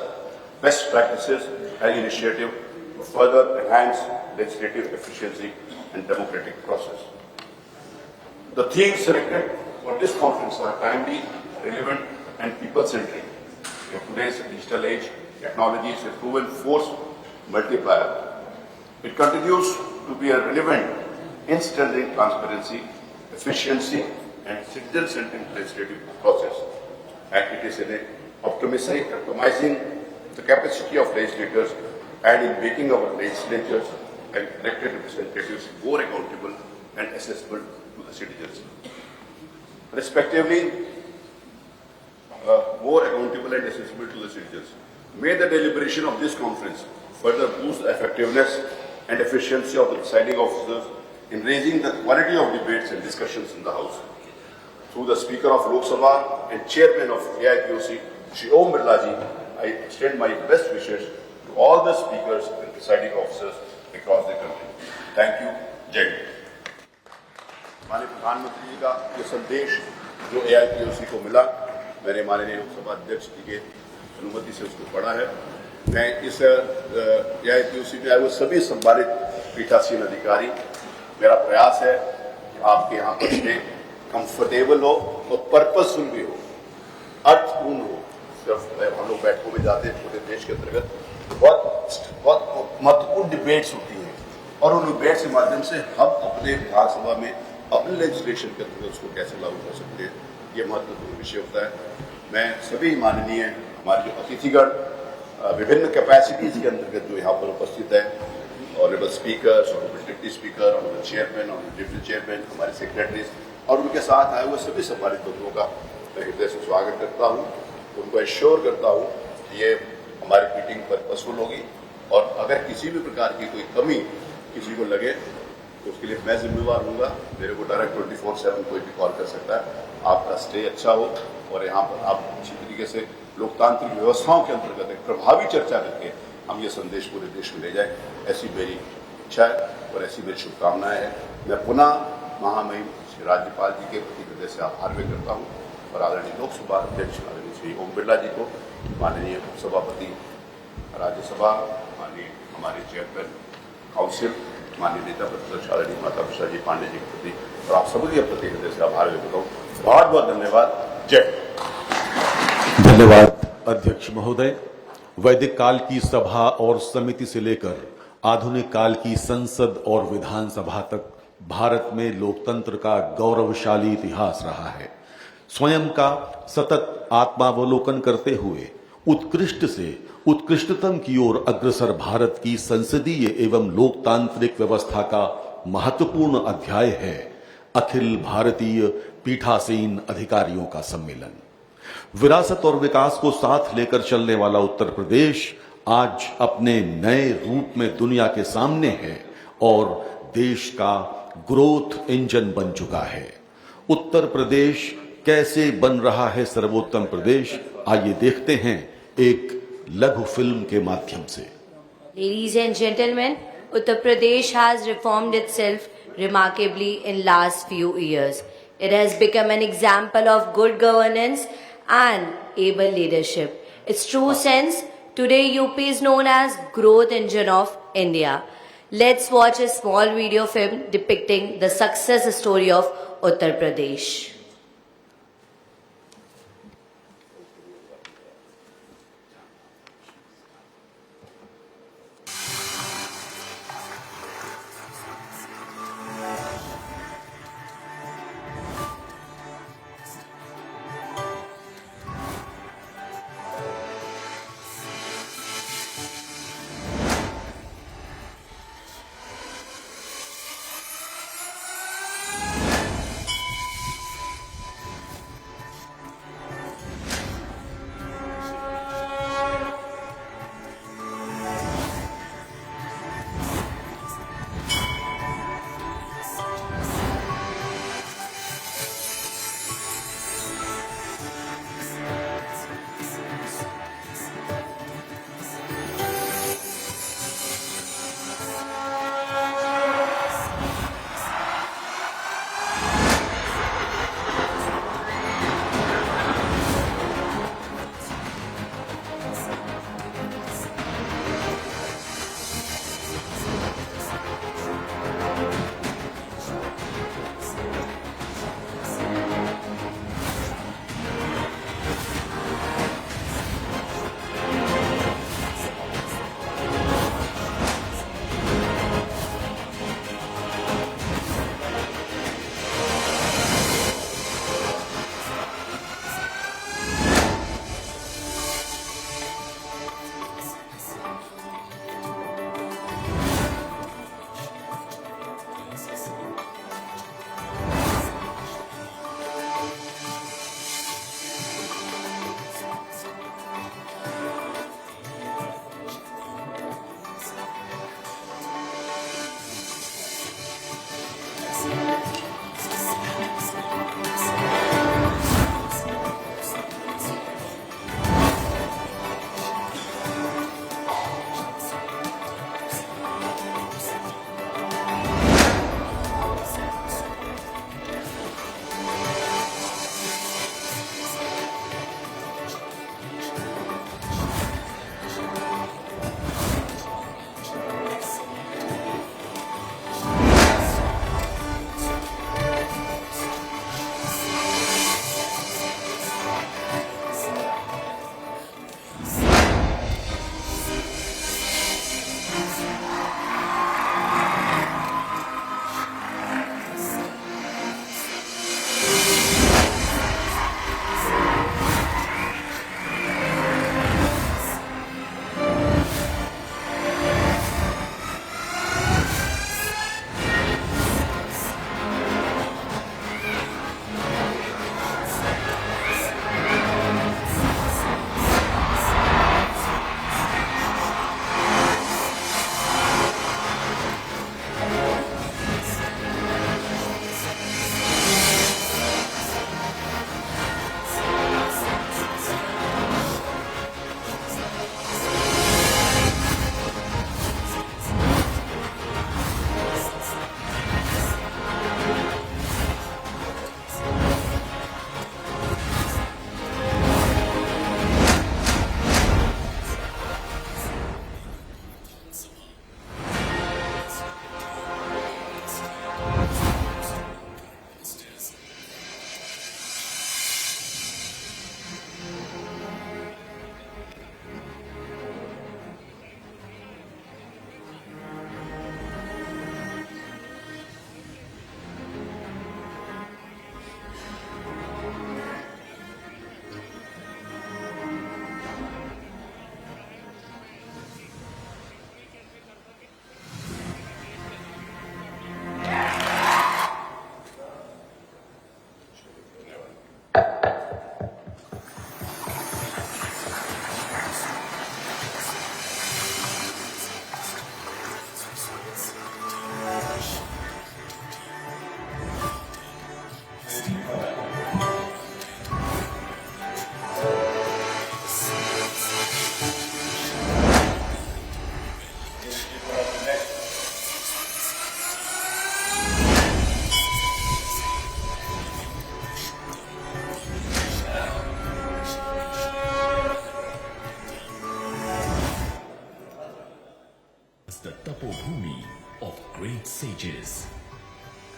best practices, and initiatives to further enhance legislative efficiency and democratic process. The themes selected for this conference are timely, relevant, and people-centric. In today's digital age, technology is a proven force multiplier. It continues to be a relevant in strengthening transparency, efficiency, and citizen-centric legislative process. And it is in optimizing the capacity of legislators and in making our legislatures and elected representatives more accountable and accessible to the citizens. Respectively, more accountable and accessible to the citizens. May the deliberation of this conference further boost the effectiveness and efficiency of the presiding officers in raising the quality of debates and discussions in the House. Through the Speaker of Lok Sabha and Chairman of AIPOC, Shri Om Birla Ji, I extend my best wishes to all the speakers and presiding officers across the country. Thank you. Jai Hind. माननीय प्रधानमंत्री जी का ये संदेश जो AIPOC को मिला, मैंने माननीय लोकसभा अध्यक्ष जी के अनुमति से उसको पढ़ा है। मैं इस AIPOC में आए हुए सभी सम्मानित पीठासीन अधिकारी, मेरा प्रयास है कि आपके यहाँ पर स्टे कंफर्टेबल हो और पर्पसफुल भी हो, अर्थपूर्ण हो। सिर्फ हम लोग बैठकों में जाते हैं पूरे देश के अंतर्गत, बहुत महत्वपूर्ण डिबेट्स होती हैं और उन डिबेट्स के माध्यम से हम अपने विधानसभा में अपने लेजिस्लेशन के अंतर्गत उसको कैसे लागू कर सकते हैं, ये महत्वपूर्ण विषय होता है। मैं सभी माननीय हमारे जो अतिथिगण विभिन्न कैपेसिटीज के अंतर्गत जो यहाँ पर उपस्थित है, honourable speaker, honourable deputy speaker, honourable chairman, honourable deputy chairman, हमारे सेक्रेटरीज और उनके साथ आए हुए सभी सम्मानित बंधुओं का मैं हृदय से स्वागत करता हूँ। उनको एश्योर करता हूँ कि ये हमारी मीटिंग पर्पसफुल होगी और अगर किसी भी प्रकार की कोई कमी किसी को लगे तो उसके लिए मैं जिम्मेवार हूँगा। मेरे को डायरेक्ट 24/7 कोई भी कॉल कर सकता है। आपका स्टे अच्छा हो और यहाँ पर आप अच्छी तरीके से लोकतांत्रिक व्यवस्थाओं के अंतर्गत एक प्रभावी चर्चा करके हम ये संदेश पूरे देश में ले जाएं, ऐसी मेरी इच्छा है और ऐसी मेरी शुभकामनाएं हैं। मैं पुनः महामहिम श्री राज्यपाल जी के प्रति हृदय से आभार व्यक्त करता हूँ और आदरणीय लोकसभा अध्यक्ष आदरणीय श्री ओम बिरला जी को, माननीय उपसभापति राज्यसभा, माननीय हमारे चेयरमैन काउंसिल, माननीय नेता प्रतिपक्ष आदरणीय माता प्रसाद जी पांडे जी के प्रति और आप सभी के प्रति हृदय से आभार व्यक्त करता हूँ। बहुत बहुत धन्यवाद। जय। धन्यवाद अध्यक्ष महोदय। वैदिक काल की सभा और समिति से लेकर आधुनिक काल की संसद और विधानसभा तक भारत में लोकतंत्र का गौरवशाली इतिहास रहा है। स्वयं का सतत आत्मावलोकन करते हुए उत्कृष्ट से उत्कृष्टतम की ओर अग्रसर भारत की संसदीय एवं लोकतांत्रिक व्यवस्था का महत्वपूर्ण अध्याय है अखिल भारतीय पीठासीन अधिकारियों का सम्मेलन। विरासत और विकास को साथ लेकर चलने वाला उत्तर प्रदेश आज अपने नए रूप में दुनिया के सामने है और देश का ग्रोथ इंजन बन चुका है। उत्तर प्रदेश कैसे बन रहा है सर्वोत्तम प्रदेश, आइए देखते हैं एक लघु फिल्म के माध्यम से। Ladies and gentlemen, Uttar Pradesh has reformed itself remarkably in last few years. It has become an example of good governance and able leadership. Its true sense, today UP is known as growth engine of India. Let's watch a small video film depicting the success story of Uttar Pradesh.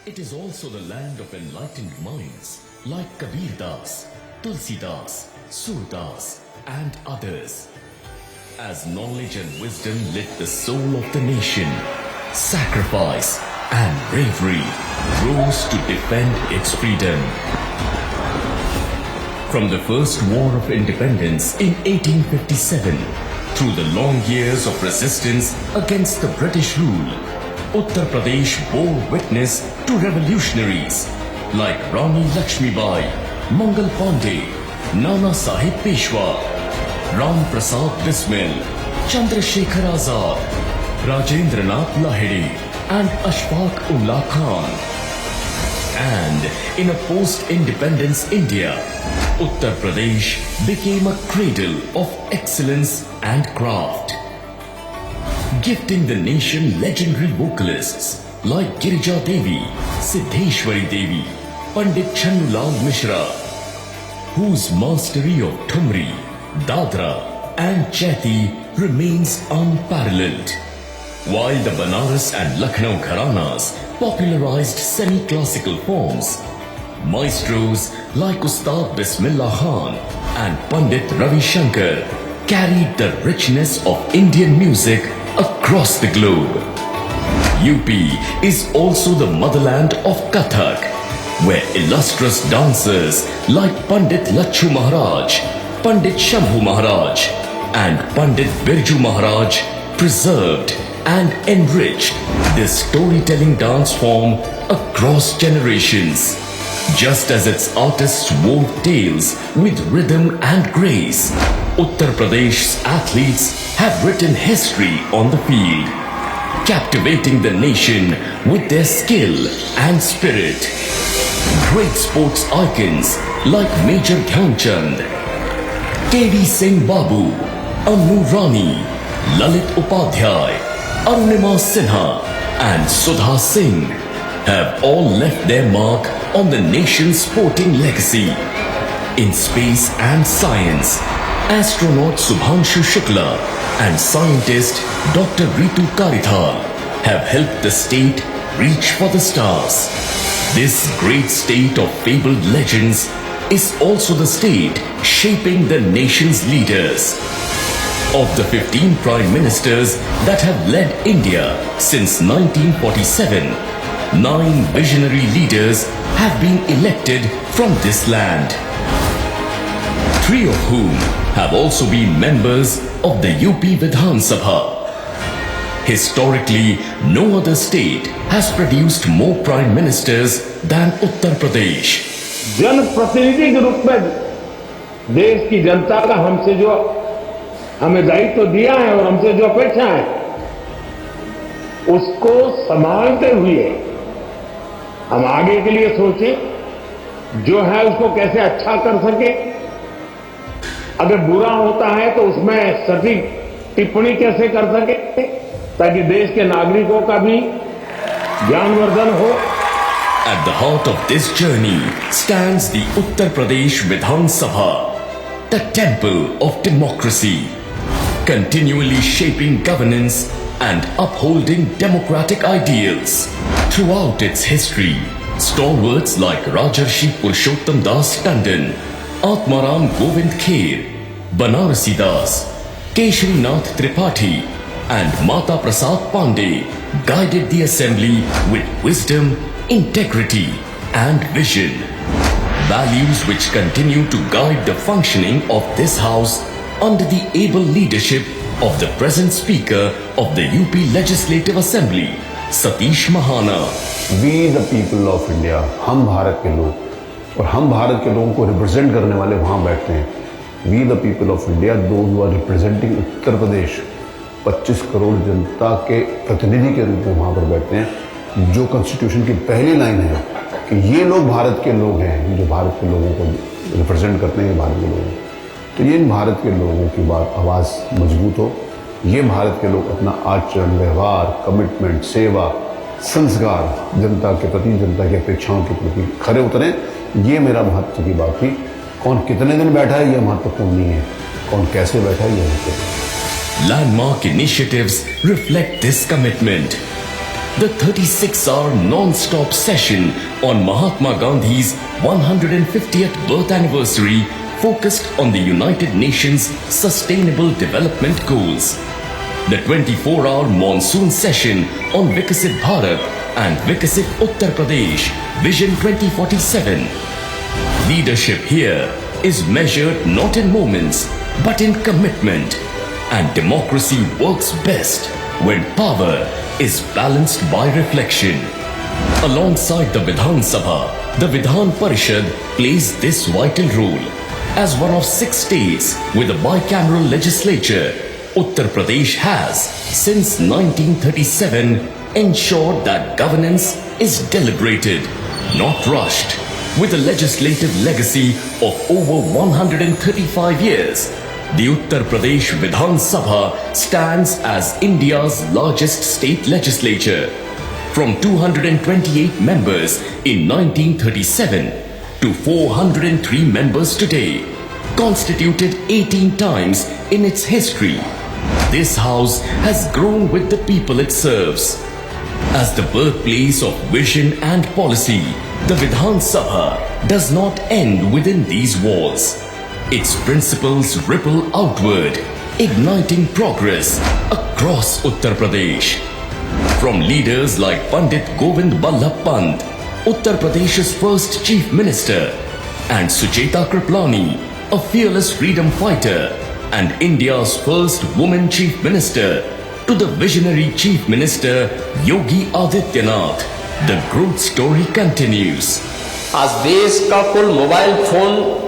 it is also the land of enlightened minds like Kabir Das, Tulsi Das, Surdas, and others. As knowledge and wisdom lit the soul of the nation, sacrifice and bravery rose to defend its freedom. From the first war of independence in 1857, through the long years of resistance against the British rule, Uttar Pradesh bore witness to revolutionaries like Rani Lakshmibai, Mangal Pandey, Nana Sahib Peshwa, Ram Prasad Bismil, Chandrasekhar Azad, Rajendranath Lahiri, and Ashfaq Ullah Khan. And in a post-independence India, Uttar Pradesh became a cradle of excellence and craft, gifting the nation legendary vocalists like Girija Devi, Siddheshwari Devi, Pandit Channulal Mishra, whose mastery of Thumri, Dadra and Chaiti remains unparalleled, while the Banaras and Lucknow Gharanas popularized semi-classical forms. Maestros like Ustad Bismillah Khan and Pandit Ravi Shankar carried the richness of Indian music across the globe. UP is also the motherland of Kathak, where illustrious dancers like Pandit Lachu Maharaj, Pandit Shambhu Maharaj, and Pandit Birju Maharaj preserved and enriched this storytelling dance form across generations. Just as its artists wove tales with rhythm and grace, Uttar Pradesh's athletes have written history on the field, captivating the nation with their skill and spirit. Great sports icons like Major Dhyanchand, K.D. Singh Babu, Annu Rani, Lalit Upadhyay, Arunima Sinha, and Sudha Singh have all left their mark on the nation's sporting legacy. In space and science, astronaut Subhanshu Shukla and scientist Dr. Ritu Karithal have helped the state reach for the stars. This great state of fabled legends is also the state shaping the nation's leaders. Of the 15 prime ministers that have led India since 1947, 9 visionary leaders have been elected from this land, 3 of whom have also been members of the UP Vidhan Sabha. Historically, no other state has produced more prime ministers than Uttar Pradesh. जनप्रतिनिधि के रूप में देश की जनता का हमसे जो हमें दायित्व दिया है और हमसे जो अपेक्षा है उसको संभालते हुए हम आगे के लिए सोचें, जो है उसको कैसे अच्छा कर सके। अगर बुरा होता है तो उसमें सटीक टिप्पणी कैसे कर सके ताकि देश के नागरिकों का भी ज्ञानवर्धन हो। At the heart of this journey stands the Uttar Pradesh Vidhan Sabha, the temple of democracy, continually shaping governance and upholding democratic ideals. Throughout its history, stalwarts like Rajarshi Purushottam Das Tandon, Atmaram Govind Kher, Banarasi Das, Keshrinath Tripathi, and Mata Prasad Pandey guided the assembly with wisdom, integrity, and vision. Values which continue to guide the functioning of this house under the able leadership of the present Speaker of the UP Legislative Assembly, Satish Mahana. We the people of India, हम भारत के लोग, और हम भारत के लोगों को represent करने वाले वहाँ बैठते हैं। We the people of India, those who are representing Uttar Pradesh, 25 crore जनता के प्रतिनिधि के रूप में वहाँ पर बैठते हैं। जो कॉन्स्टिट्यूशन की पहली लाइन है कि ये लोग भारत के लोग हैं, जो भारत के लोगों को रिप्रेजेंट करते हैं, ये भारत के लोग हैं। तो ये इन भारत के लोगों की बात आवाज़ मजबूत हो, ये भारत के लोग अपना आचरण, व्यवहार, कमिटमेंट, सेवा, संस्कार जनता के प्रति, जनता की अपेक्षाओं के प्रति खरे उतरें। ये मेरा महत्व की बात थी। कौन कितने दिन बैठा है ये महत्वपूर्ण नहीं है, कौन कैसे बैठा है ये महत्वपूर्ण है। Landmark initiatives reflect this commitment. the 36-hour non-stop session on Mahatma Gandhi's 150th birth anniversary focused on the United Nations Sustainable Development Goals. The 24-hour monsoon session on Vikasit Bharat and Vikasit Uttar Pradesh Vision 2047. Leadership here is measured not in moments but in commitment, and democracy works best when power is balanced by reflection. Alongside the Vidhan Sabha, the Vidhan Parishad plays this vital role. As one of 6 states with a bicameral legislature, Uttar Pradesh has, since 1937, ensured that governance is deliberated, not rushed. With a legislative legacy of over 135 years, the Uttar Pradesh Vidhan Sabha stands as India's largest state legislature. From 228 members in 1937 to 403 members today, constituted 18 times in its history, this house has grown with the people it serves. As the birthplace of vision and policy, the Vidhan Sabha does not end within these walls. Its principles ripple outward, igniting progress across Uttar Pradesh. From leaders like Pandit Govind Ballabh Pant, Uttar Pradesh's first Chief Minister, and Sucheta Kriplani, a fearless freedom fighter and India's first woman Chief Minister, to the visionary Chief Minister Yogi Adityanath, the growth story continues. आज देश का कुल mobile phone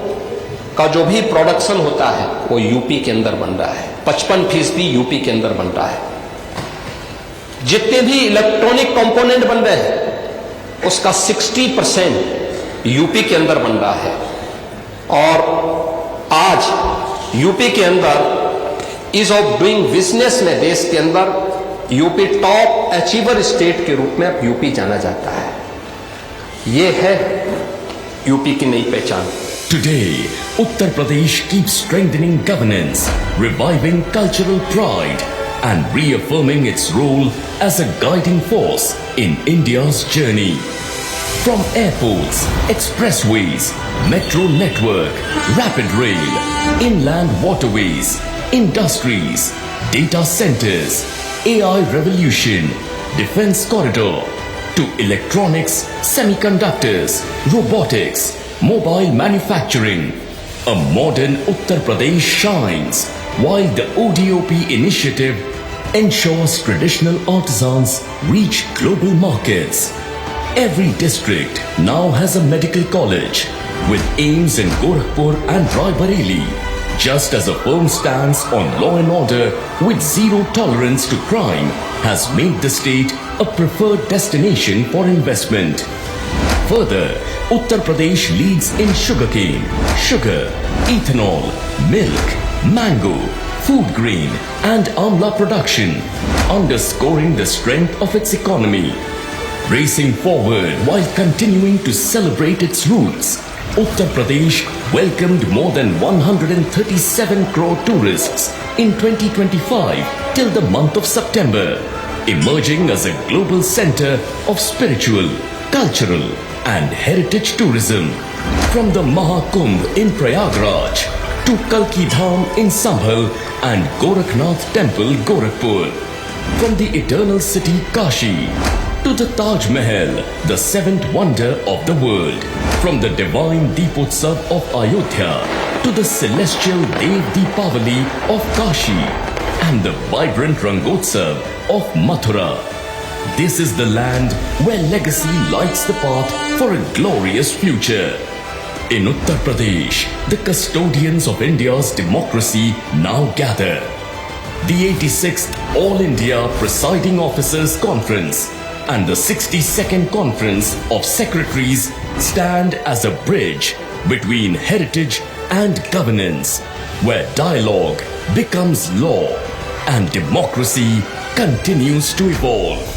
का जो भी production होता है वो यूपी के अंदर बन रहा है। 55% यूपी के अंदर बन रहा है। जितने भी इलेक्ट्रॉनिक कंपोनेंट बन रहे हैं उसका 60% यूपी के अंदर बन रहा है। और आज यूपी के अंदर ईज ऑफ डूइंग बिजनेस में देश के अंदर यूपी टॉप अचीवर स्टेट के रूप में अब यूपी जाना जाता है। ये है यूपी की नई पहचान। Today, Uttar Pradesh keeps strengthening governance, reviving cultural pride, and reaffirming its role as a guiding force in India's journey. From airports, expressways, metro network, rapid rail, inland waterways, industries, data centers, AI revolution, defense corridor, to electronics, semiconductors, robotics, mobile manufacturing, a modern Uttar Pradesh shines, while the ODOP initiative ensures traditional artisans reach global markets. Every district now has a medical college, with aims in Gorakhpur and Raebareli. Just as a firm stance on law and order with zero tolerance to crime has made the state a preferred destination for investment. Further, Uttar Pradesh leads in sugarcane, sugar, ethanol, milk, mango, food grain and amla production, underscoring the strength of its economy. Racing forward while continuing to celebrate its roots, Uttar Pradesh welcomed more than 137 crore tourists in 2025 till the month of September, emerging as a global center of spiritual, cultural and heritage tourism. From the Mahakumbh in Prayagraj to Kalki Dham in Sambhal and Gorakhnath Temple, Gorakhpur. From the eternal city Kashi to the Taj Mahal, the seventh wonder of the world. From the divine Deepotsav of Ayodhya to the celestial Dev Deepavali of Kashi and the vibrant Rangotsav of Mathura. This is the land where legacy lights the path for a glorious future. In Uttar Pradesh, the custodians of India's democracy now gather. The 86th All India Presiding Officers Conference and the 62nd Conference of Secretaries stand as a bridge between heritage and governance, where dialogue becomes law and democracy continues to evolve.